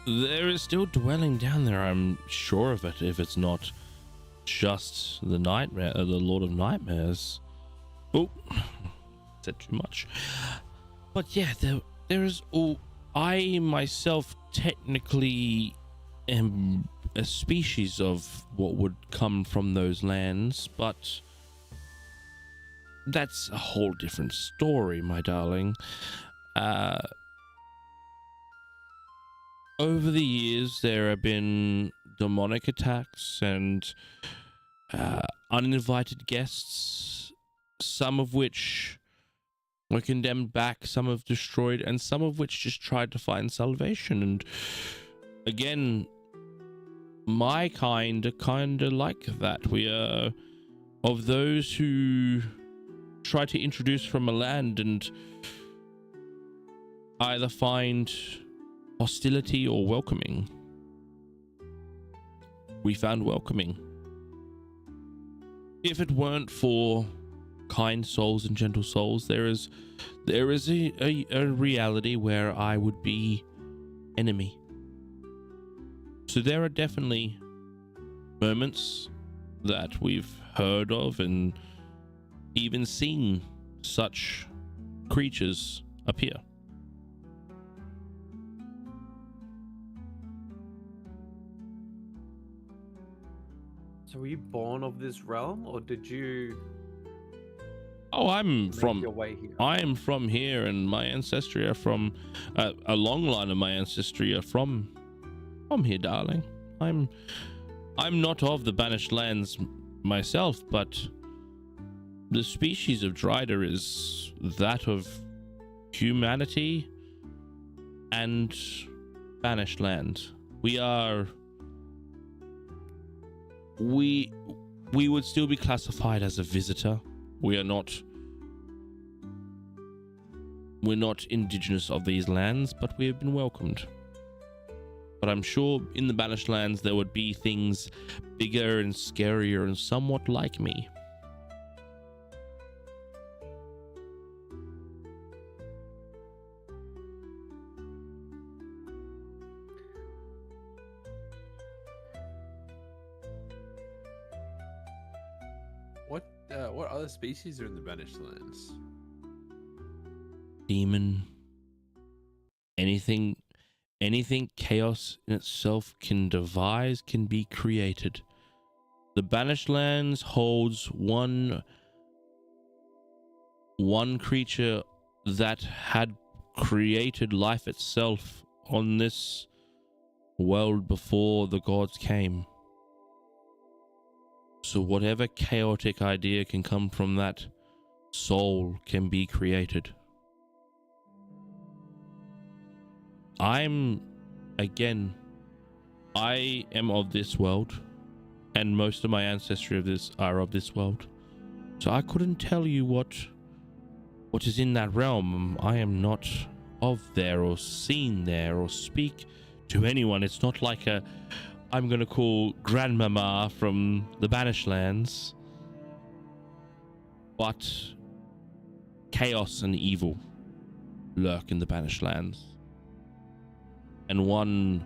There is still dwelling down there, I'm sure of it, if it's not just the nightmare, the Lord of Nightmares. Oh, said too much. But yeah, there is all. I myself technically am a species of what would come from those lands, but that's a whole different story, my darling. over the years, there have been demonic attacks and uninvited guests, some of which were condemned back, some have destroyed, and some of which just tried to find salvation. And again, my kind are kind of like that. We are of those who try to introduce from a land and either find hostility or welcoming. We found welcoming. If it weren't for kind souls and gentle souls, there is a reality where I would be enemy. So there are definitely moments that we've heard of and even seen such creatures appear. So were you born of this realm, or did you Oh, I'm make from your way here? I am from here, and my ancestry are from a long line of my ancestry are from here, darling. I'm not of the banished lands myself, but the species of Dryder is that of humanity and banished land. We would still be classified as a visitor. We're not indigenous of these lands, but we have been welcomed. But I'm sure in the banished lands there would be things bigger and scarier and somewhat like me. What other species are in the banished lands? Demon. Anything chaos in itself can devise can be created. The banished lands holds one creature that had created life itself on this world before the gods came. So whatever chaotic idea can come from that soul can be created. I am of this world, and most of my ancestry are of this world. So I couldn't tell you what is in that realm. I am not of there or seen there or speak to anyone. It's not like I'm gonna call Grandmama from the banished lands, but chaos and evil lurk in the banished lands. And one,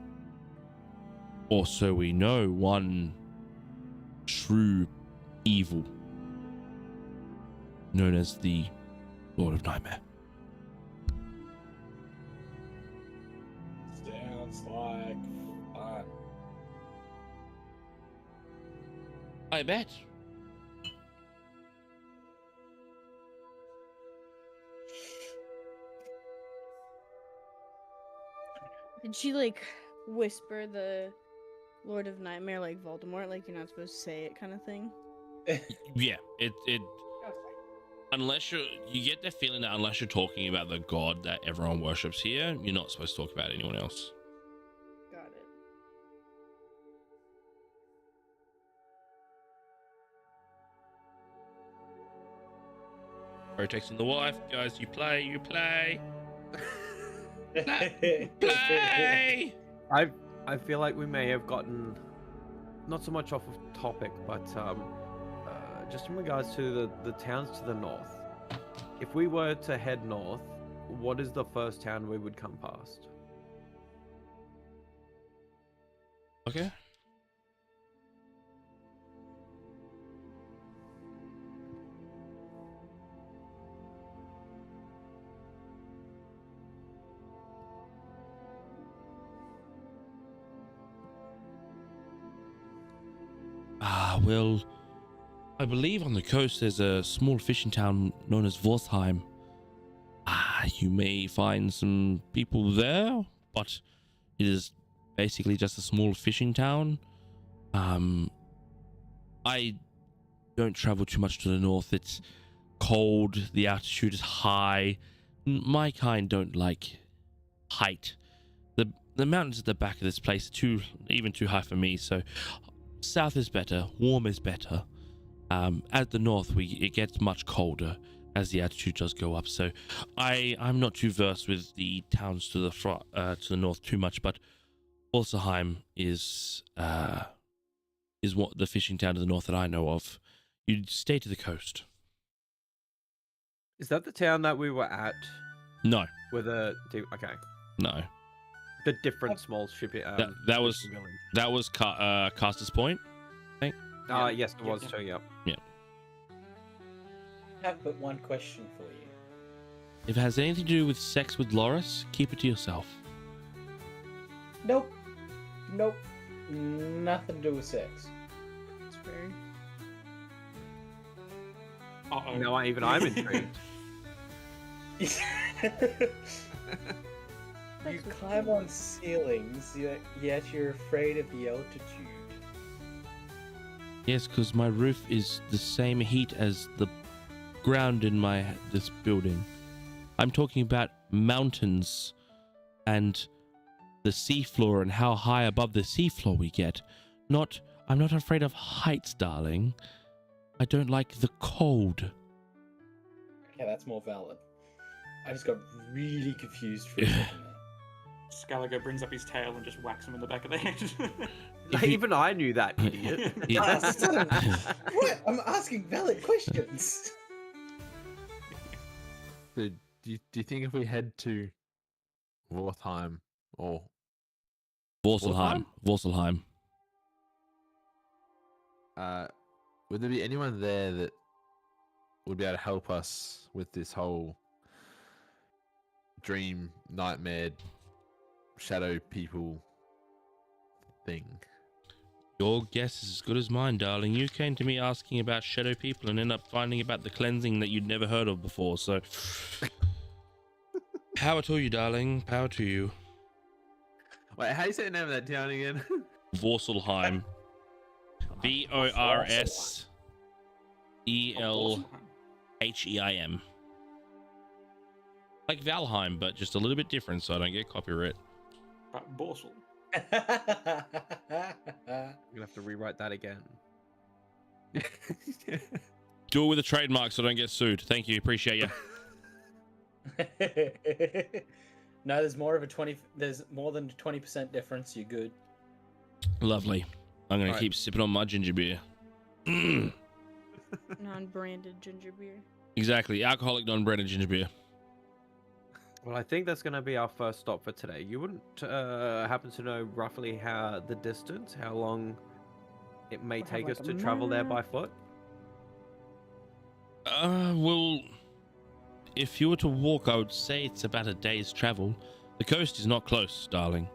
or so we know, one true evil known as the Lord of Nightmare. Sounds like fun. I bet. Did she like whisper the Lord of Nightmare like Voldemort, like you're not supposed to say it kind of thing? Yeah, it unless you get the feeling that unless you're talking about the god that everyone worships here, you're not supposed to talk about anyone else. Got it. Protecting the wife, guys. You play. Play. I feel like we may have gotten not so much off of topic, but just in regards to the towns to the north. If we were to head north, what is the first town we would come past? Okay. Well, I believe on the coast there's a small fishing town known as Vorsheim. You may find some people there, but it is basically just a small fishing town. I don't travel too much to the north. It's cold, the altitude is high. My kind don't like height. The mountains at the back of this place are even too high for me, so south is better, warm is better. At the north it gets much colder as the altitude does go up, so I'm not too versed with the towns to the north too much, but Walserheim is what the fishing town to the north that I know of. You'd stay to the coast. Is that the town that we were at? No, With a okay, no. the different small ship. That was Caster's Point, I think. Yes, it was too. Yep. I have but one question for you. If it has anything to do with sex with Loris, keep it to yourself. Nope. Nothing to do with sex. It's fair. Uh-oh. Now I'm intrigued. You climb on ceilings, yet you're afraid of the altitude. Yes, because my roof is the same heat as the ground in this building. I'm talking about mountains and the seafloor and how high above the seafloor we get. I'm not afraid of heights, darling. I don't like the cold. Okay, that's more valid. I just got really confused for a second there. Scaligor brings up his tail and just whacks him in the back of the head. Even I knew that, idiot. What? I'm asking valid questions. So, do you think if we head to Wartheim or Vorselheim. would there be anyone there that would be able to help us with this whole dream, nightmare, shadow people thing? Your guess is as good as mine, darling. You came to me asking about shadow people and ended up finding about the cleansing that you'd never heard of before, so... Power to you, darling. Power to you. Wait, how do you say the name of that town again? Vorselheim. Vorselheim. Like Valheim, but just a little bit different, so I don't get copyright. But Borsal. I'm gonna have to rewrite that again. Do it with a trademark so I don't get sued. Thank you. Appreciate you. No, there's more than a 20% difference. You're good. Lovely. I'm going All to keep sipping on my ginger beer. Non-branded ginger beer. Exactly. Alcoholic non-branded ginger beer. Well, I think that's going to be our first stop for today. You wouldn't happen to know roughly how long it may We'll have, take like, us a to travel there map. by foot? Well, if you were to walk, I would say it's about a day's travel. The coast is not close, darling.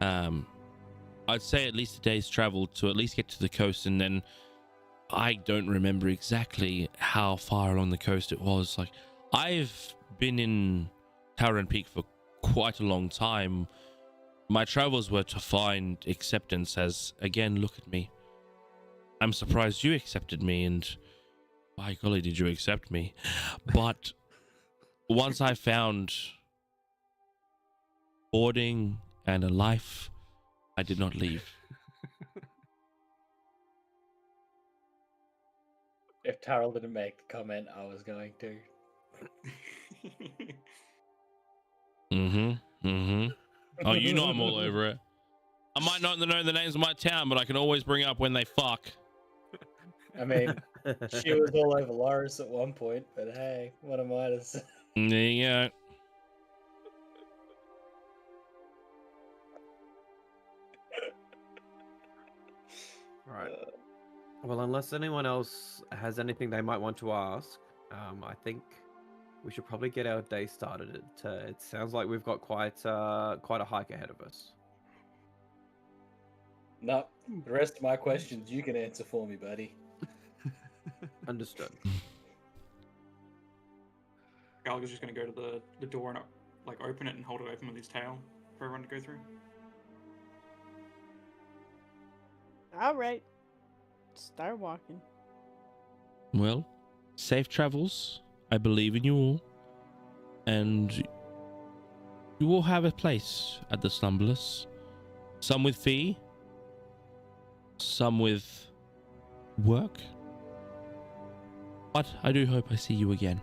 I'd say at least a day's travel to at least get to the coast, and then I don't remember exactly how far along the coast it was. Like, I've been in Tauren Peak for quite a long time. My travels were to find acceptance, as, again, look at me. I'm surprised you accepted me, and by golly, did you accept me? But once I found boarding and a life, I did not leave. If Tarl didn't make the comment, I was going to. Oh, you know I'm all over it. I might not know the names of my town, but I can always bring up when they fuck. I mean, she was all over Loris at one point, but hey, what am I to say? There you go. Right. Well, unless anyone else has anything they might want to ask, I think we should probably get our day started. It sounds like we've got quite a hike ahead of us. No, the rest of my questions you can answer for me, buddy. Understood. Gallagher's just going to go to the door and open it and hold it open with his tail for everyone to go through. Well, I think that's going to be our first stop for today. You wouldn't happen to know roughly how the distance, how long it may take us to travel there by foot? Gallagher's just going to go to the door and like open it and hold it open with his tail for everyone to go through. All right. Start walking. Well, safe travels. I believe in you all. And you all have a place at the Slumberless. Some with fee, some with work. But I do hope I see you again.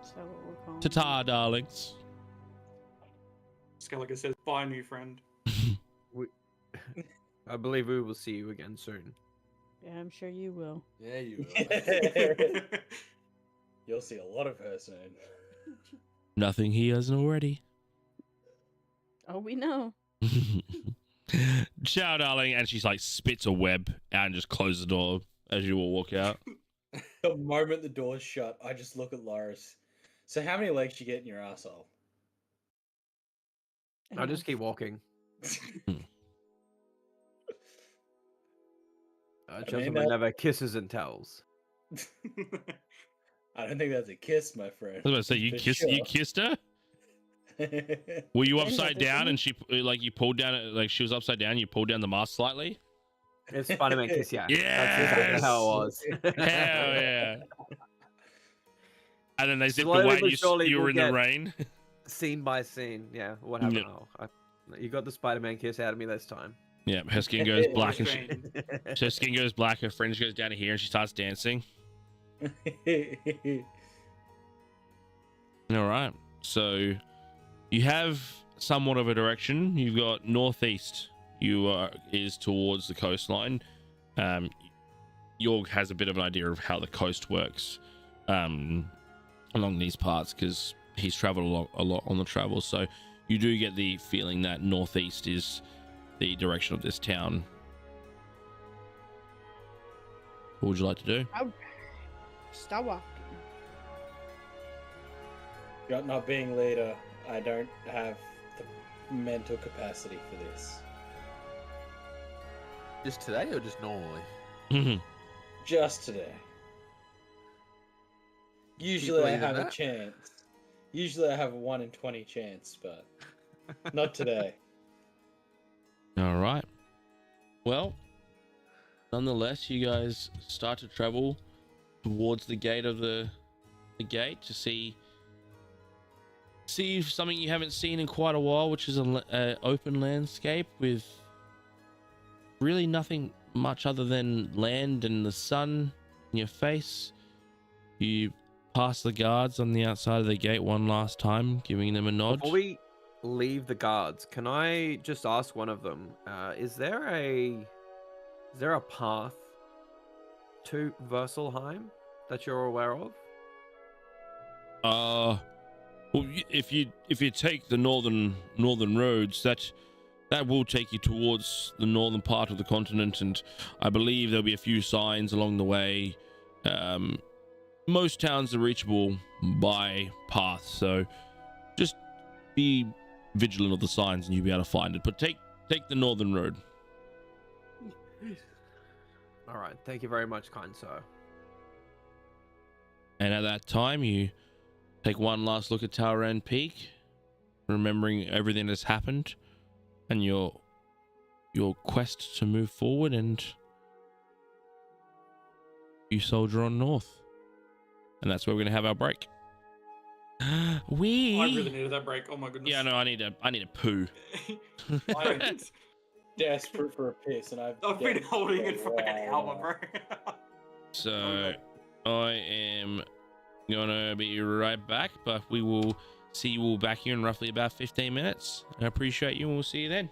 So what we're calling. Ta-ta, darlings. Skellige says, "Bye, new friend." I believe we will see you again soon. Yeah, I'm sure you will. Yeah, you will. You'll see a lot of her soon. Nothing he hasn't already. Oh, we know. Ciao, darling. And she's like spits a web out and just closes the door as you all walk out. The moment the door's shut, I just look at Loris. So how many legs you get in your asshole? I just keep walking. Gentleman never kisses and tells. I don't think that's a kiss, my friend. I was about to say, you For kissed, sure. you kissed her? Were you Yeah, upside there's down a- and she, like, you pulled down, like, she was upside down, you pulled down the mask slightly? It's Spider-Man kiss, yeah. That's Yes! exactly how it was. Hell yeah. And then they zipped Slowly away and but you, surely you were we'll in the get- rain. Scene by scene, yeah. What happened? Yep. Oh, you got the Spider-Man kiss out of me this time. Yeah, her skin goes black and Restrained. her skin goes black, her fringe goes down to here and she starts dancing. All right. So you have somewhat of a direction. You've got northeast. You are is towards the coastline. Yorg has a bit of an idea of how the coast works along these parts because he's traveled a lot on the travel. So you do get the feeling that northeast is the direction of this town. What would you like to do? Start walking. Not being leader, I don't have the mental capacity for this. Just today or just normally? Just today. Usually I believe in have a that? chance. Usually I have a 1 in 20 chance, but not today. All right. Well, nonetheless, you guys start to travel towards the gate of the gate to see something you haven't seen in quite a while, which is an open landscape with really nothing much other than land and the sun in your face. You pass the guards on the outside of the gate one last time, giving them a nod. Before we leave the guards, can I just ask one of them? Is there a path to Versalheim that you're aware of? Well, if you take the northern roads, that will take you towards the northern part of the continent, and I believe there'll be a few signs along the way. Most towns are reachable by path, so just be vigilant of the signs and you'll be able to find it. But take the northern road. All right, thank you very much, kind sir. And at that time, you take one last look at Tower End Peak, remembering everything that's happened, and your quest to move forward, and you soldier on north. And that's where we're gonna have our break. I really needed that break. Oh my goodness. Yeah, no, I need a poo. Desperate for a piss, and I've been holding it for like an hour, bro. So I am gonna be right back, but we will see you all back here in roughly about 15 minutes. I appreciate you, and we'll see you then.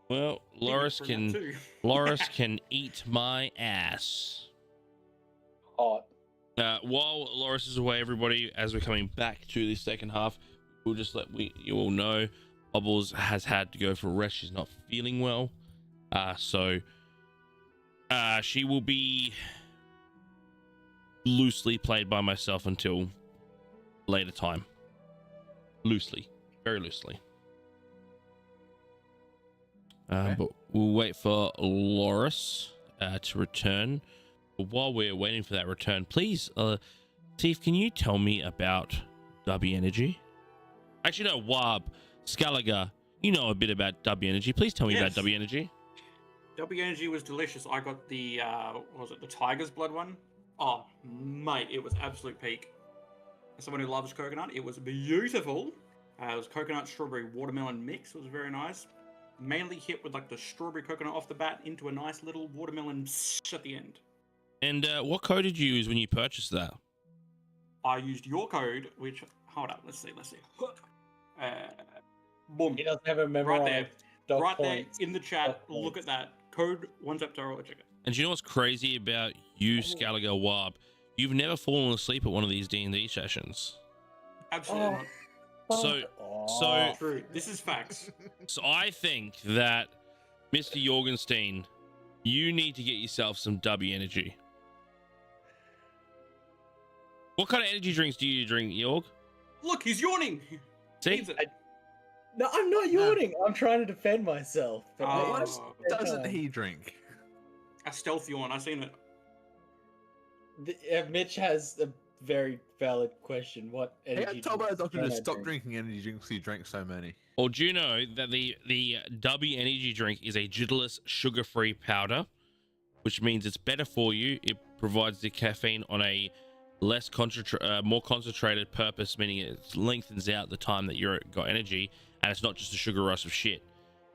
Well, Loris From that can too. Loris can eat my ass. Hot. While Loris is away, everybody, as we're coming back to the second half, we'll just let you all know Bubbles has had to go for a rest. She's not feeling well. So she will be loosely played by myself until later time. Loosely. Very loosely. Okay. But we'll wait for Loris to return. But while we're waiting for that return, please, Steve, can you tell me about DUBBY Energy? Actually, no, Wab, Scalaga, you know a bit about DUBBY Energy. Please tell me about Yes. DUBBY Energy. DUBBY Energy was delicious. I got the what was it, the tiger's blood one? Oh mate, it was absolute peak. As someone who loves coconut, it was beautiful. It was coconut strawberry watermelon mix. It was very nice. Mainly hit with like the strawberry coconut off the bat into a nice little watermelon at the end. And what code did you use when you purchased that? I used your code, which hold up, let's see. Boom. He doesn't have a memorized Right there. dot Right there points. in the chat. dot Look points. at that. Code OneTapTurrells. Check it. And do you know what's crazy about you, Scalaga Wab? You've never fallen asleep at one of these D&D sessions. Absolutely Oh. not. So- Oh. True. This is facts. So I think that, Mr. Jorgenstein, you need to get yourself some DUBBY Energy. What kind of energy drinks do you drink, Jorg? Look, he's yawning. See? Needs it. No, I'm not yawning. I'm trying to defend myself. But Oh. What doesn't time. he drink? A stealth yawn. I seen it. Mitch has a very valid question. What Hey, energy? I told my drinks doctor can to I stop drink? drinking energy drinks. He drank so many. Or do you know that the DUBBY Energy drink is a jitterless sugar-free powder, which means it's better for you. It provides the caffeine on a more concentrated purpose, meaning it lengthens out the time that you're got energy, and it's not just a sugar rush of shit.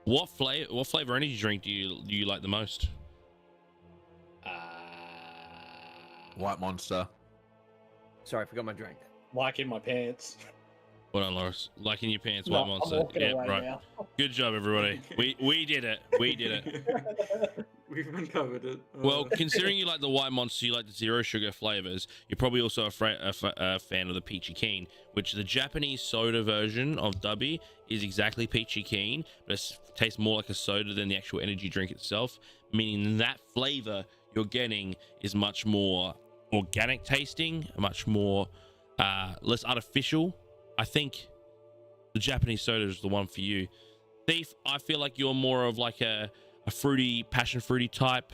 What flavor energy drink do you like the most? White Monster. Sorry, I forgot my drink. Like in my pants. Hold on, Loris. Like in your pants, No, White Monster. I'm walking Yeah, away right. now. Good job, everybody. We did it. We did it. We've uncovered it. Well, considering you like the White Monster, you like the zero sugar flavors, you're probably also a fan of the Peachy Keen, which the Japanese soda version of DUBBY is exactly Peachy Keen, but it tastes more like a soda than the actual energy drink itself, meaning that flavor you're getting is much more organic tasting, much more less artificial. I think the Japanese soda is the one for you. Thief, I feel like you're more of like a fruity, passion fruity type.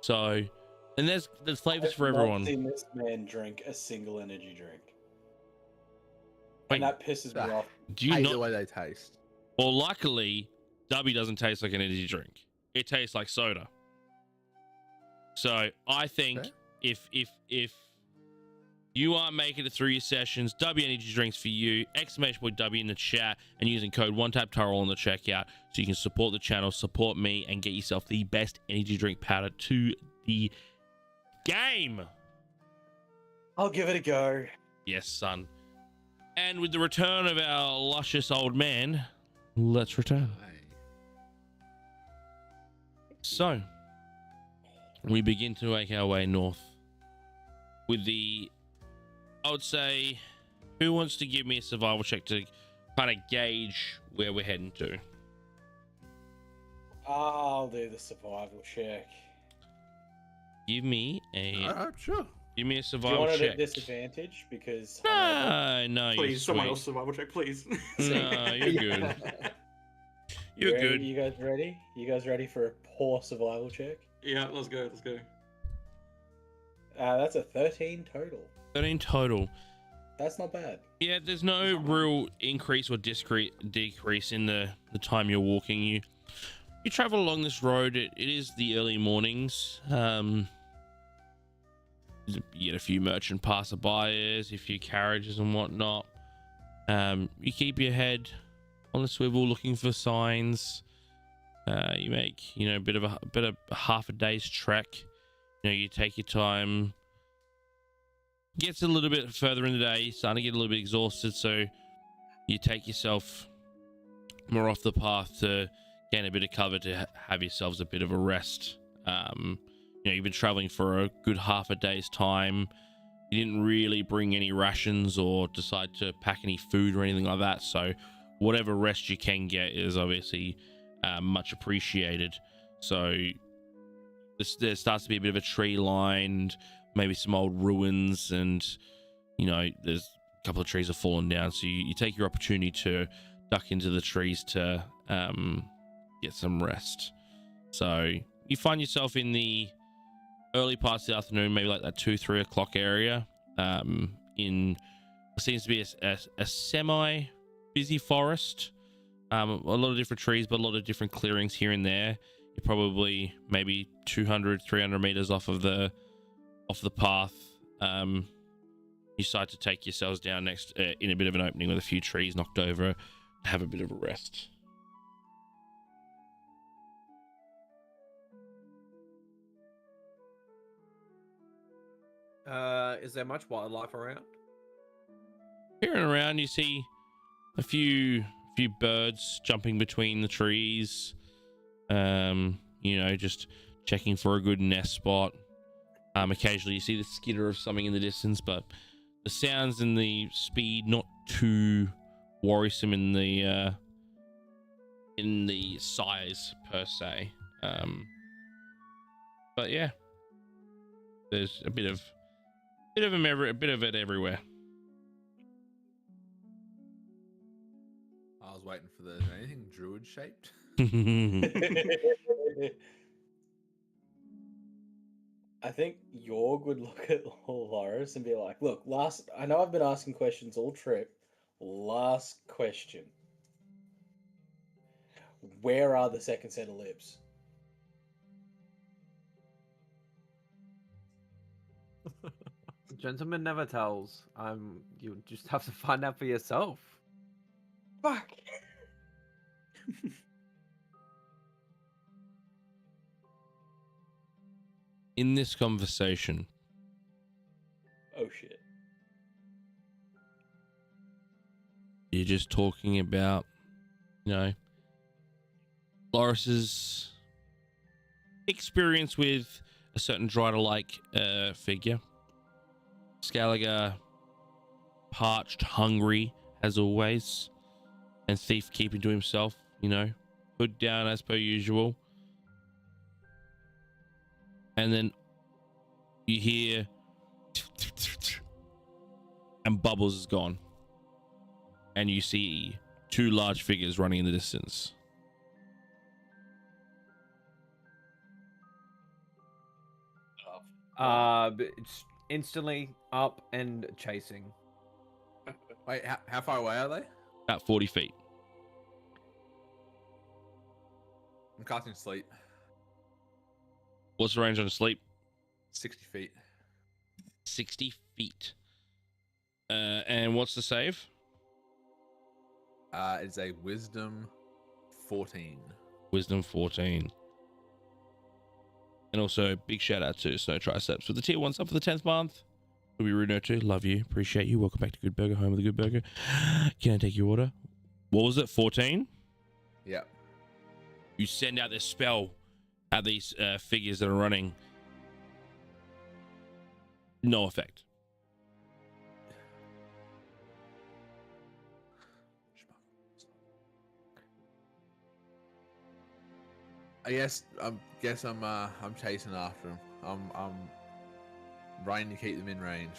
So, and there's flavors for I've everyone. not seen this man drink a single energy drink. Wait, And that pisses me off. do you Hate the not? way they taste. Well, luckily, DUBBY doesn't taste like an energy drink. It tastes like soda. So I think Okay. if you are making it through your sessions, DUBBY energy drinks for you, exclamation point DUBBY in the chat, and using code OneTapTurrell on the checkout, so you can support the channel, support me, and get yourself the best energy drink powder to the game. I'll give it a go. Yes, son. And with the return of our luscious old man, let's return. So, we begin to make our way north with the, I would say, who wants to give me a survival check to kind of gauge where we're heading to? I'll do the survival check. Give me a Sure. give me a Do you survival want it check. at disadvantage? Because No, you're Please, someone sweet. else survival check, please. No, you're good. You're Ready? good. You guys ready? You guys ready for a poor survival check? Yeah, let's go. That's a 13 total. 13 total. That's not bad. Yeah, there's no real increase or decrease in the time you're walking. You travel along this road. It is the early mornings. You get a few merchant passerbyers, a few carriages and whatnot. You keep your head on the swivel, looking for signs. You make a bit of half a day's trek. You take your time. Gets a little bit further in the day, starting to get a little bit exhausted, so you take yourself more off the path to gain a bit of cover to have yourselves a bit of a rest. You've been traveling for a good half a day's time. You didn't really bring any rations or decide to pack any food or anything like that, so whatever rest you can get is obviously much appreciated. So there starts to be a bit of a tree lined, maybe some old ruins, and there's a couple of trees have fallen down, so you take your opportunity to duck into the trees to get some rest. So you find yourself in the early parts of the afternoon, maybe like that 2-3 o'clock area, in what seems to be a semi busy forest. A lot of different trees, but a lot of different clearings here and there. You're probably maybe 200-300 meters off the path. You decide to take yourselves down next in a bit of an opening with a few trees knocked over to have a bit of a rest. Is there much wildlife around? Here and around, you see a few birds jumping between the trees. Just checking for a good nest spot. Occasionally, you see the skitter of something in the distance, but the sounds and the speed not too worrisome in the size per se. But yeah, there's a bit of it everywhere. I was waiting for anything druid shaped. I think Yorg would look at Loris and be like, look, I know I've been asking questions all trip. Last question. Where are the second set of lips? Gentleman never tells. You just have to find out for yourself. Fuck. In this conversation, Oh shit. you're just talking about, Loris's experience with a certain Drider-like figure. Scaligor, parched, hungry as always, and Thief keeping to himself, hood down as per usual. And then you hear, and Bubbles is gone, and you see two large figures running in the distance. It's instantly up and chasing. Wait, how far away are they? About 40 feet. I'm casting sleep. What's the range on sleep? 60 feet. 60 feet. And what's the save? It's a wisdom 14. Wisdom 14. And also, big shout out to Snow Triceps for the tier 1 sub for the 10th month. We'll be rude too. Love you. Appreciate you. Welcome back to Good Burger, home of the Good Burger. Can I take your order? What was it? 14? Yep. You send out this spell at these figures that are running. No effect. I guess I'm chasing after them. I'm running to keep them in range.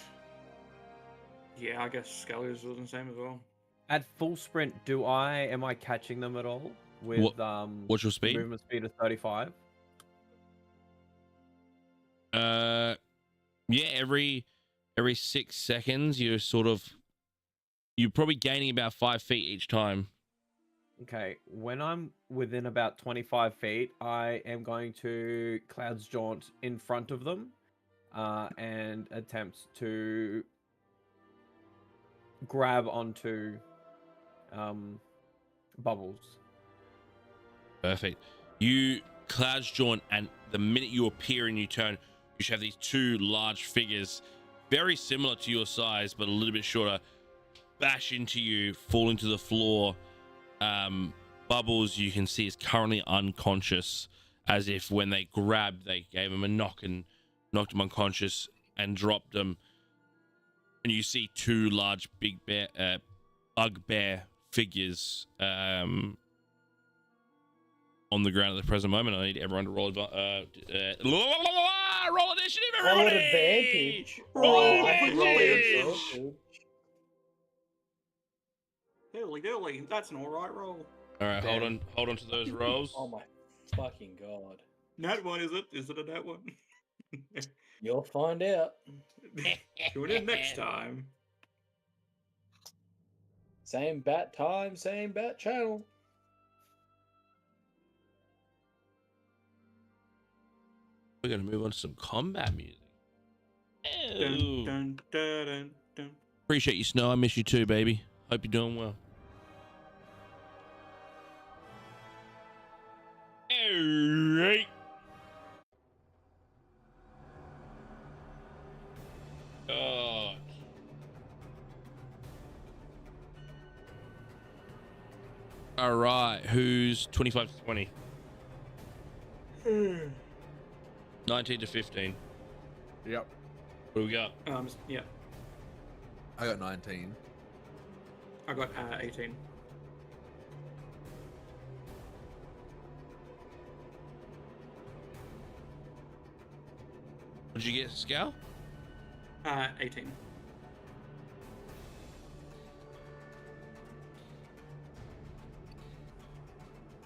Yeah, I guess Scaligor's doing the same as well. At full sprint, am I catching them at all? With What's your speed? Movement speed of 35. Yeah, every 6 seconds you're probably gaining about 5 feet each time. Okay, when I'm within about 25 feet, I am going to Cloud's Jaunt in front of them and attempt to grab onto Bubbles. Perfect. You Cloud's Jaunt, and the minute you appear and you turn, you should have these two large figures, very similar to your size, but a little bit shorter, bash into you, fall into the floor. Bubbles, you can see, is currently unconscious, as if when they grabbed, they gave him a knock and knocked him unconscious and dropped him. And you see two large bugbear figures on the ground at the present moment. I need everyone to roll roll initiative, Roll everybody! advantage. Roll Oh, I can roll advantage! advantage. Holy dooly, that's an alright roll. All right, hold on to those rolls. Oh my fucking god. Nat one, is it? Is it a nat one? You'll find out. Tune in next time. Same bat time, same bat channel. We're gonna move on to some combat music. Dun, Ew. dun, dun, dun, dun. Appreciate you, Snow. I miss you too, baby. Hope you're doing well. Alright. God. All right, who's 25 to 20? 19 to 15. Yep. What do we got? Yeah, I got 19. I got 18. What did you get, Scal? 18.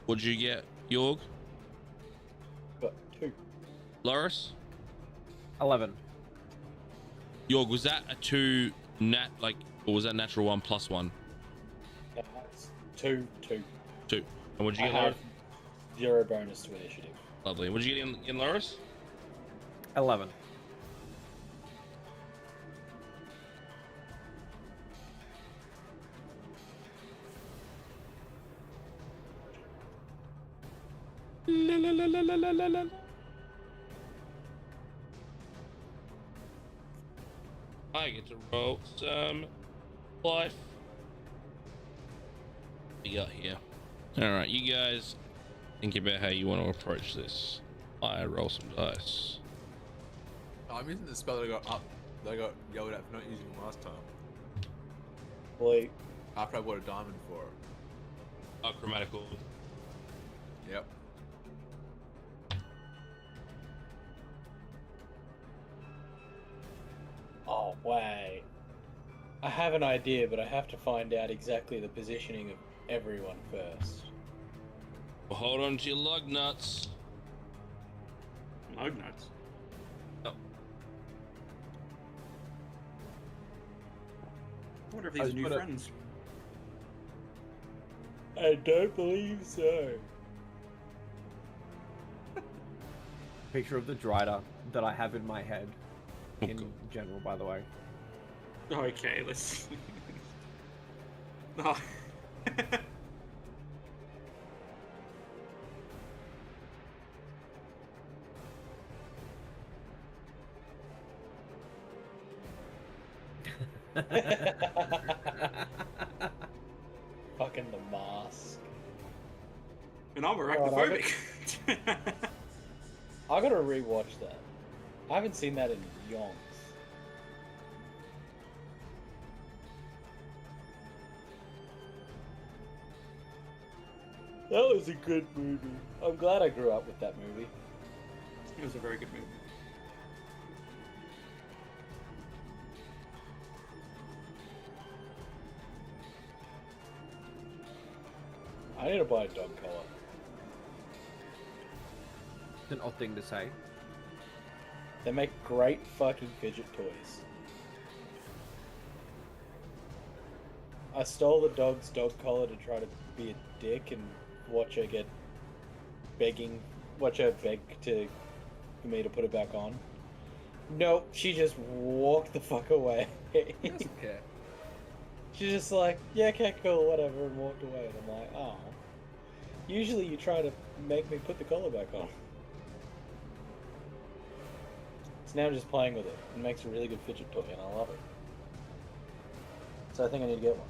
What did you get, Yorg? Got 2. Loris? 11. Yorg, was that a 2 nat, or was that natural 1 plus 1? That's 2. 2. And what did you I get, Loris? have 0 bonus to initiative. Lovely. What did you get in Loris? 11. I get to roll some life. What we got here? All right, you guys think about how you want to approach this. I roll some dice. I'm using the spell that I got yelled at for not using last time. Like, After I bought a diamond for it. Oh, chromatical. Yep. oh, wait. I have an idea, but I have to find out exactly the positioning of everyone first. Well, hold on to your lug nuts. Lug nuts. I wonder if these are new friends. I don't believe so. Picture of the Drider that I have in my head. Oh, In God. general, by the way. Okay, let's. Oh. Fucking the mask. And I'm Alright, arachnophobic. I gotta rewatch that. I haven't seen that in yonks. That was a good movie. I'm glad I grew up with that movie. It was a very good movie. I need to buy a dog collar. It's an odd thing to say. They make great fucking fidget toys. I stole the dog's dog collar to try to be a dick and watch her beg for me to put it back on. Nope, she just walked the fuck away. He doesn't care. She's just like, yeah, okay, cool, whatever, and walked away. And I'm like, oh. Usually you try to make me put the collar back on. So now I'm just playing with it. It makes a really good fidget toy, and I love it. So I think I need to get one.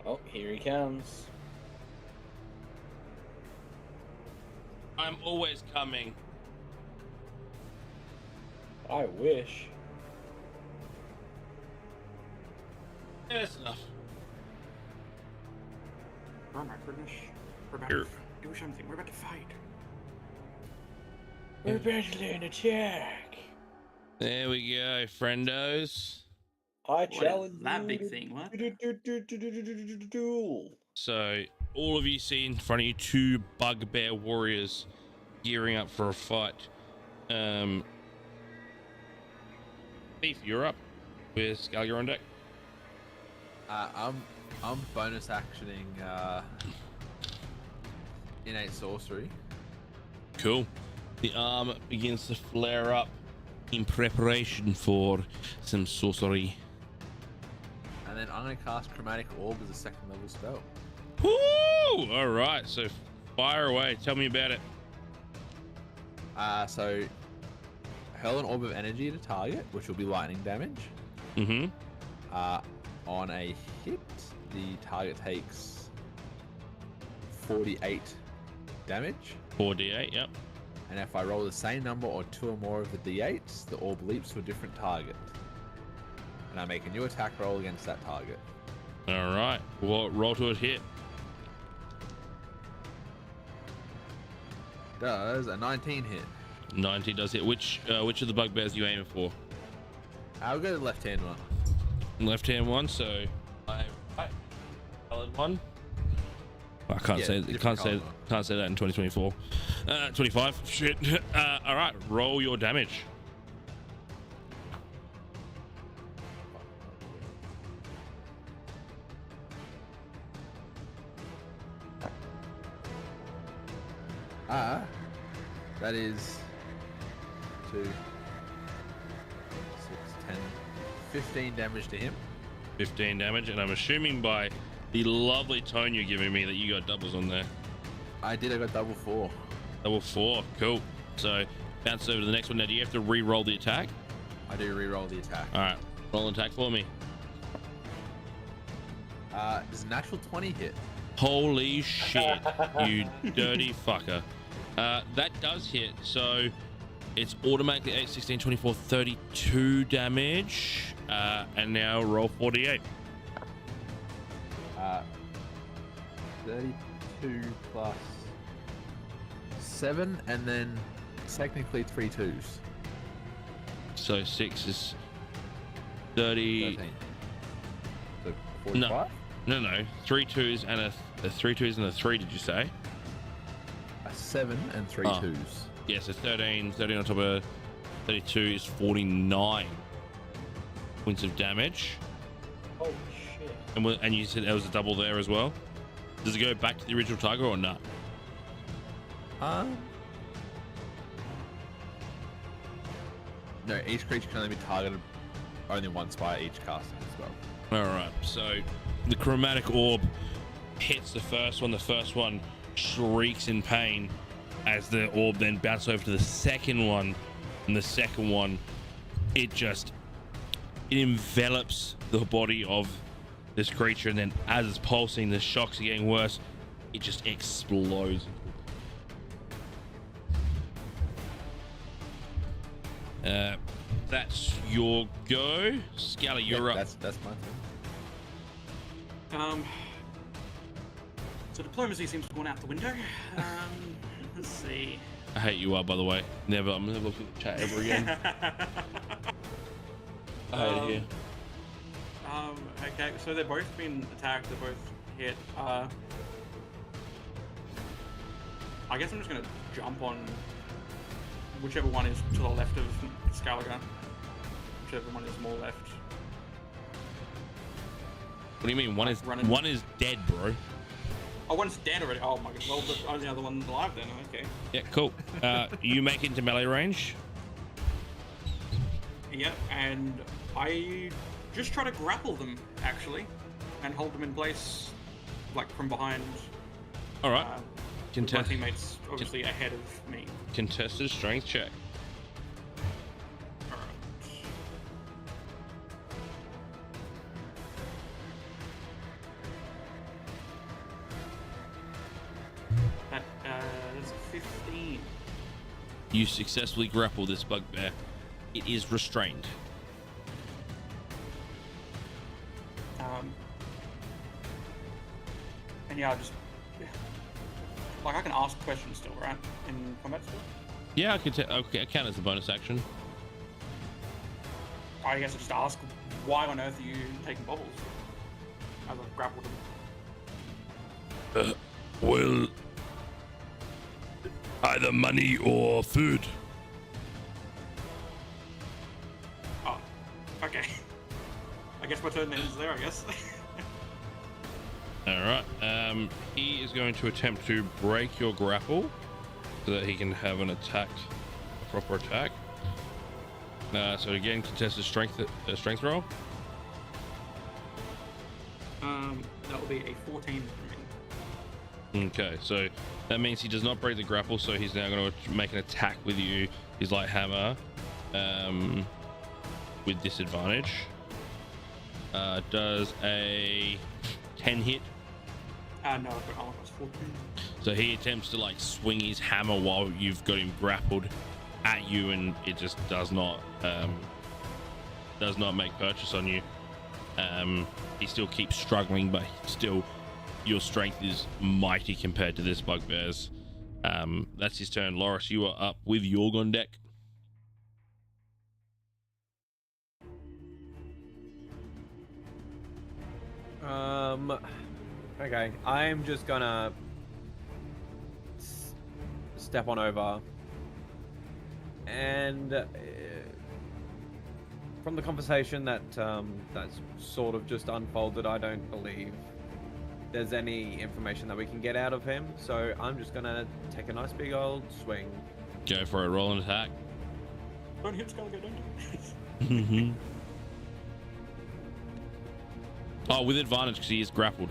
Oh, here he comes. I'm always coming. I wish. Yeah, that's enough. Oh my goodness. We're about Here. to do something. We're about to fight. We're about to learn attack. There we go, friendos. I What is challenge that you big to thing? What? duel. So all of you see in front of you two bugbear warriors gearing up for a fight. Thief, you're up with Scalia on deck. I'm bonus actioning innate sorcery. Cool. The arm begins to flare up in preparation for some sorcery. And then I'm gonna cast Chromatic Orb as a second level spell. Woo! All right, so fire away. Tell me about it. So hurl an orb of energy at a target, which will be lightning damage. Mm-hmm. On a hit, the target takes 48 damage. 4d8, yep. And if I roll the same number or 2 or more of the d8s, the orb leaps to a different target. And I make a new attack roll against that target. All right. Well, roll to a hit. Does a 19 hit. 90 does hit. Which of the bugbears are you aiming for? I'll go to the left hand one. Left hand one, so right. Colored one. I can't Yeah, say different can't colour say one. can't say that in 2024. 25. Shit. All right. Roll your damage. That is 2, 6, 10, 15 damage to him. 15 damage, and I'm assuming by the lovely tone you're giving me that you got doubles on there. I got double 4. Double 4. Cool. So bounce over to the next one. Now, do you have to re-roll the attack? I do re-roll the attack. All right. Roll an attack for me. Does a natural 20 hit? Holy shit, you dirty fucker. That does hit, so it's automatically 8, 16, 24, 32 damage. And now roll 48. 32 plus 7, and then technically 3 2s. So 6 is 30. 13. So 45? No. 3 2s and a 3 2s and a 3, did you say? A 7 and 3 Oh. 2s. Yeah, so 13 on top of 32 is 49 points of damage. Holy shit. And you said there was a double there as well. Does it go back to the original target or not? No, each creature can only be targeted only once by each casting as well. All right, so the chromatic orb hits the first one. The first one shrieks in pain as the orb then bounces over to the second one, and the second one, it envelops the body of this creature, and then as it's pulsing, the shocks are getting worse. It just explodes. That's your go. Scally, you're up. That's my turn. So diplomacy seems to have gone out the window. Let's see. I hate you, by the way. I'm never looking at the chat ever again. I hate it here. Okay, so they've both been attacked. They're both hit. I guess I'm just gonna jump on whichever one is to the left of Scalaga. Whichever one is more left. What do you mean? One is dead, bro. Oh, one's dead already. Oh my god. Well, the only other one alive then. Okay. Yeah, cool. You make it into melee range. Yep, and I just try to grapple them actually, and hold them in place, like from behind. All right. With my teammates obviously ahead of me. Contested strength check. Alright. You successfully grapple this bugbear. It is restrained. And yeah, like I can ask questions still, right? In combat still. Yeah, I could okay, count as a bonus action. I guess I just ask, why on earth are you taking bubbles? As I grappled them. Well, either money or food. Oh, okay. I guess my turn ends there, I guess. All right. He is going to attempt to break your grapple so that he can have an attack, a proper attack. So again, contested strength roll. That will be a 14 for me. Okay, so that means he does not break the grapple, so he's now going to make an attack with you, his light hammer, with disadvantage. Does a 10 hit? No, I've got armor class 14. So he attempts to like swing his hammer while you've got him grappled at you, and it just does not make purchase on you. He still keeps struggling, but still your strength is mighty compared to this bugbear's. That's his turn. Loris, you are up with Yorg on deck. Okay, I'm just gonna step on over, and from the conversation that's sort of just unfolded, I don't believe there's any information that we can get out of him. So I'm just gonna take a nice big old swing. Go for it. Roll an attack. Don't hit Skull, don't you? Oh, with advantage because he is grappled.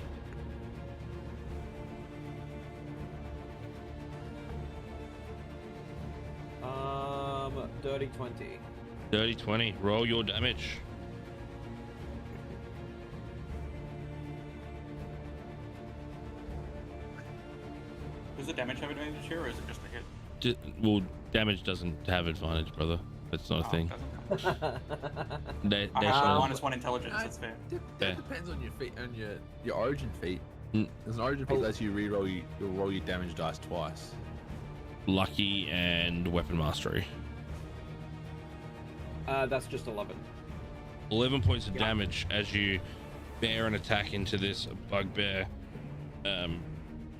Dirty 20. Dirty 20. Roll your damage. Does the damage have advantage here, or is it just a hit? Well, damage doesn't have advantage, brother. That's not a thing. I have -1 intelligence. That's fair. That depends on your feat, on your origin feat. There's an origin feat that lets you re-roll you'll roll your damage dice twice. Lucky and weapon mastery. That's just 11. 11 points of damage as you bear an attack into this bugbear.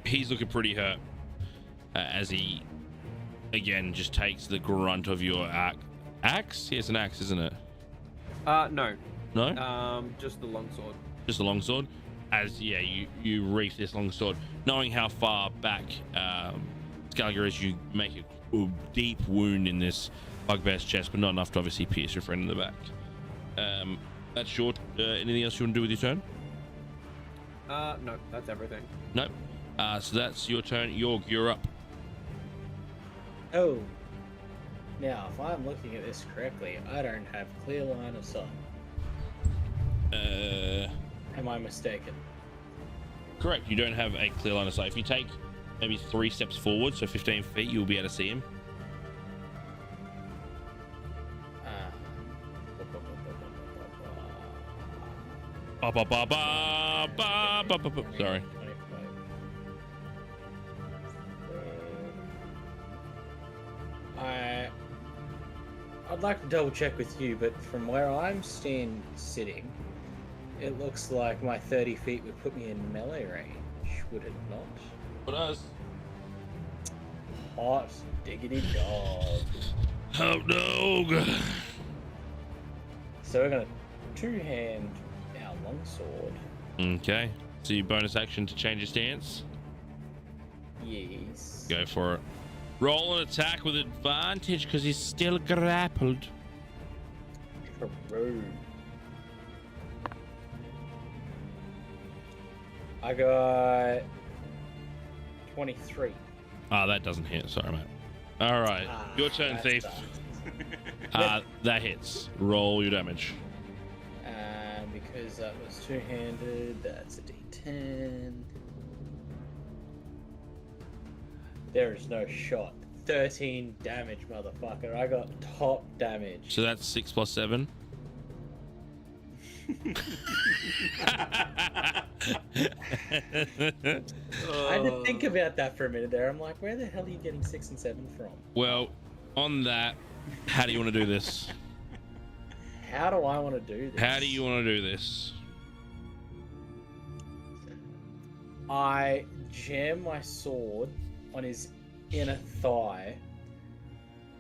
He's looking pretty hurt as he again just takes the grunt of your axe. Yeah, it's an axe, isn't it? No. No. Just the longsword. Just a longsword. As you reach this longsword, knowing how far back Scalia is, you make a deep wound in this bugbear's chest, but not enough to obviously pierce your friend in the back. That's short. Anything else you want to do with your turn? No, that's everything. Nope. So that's your turn. Yorg, you're up. Oh. Now, if I'm looking at this correctly, I don't have clear line of sight. Am I mistaken? Correct. You don't have a clear line of sight. If you take maybe 3 steps forward, so 15 feet, you'll be able to see him. Sorry. I'd like to double check with you, but from where I'm sitting, it looks like my 30 feet would put me in melee range, would it not? It does. Hot diggity dog. Hot dog. So we're gonna two-hand our longsword. Okay. So you bonus action to change your stance. Yes. Go for it. Roll an attack with advantage because he's still grappled. True. I got 23. That doesn't hit. Sorry, mate. All right. Your turn, that Thief. sucks. That hits. Roll your damage. Because that was two-handed, that's a D10. There is no shot 13 damage, motherfucker. I got top damage. So that's 6 plus 7. I had to think about that for a minute there. I'm like, where the hell are you getting 6 and 7 from? Well, on that, how do you want to do this? How do I want to do this? How do you want to do this? I jam my sword on his inner thigh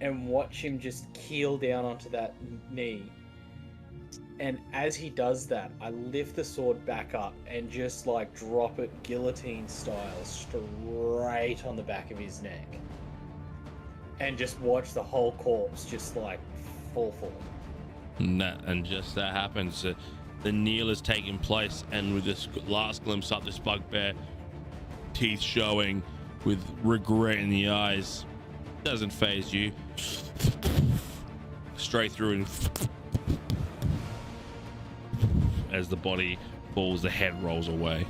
and watch him just keel down onto that knee. And as he does that, I lift the sword back up and just like drop it guillotine style straight on the back of his neck. And just watch the whole corpse just like fall forward. And just that happens. The kneel is taking place, and with this last glimpse up this bugbear, teeth showing, with regret in the eyes, doesn't phase you. Straight through and as the body falls, the head rolls away.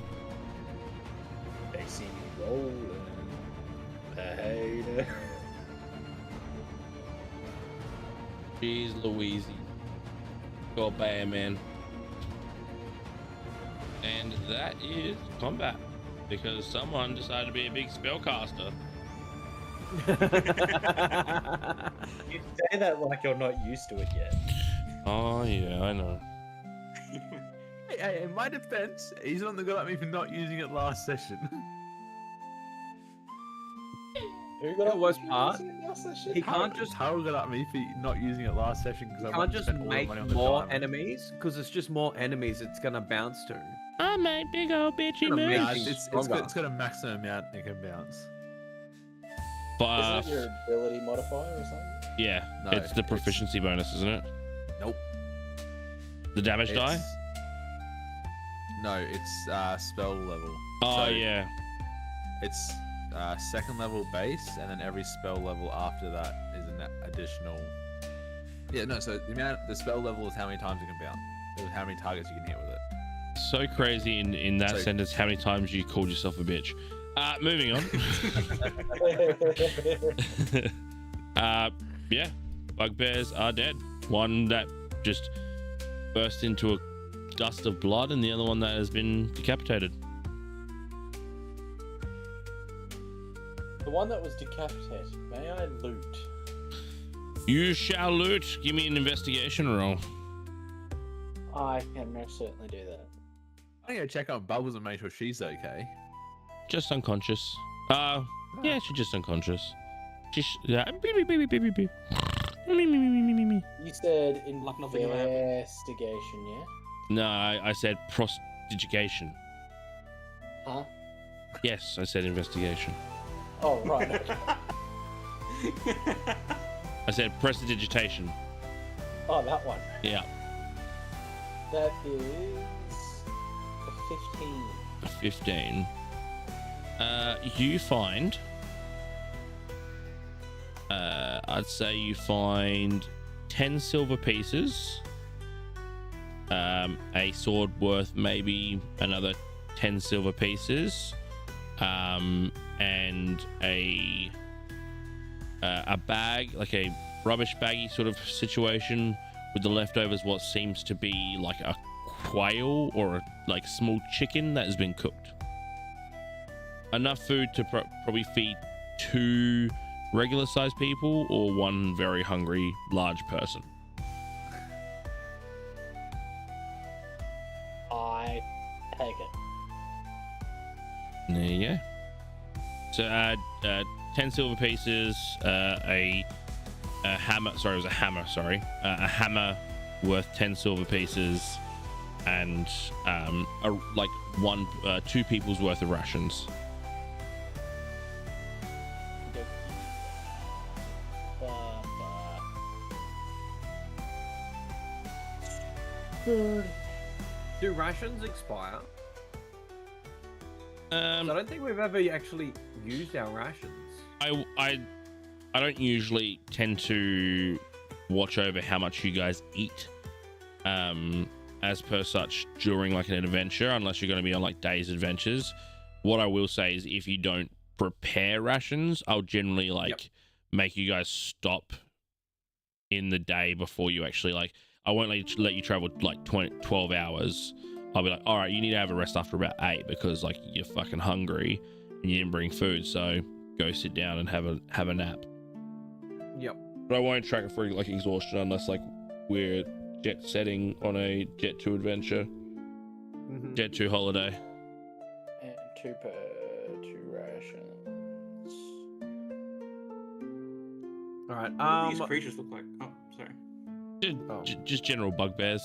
They see me rolling. Hey. Jeez Louise. Go bear, man. And that is combat, because someone decided to be a big spellcaster. You say that like you're not used to it yet. Oh yeah, I know. Hey, in my defense, he's the one that got at me for not using it last session. Who The worst part, He he can't just Harold got at me for not using it last session because I can't just spent all the make money on the more diamond. enemies, because it's just more enemies it's gonna bounce to. I made big old bitchy Gonna make Nah, things it's stronger. got a maximum amount it can bounce. But Isn't it your ability modifier or something? yeah, No, it's the proficiency bonus, isn't it? Nope. The damage die? It's- No, it's spell level. Oh So yeah. It's second level base, and then every spell level after that is an additional. Yeah, no. So the spell level is how many times it can bounce. It's how many targets you can hit with it. So crazy in that So- sentence how many times you called yourself a bitch. Moving on. Yeah, bugbears are dead. One that just burst into a dust of blood, and the other one that has been decapitated. The one that was decapitated, may I loot? You shall loot. Give me an investigation roll. I can most certainly do that. I'm gonna check on Bubbles and make sure she's okay. Just unconscious. Yeah, she's just unconscious. She's beep, beep, beep, beep, beep, beep. Me, me, me, me, me, me. You said Like nothing ever happened. investigation, yeah? No, I said prestidigitation. Huh? Yes, I said investigation. Oh, right. Okay. I said prestidigitation. Oh, that one. Yeah, That is a 15. a 15. You find. I'd say you find 10 silver pieces. A sword worth maybe another 10 silver pieces. And a bag, like a rubbish baggy sort of situation, with the leftovers what seems to be like a quail or like small chicken that has been cooked. Enough food to probably feed 2 regular sized people or 1 very hungry large person. I take it. There you go. So 10 silver pieces, a hammer. Sorry, it was a hammer. Sorry, a hammer worth 10 silver pieces, and like 2 people's worth of rations. Do rations expire? I Um, don't think we've ever actually used our rations. I don't usually tend to watch over how much you guys eat, as per such during like an adventure, unless you're going to be on like days adventures. What I will say is, if you don't prepare rations, I'll generally like make you guys stop in the day before you actually like. I won't let you travel like 12 hours. I'll be like, all right, you need to have a rest after about 8 because like you're fucking hungry and you didn't bring food, so go sit down and have a nap. Yep. But I won't track it for like exhaustion unless like we're jet setting on a Jet 2 adventure, Jet 2 holiday. And 2 rations. All right. What do these creatures look like? Oh, sorry. Just general bugbears.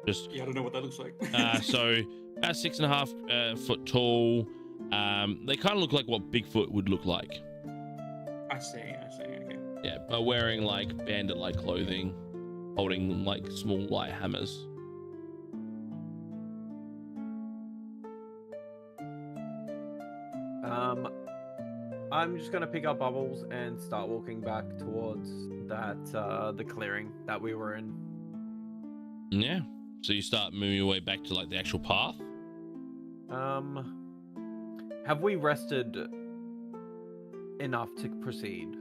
Just Yeah, I don't know what that looks like. so about 6.5 foot tall. They kind of look like what Bigfoot would look like. I see. Okay. Yeah, but wearing like bandit-like clothing, holding like small light hammers. I'm just gonna pick up Bubbles and start walking back towards that the clearing that we were in. Yeah. So you start moving your way back to like the actual path. Have we rested enough to proceed?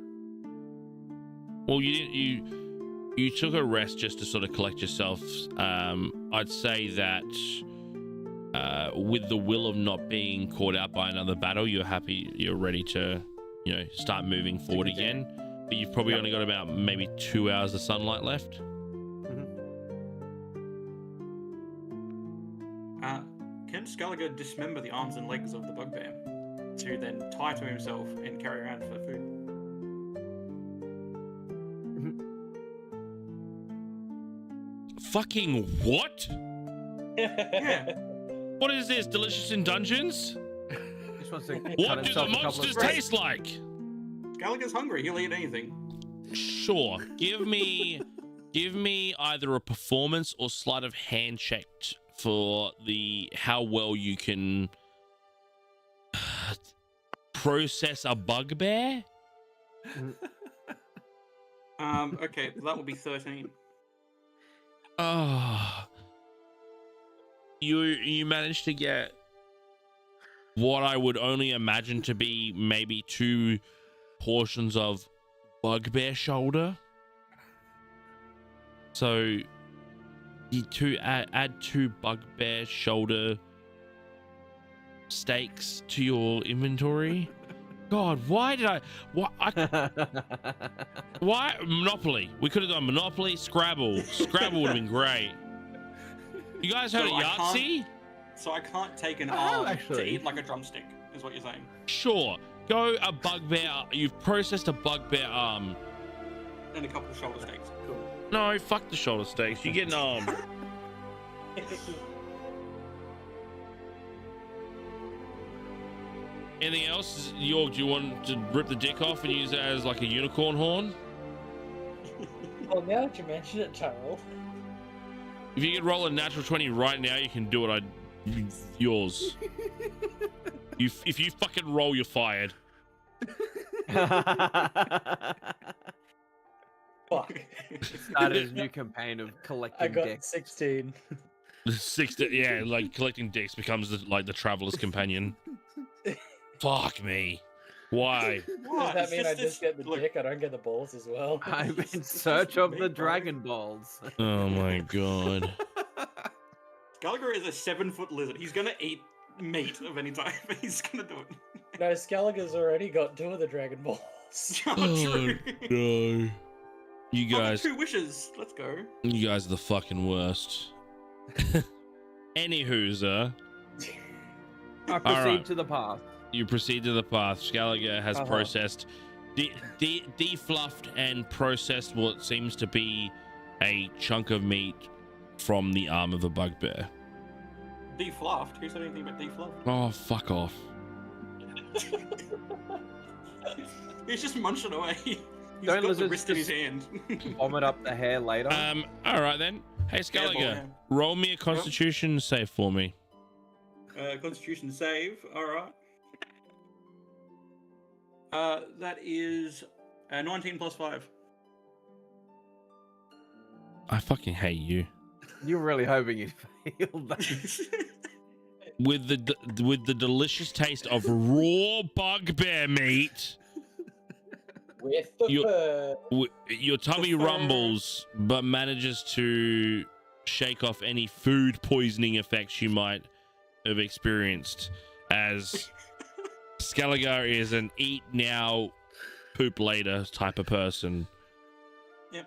Well, you took a rest just to sort of collect yourself. I'd say that with the will of not being caught out by another battle, you're ready to, start moving forward again. But you've probably only got about maybe 2 hours of sunlight left. Can Skellige dismember the arms and legs of the bugbear to then tie to himself and carry around for food? Fucking what? Yeah. What is this? Delicious in Dungeons? Just wants to What cut do the himself a couple monsters of- taste like? Skellige's hungry. He'll eat anything. Sure. Give me either a performance or sleight of hand check for how well you can process a bugbear. Okay, that would be 13. Oh, you managed to get what I would only imagine to be maybe 2 portions of bugbear shoulder. So you add 2 bugbear shoulder steaks to your inventory. God, why Monopoly? We could have done Monopoly, Scrabble. Scrabble would have been great. You guys heard of Yahtzee? So I can't take an I have, arm to actually. eat like a drumstick, is what you're saying. Sure. Go a bugbear. You've processed a bugbear arm. And a couple of shoulder steaks. Cool. No, fuck the shoulder steaks. You get an arm. Anything else? York, do you want to rip the dick off and use it as like a unicorn horn? Well, now that you mention it, Turrell. If you could roll a natural 20 right now, you can do it. Yours. If you fucking roll, you're fired. Fuck. Start his new campaign of collecting I got dicks. 16. 60, yeah, like collecting dicks becomes the traveler's companion. Fuck me. Why? Does that mean I just get the dick? I don't get the balls as well? I'm in search of the Dragon Balls. Oh my god. Skellige is a 7-foot lizard. He's gonna eat meat of any type. He's gonna do it. No, Skellige's already got 2 of the Dragon Balls. Oh, true. No. You guys, 2 wishes. Let's go. you guys are the fucking worst. Anywho, I proceed right. to the path. you proceed to the path. Skellige has Uh-huh. processed, defluffed and processed what seems to be a chunk of meat from the arm of a bugbear. Defluffed? Who said anything about defluffed? Oh, fuck off. He's just munching away. He's Don't got the lizards wrist in his just- hand. Vomit up the hair later. All right then. Hey, Careful, Skellige, man. roll me a Constitution save for me. Constitution save. All right. That is 19 plus 5. I fucking hate you. You're really hoping you failed that. With the delicious taste of raw bugbear meat. with the You- fur. Your tummy The fur. rumbles, but manages to shake off any food poisoning effects you might have experienced, as Scaliger is an eat now, poop later type of person. Yep.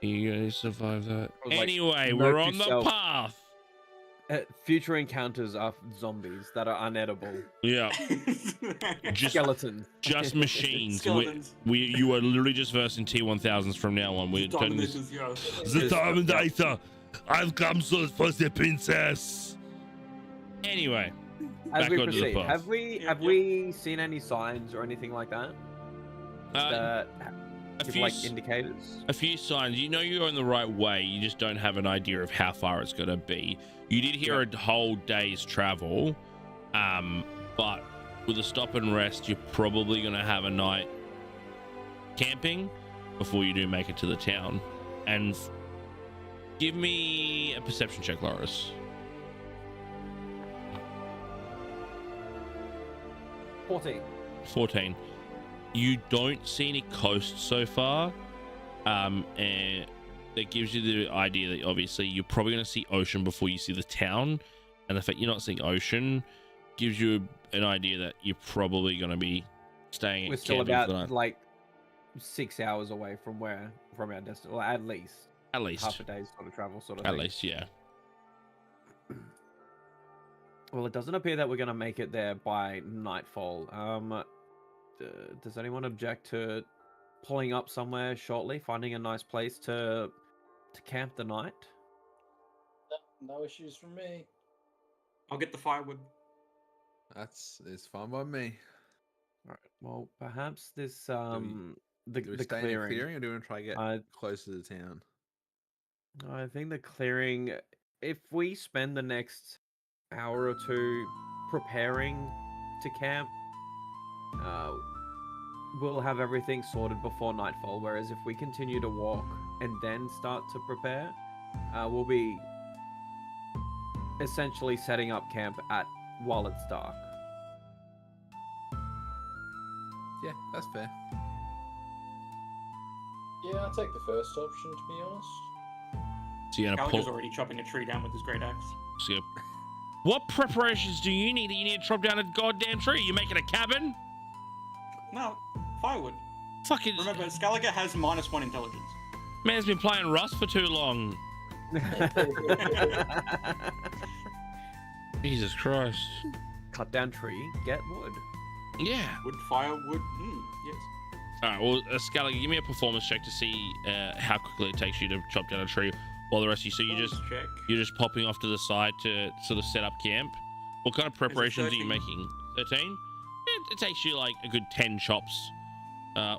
You gonna survive that? was like, Anyway, note we're on yourself. the path. Future encounters are zombies that are unedible. Yeah, just Skeletons. just machines. Skeletons. You are literally just versing T1000s from now on. We're turning this. Dominators, yes. The Dominator, I've come so for the princess. Anyway, As back we onto the proceed, path. have we seen any signs or anything like that that a give few like s- indicators? a few signs. You know you're on the right way. You just don't have an idea of how far it's gonna be. You did hear a whole day's travel, but with a stop and rest, you're probably gonna have a night camping before you do make it to the town. And give me a perception check, Loris. 14. You don't see any coast so far, and that gives you the idea that obviously you're probably going to see ocean before you see the town, and the fact you're not seeing ocean gives you an idea that you're probably going to be staying We're at still camping for the about night. like 6 hours away from our destination, or at least At least, half a day's sort of travel, sort of at thing. least, yeah. Well, it doesn't appear that we're gonna make it there by nightfall. Does anyone object to pulling up somewhere shortly, finding a nice place to camp the night? No issues from me. I'll get the firewood. It's fine by me. All right. Well, perhaps this Do we the stay in the clearing, or do we want to try to get closer to town? I think the clearing. If we spend the next hour or two preparing to camp, we'll have everything sorted before nightfall. Whereas if we continue to walk and then start to prepare, we'll be essentially setting up camp while it's dark. Yeah, that's fair. Yeah, I'll take the first option, to be honest. So you're gonna Gallagher's pull. already chopping a tree down with his great axe. So you're- what preparations do you need? You need to chop down a goddamn tree. You making a cabin? No, firewood. Fucking Remember, Scaliger has -1 intelligence. man's been playing Rust for too long. Jesus Christ. Cut down tree, get wood. Yeah. Wood, firewood. Yes. All right. Well, Scaliger, give me a performance check to see how quickly it takes you to chop down a tree, while the rest of you. So Check. you're just popping off to the side to sort of set up camp. What kind of preparations are you 13. making? 13. It takes you like a good 10 chops,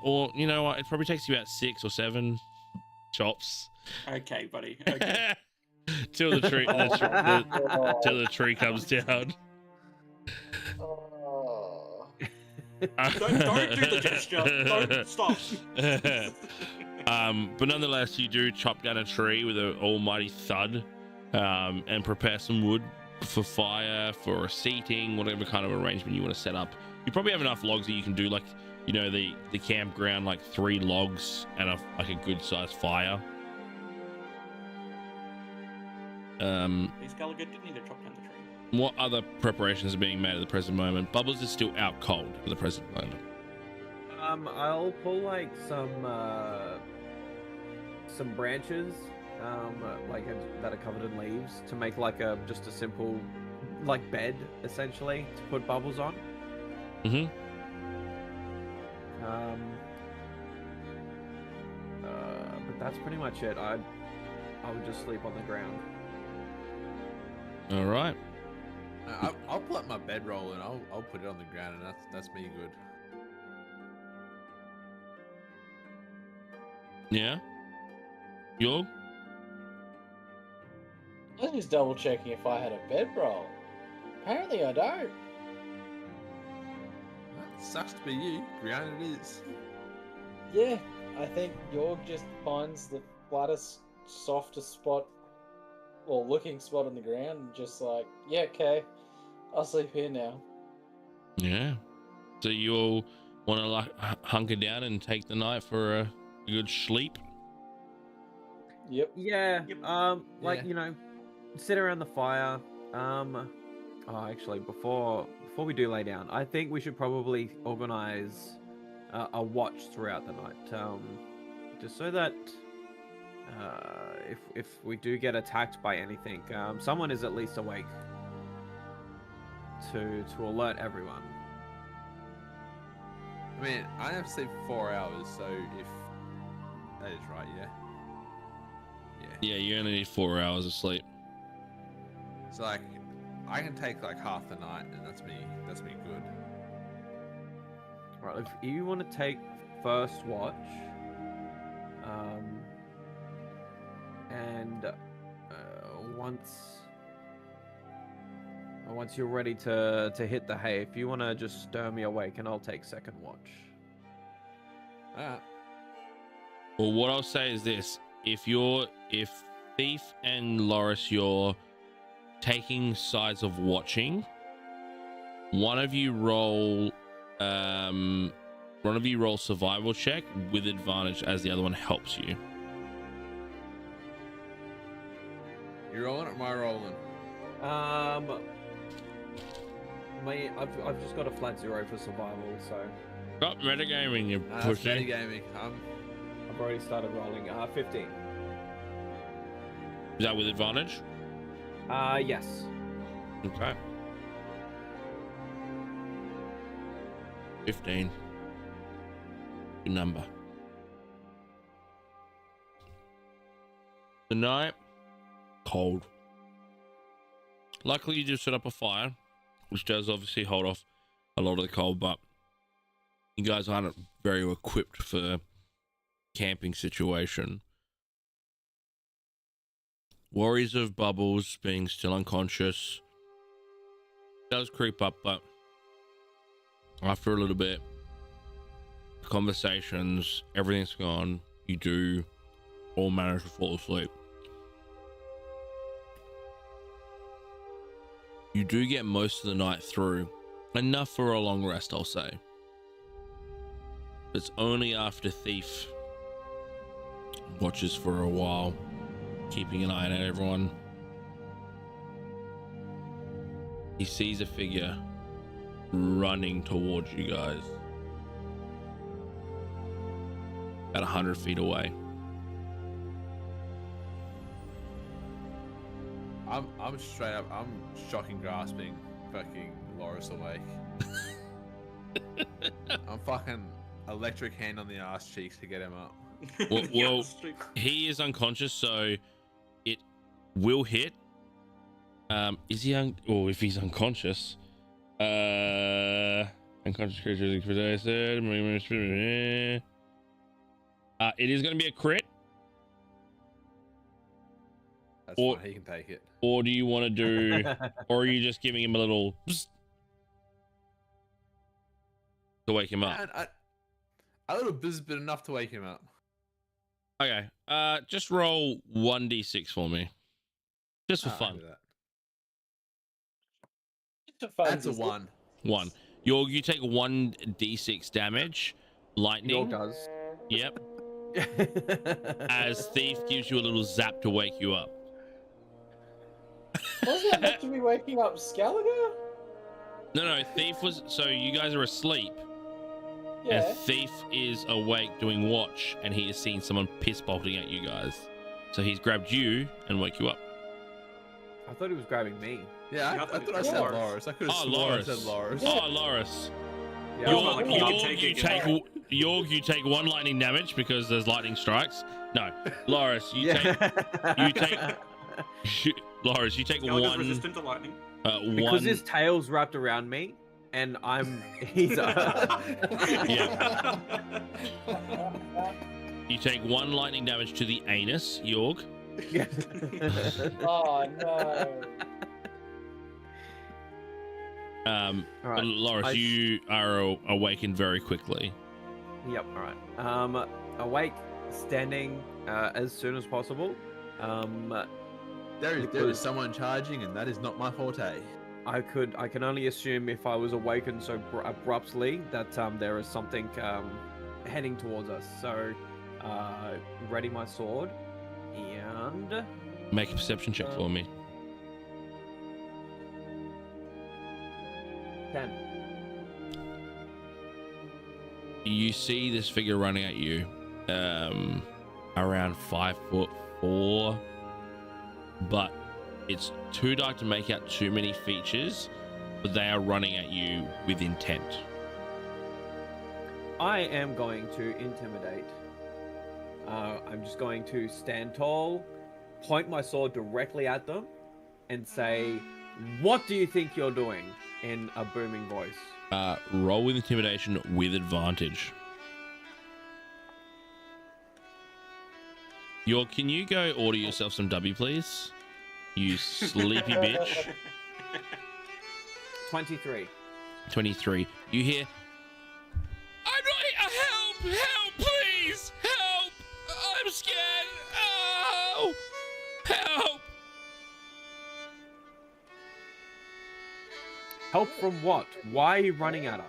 or you know what? It probably takes you about 6 or 7 chops. Okay, buddy. Okay. Till the tree, till the tree comes down. Oh. don't do the gesture. Don't stop. But nonetheless, you do chop down a tree with an almighty thud, and prepare some wood for fire, for seating, whatever kind of arrangement you want to set up. You probably have enough logs that you can do, like, you know, the campground, like 3 logs and a good sized fire. Scaliger didn't need to chop down the tree. What other preparations are being made at the present moment? Bubbles is still out cold at the present moment. I'll pull like some branches, that are covered in leaves to make like just a simple, like bed essentially to put Bubbles on. Mm-hmm. But that's pretty much it. I would just sleep on the ground. All right. I'll pull up my bedroll and I'll put it on the ground, and that's me good. Yeah. Yo. I was just double checking if I had a bedroll. Apparently I don't. That sucks to be you. Ground it is. Yeah, I think Yorg just finds the flattest, softest spot, or looking spot on the ground, and just like, yeah, okay, I'll sleep here now. Yeah. So you all Want to like hunker down and take the night for a good sleep? Yep. Yeah. Yep. Like Yeah. Sit around the fire. Actually, before we do lay down, I think we should probably organize a watch throughout the night. Just so that if we do get attacked by anything, someone is at least awake to alert everyone. I mean, I have to sleep 4 hours, so if that is right, yeah. Yeah, you only need 4 hours of sleep. So like, I can take like half the night, and that's me good. Right, if you want to take first watch, and once you're ready to hit the hay, if you want to just stir me awake, and I'll take second watch. Alright. Well, what I'll say is this: if Thief and Loris, you're taking sides of watching, one of you roll survival check with advantage as the other one helps you. You rolling or am I rolling? I've just got a flat 0 for survival, so Stop metagaming, you Nah, it's pussy. metagaming. I've already started rolling. 15. Is that with advantage? Yes. Okay. 15. Good number. The night, cold. Luckily, you just set up a fire, which does obviously hold off a lot of the cold, but you guys aren't very equipped for camping situation. Worries of Bubbles being still unconscious does creep up, but after a little bit, conversations, everything's gone. You do all manage to fall asleep. You do get most of the night through, enough for a long rest, I'll say. It's only after Thief watches for a while, keeping an eye on everyone. He sees a figure running towards you guys, about 100 feet away. I'm straight up. I'm shocking grasping fucking Loris awake. I'm fucking electric hand on the ass cheeks to get him up. Well, he is unconscious, so it will hit. Is he if he's unconscious, unconscious creatures it is going to be a crit. That's Or- fine. He can take it. Or do you want to do, or are you just giving him a little psst to wake him up? And a little bit, but enough to wake him up. Okay, just roll 1d6 for me, just for Ah, I can fun. do that. Just a fun That's a visit. 1. One. You take 1d6 damage, York lightning. does. Yep. As Thief gives you a little zap to wake you up. Wasn't that meant to be waking up Scaliger? No, Thief was. So you guys are asleep, Yeah. and Thief is awake doing watch, and he has seen someone piss bolting at you guys. So he's grabbed you and woke you up. I thought he was grabbing me. Yeah, Yeah, I thought I yeah. said Loris. I could have Oh, sworn I Loris. said Loris. Oh, Loris. Yeah, York- I was like, York- You take 1 lightning damage because there's lightning strikes. No, Loris, you Loris, you take Scaliger's 1. resistant to lightning. because One. his tail's wrapped around me, and he's Yeah. You take 1 lightning damage to the anus, Yorg. Oh no. All right. Loris, I- you are awakened very quickly. Yep. All right. Awake, standing as soon as possible. There is someone charging, and that is not my forte. I can only assume if I was awakened so abruptly that there is something heading towards us. So, ready my sword and Make a perception check for me. 10. You see this figure running at you, around 5'4", but it's too dark to make out too many features, but they are running at you with intent. I am going to intimidate. I'm just going to stand tall, point my sword directly at them, and say, "What do you think you're doing?" in a booming voice. Roll with intimidation with advantage. Can you go order yourself some W, please? You sleepy bitch. 23. 23. You hear, "I'm not, help, help, please, help, I'm scared, oh, help." Help from what? Why are you running at us?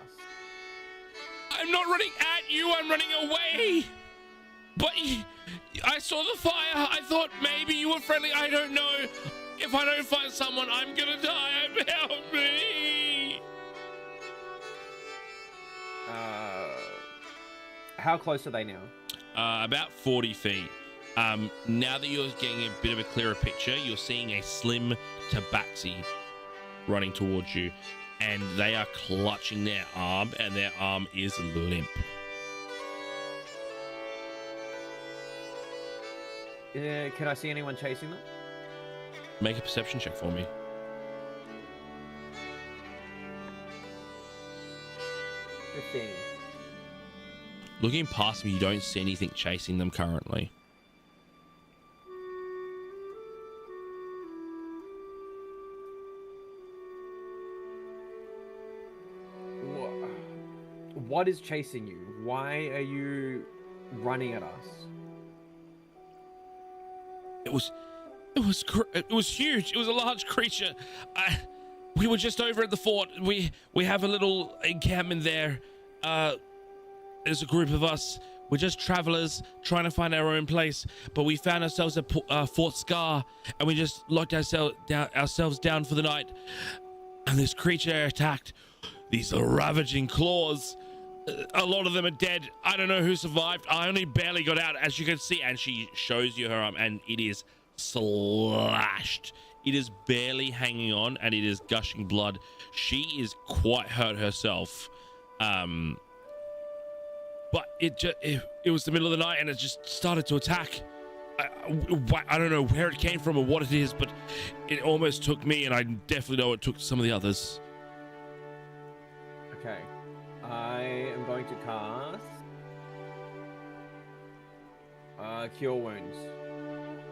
I'm not running at you, I'm running away. But I saw the fire, I thought maybe you were friendly, I don't know. If I don't find someone, I'm gonna die, help me. How close are they now? About 40 feet. Now that you're getting a bit of a clearer picture, you're seeing a slim tabaxi running towards you, and they are clutching their arm, and their arm is limp. Can I see anyone chasing them? Make a perception check for me. 15. Looking past me, you don't see anything chasing them currently. What is chasing you? Why are you running at us? It was huge. It was a large creature. We were just over at the fort. We have a little encampment there. There's a group of us. We're just travelers trying to find our own place, but we found ourselves at Fort Scar, and we just locked ourselves down for the night. And this creature attacked. These are ravaging claws. A lot of them are dead. I don't know who survived. I only barely got out, as you can see. And she shows you her arm, and it is slashed. It is barely hanging on, and it is gushing blood. She is quite hurt herself. But it was the middle of the night, and it just started to attack. I don't know where it came from or what it is, but it almost took me, and I definitely know it took some of the others. Okay. I am going to cast Cure Wounds.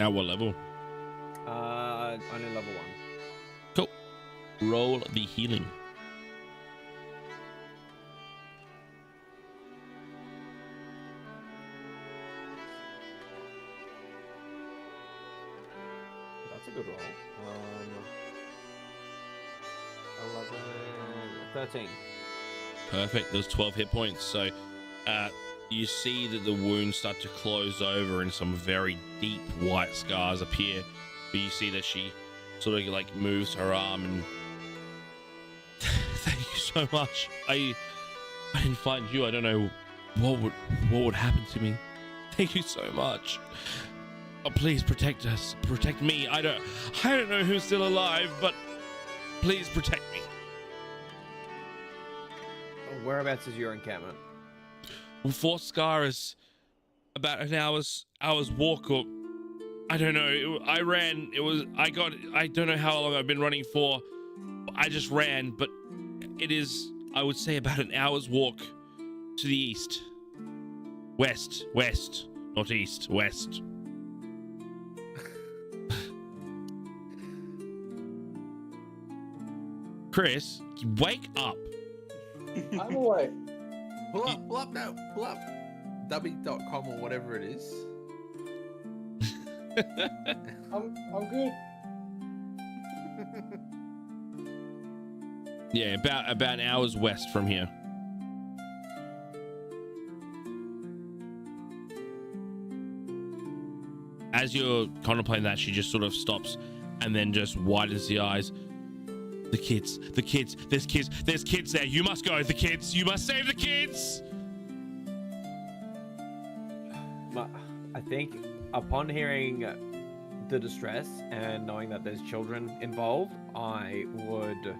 At what level? Only level 1. Cool. Roll the healing. That's a good roll. 11, 13. Perfect. There's 12 hit points. So you see that the wounds start to close over and some very deep white scars appear. But you see that she sort of like moves her arm and thank you so much. I didn't find you. I don't know what would happen to me. Thank you so much. Oh, please protect us. Protect me. I don't know who's still alive, but please protect me. Whereabouts is your encampment? Well, Fort Scar is about an hour's walk, or I don't know. I ran. I don't know how long I've been running for. I just ran, but it is, I would say, about an hour's walk to the east. West, not east, west. Chris, wake up. I'm awake. Pull up now. Pull up. Dubby.com or whatever it is. I'm good. Yeah, about an hour's west from here. As you're contemplating that, she just sort of stops and then just widens the eyes. The kids, there's kids there. You must go, the kids. You must save the kids. I think upon hearing the distress and knowing that there's children involved, I would...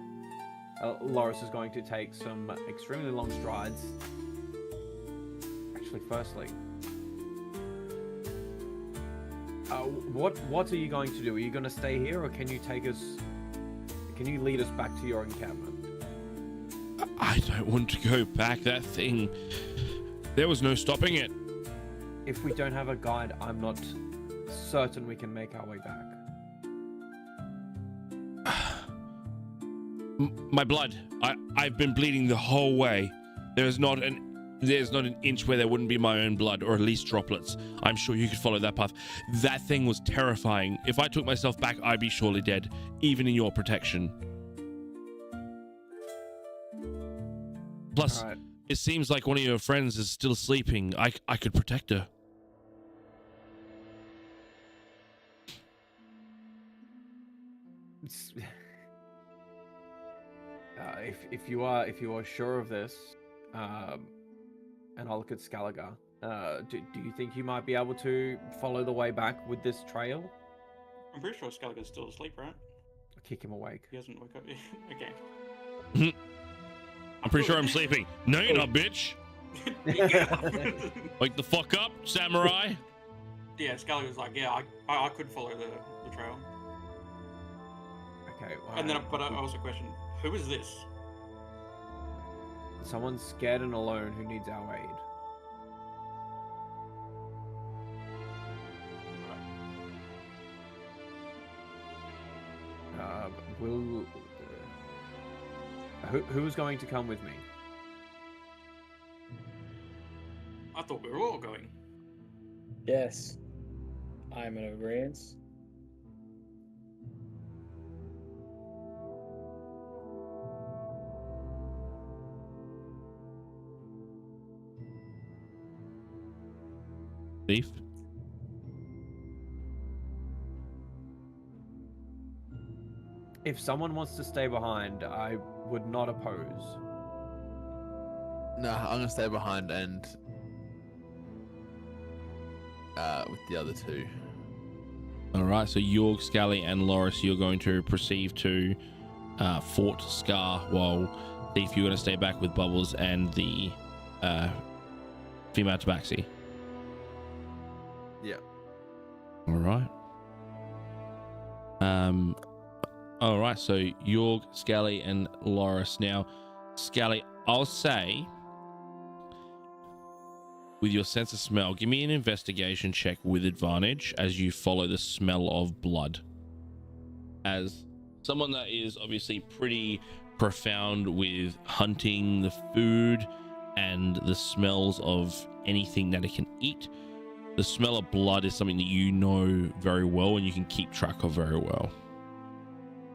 Loris is going to take some extremely long strides. Actually, firstly... what are you going to do? Are you going to stay here, or can you take us... Can you lead us back to your encampment? I don't want to go back. That thing... There was no stopping it. If we don't have a guide, I'm not certain we can make our way back. My blood. I've been bleeding the whole way. There's not an inch where there wouldn't be my own blood, or at least droplets. I'm sure you could follow that path. That thing was terrifying. If I took myself back, I'd be surely dead, even in your protection. Plus, it seems like one of your friends is still sleeping. I could protect her. If you are sure of this, and I'll look at Scaliger. Do you think you might be able to follow the way back with this trail? I'm pretty sure Scaliger's still asleep, right? I'll kick him awake. He hasn't woke up yet. Okay. I'm pretty sure I'm sleeping. No, you're not, bitch. Wake the fuck up, samurai. Yeah, Scaliger's like, yeah, I could follow the trail. Okay. And then, but I also question, who is this? Someone scared and alone who needs our aid. Who is going to come with me? I thought we were all going. Yes. I'm in agreement. Thief. If someone wants to stay behind, I would not oppose. No, I'm gonna stay behind and with the other two. All right, so Yorg, Scally, and Loris, you're going to proceed to Fort Scar, while Thief, you're going to stay back with Bubbles and the female tabaxi. Yeah. All right. All right, so Yorg, Scally, and Loris. Now, Scally, I'll say, with your sense of smell, give me an investigation check with advantage as you follow the smell of blood. As someone that is obviously pretty profound with hunting the food and the smells of anything that it can eat, the smell of blood is something that you know very well and you can keep track of very well.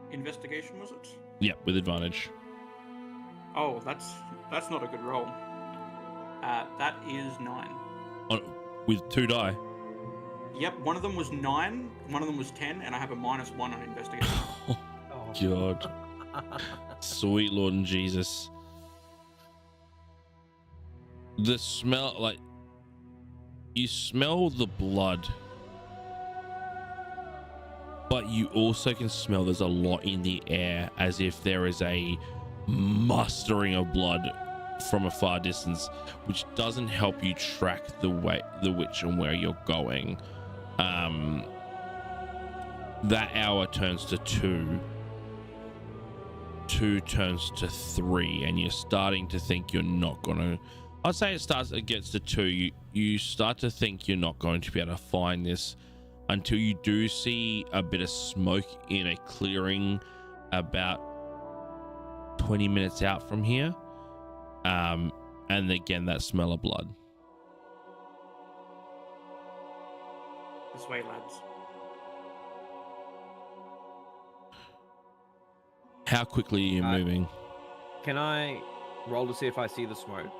Investigation, was it? Yep, with advantage. Oh, that's not a good roll. That is 9. With 2 die. Yep, one of them was 9, one of them was 10, and I have a -1 on investigation. Oh, God. Sweet Lord and Jesus. The smell, like, you smell the blood, but you also can smell there's a lot in the air, as if there is a mustering of blood from a far distance, which doesn't help you track the witch and where you're going. That hour turns to 2. 2 turns to 3, and you're starting to think you're not gonna... I'd say it gets to 2. You start to think you're not going to be able to find this until you do see a bit of smoke in a clearing about 20 minutes out from here. And again, that smell of blood. This way, lads. How quickly are you moving? Can I roll to see if I see the smoke?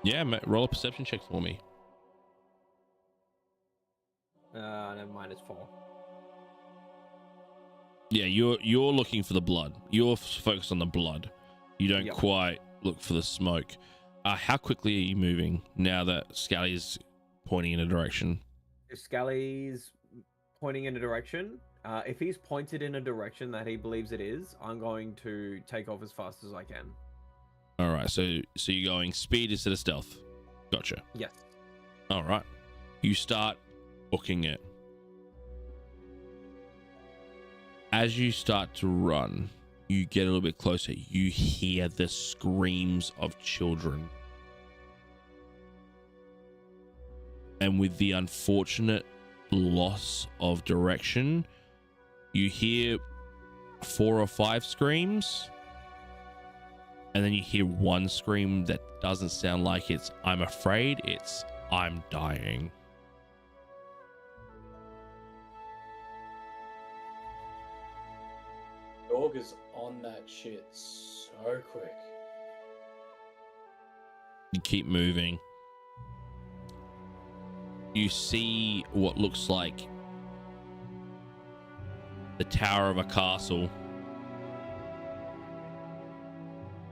Yeah, roll a perception check for me. Never mind, it's 4. Yeah, you're looking for the blood. You're focused on the blood. You don't Yep. quite look for the smoke. How quickly are you moving now that Scally is pointing in a direction? If Scally's pointing in a direction, if he's pointed in a direction that he believes it is, I'm going to take off as fast as I can. All right, so you're going speed instead of stealth. Gotcha. Yes. All right. You start booking it. As you start to run, you get a little bit closer. You hear the screams of children. And with the unfortunate loss of direction, you hear 4 or 5 screams. And then you hear one scream that doesn't sound like it's "I'm afraid," it's "I'm dying." Dog is on that shit so quick. You keep moving. You see what looks like the tower of a castle.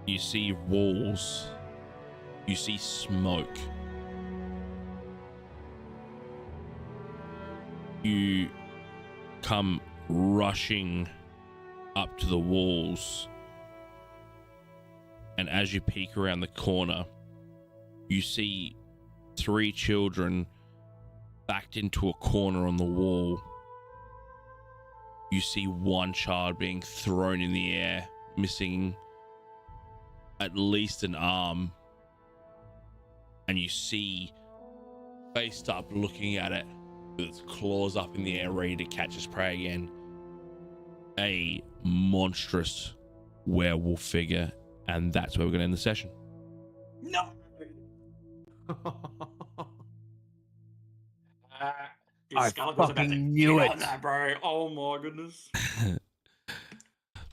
You see walls. You see smoke. You come rushing up to the walls. And as you peek around the corner, you see 3 children backed into a corner on the wall. You see one child being thrown in the air, missing at least an arm. And you see, faced up, looking at it, with its claws up in the air, ready to catch its prey again, a monstrous werewolf figure. And that's where we're going to end the session. No. Dude, I Scarlet was about to fucking knew get it. on that, bro. Oh my goodness.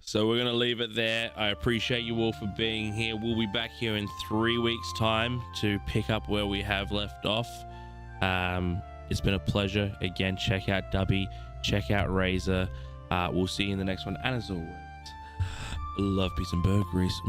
So we're going to leave it there. I appreciate you all for being here. We'll be back here in 3 weeks' time to pick up where we have left off. It's been a pleasure. Again, check out DUBBY. Check out razer. We'll see you in the next one. And as always, love, peace, and burgeries.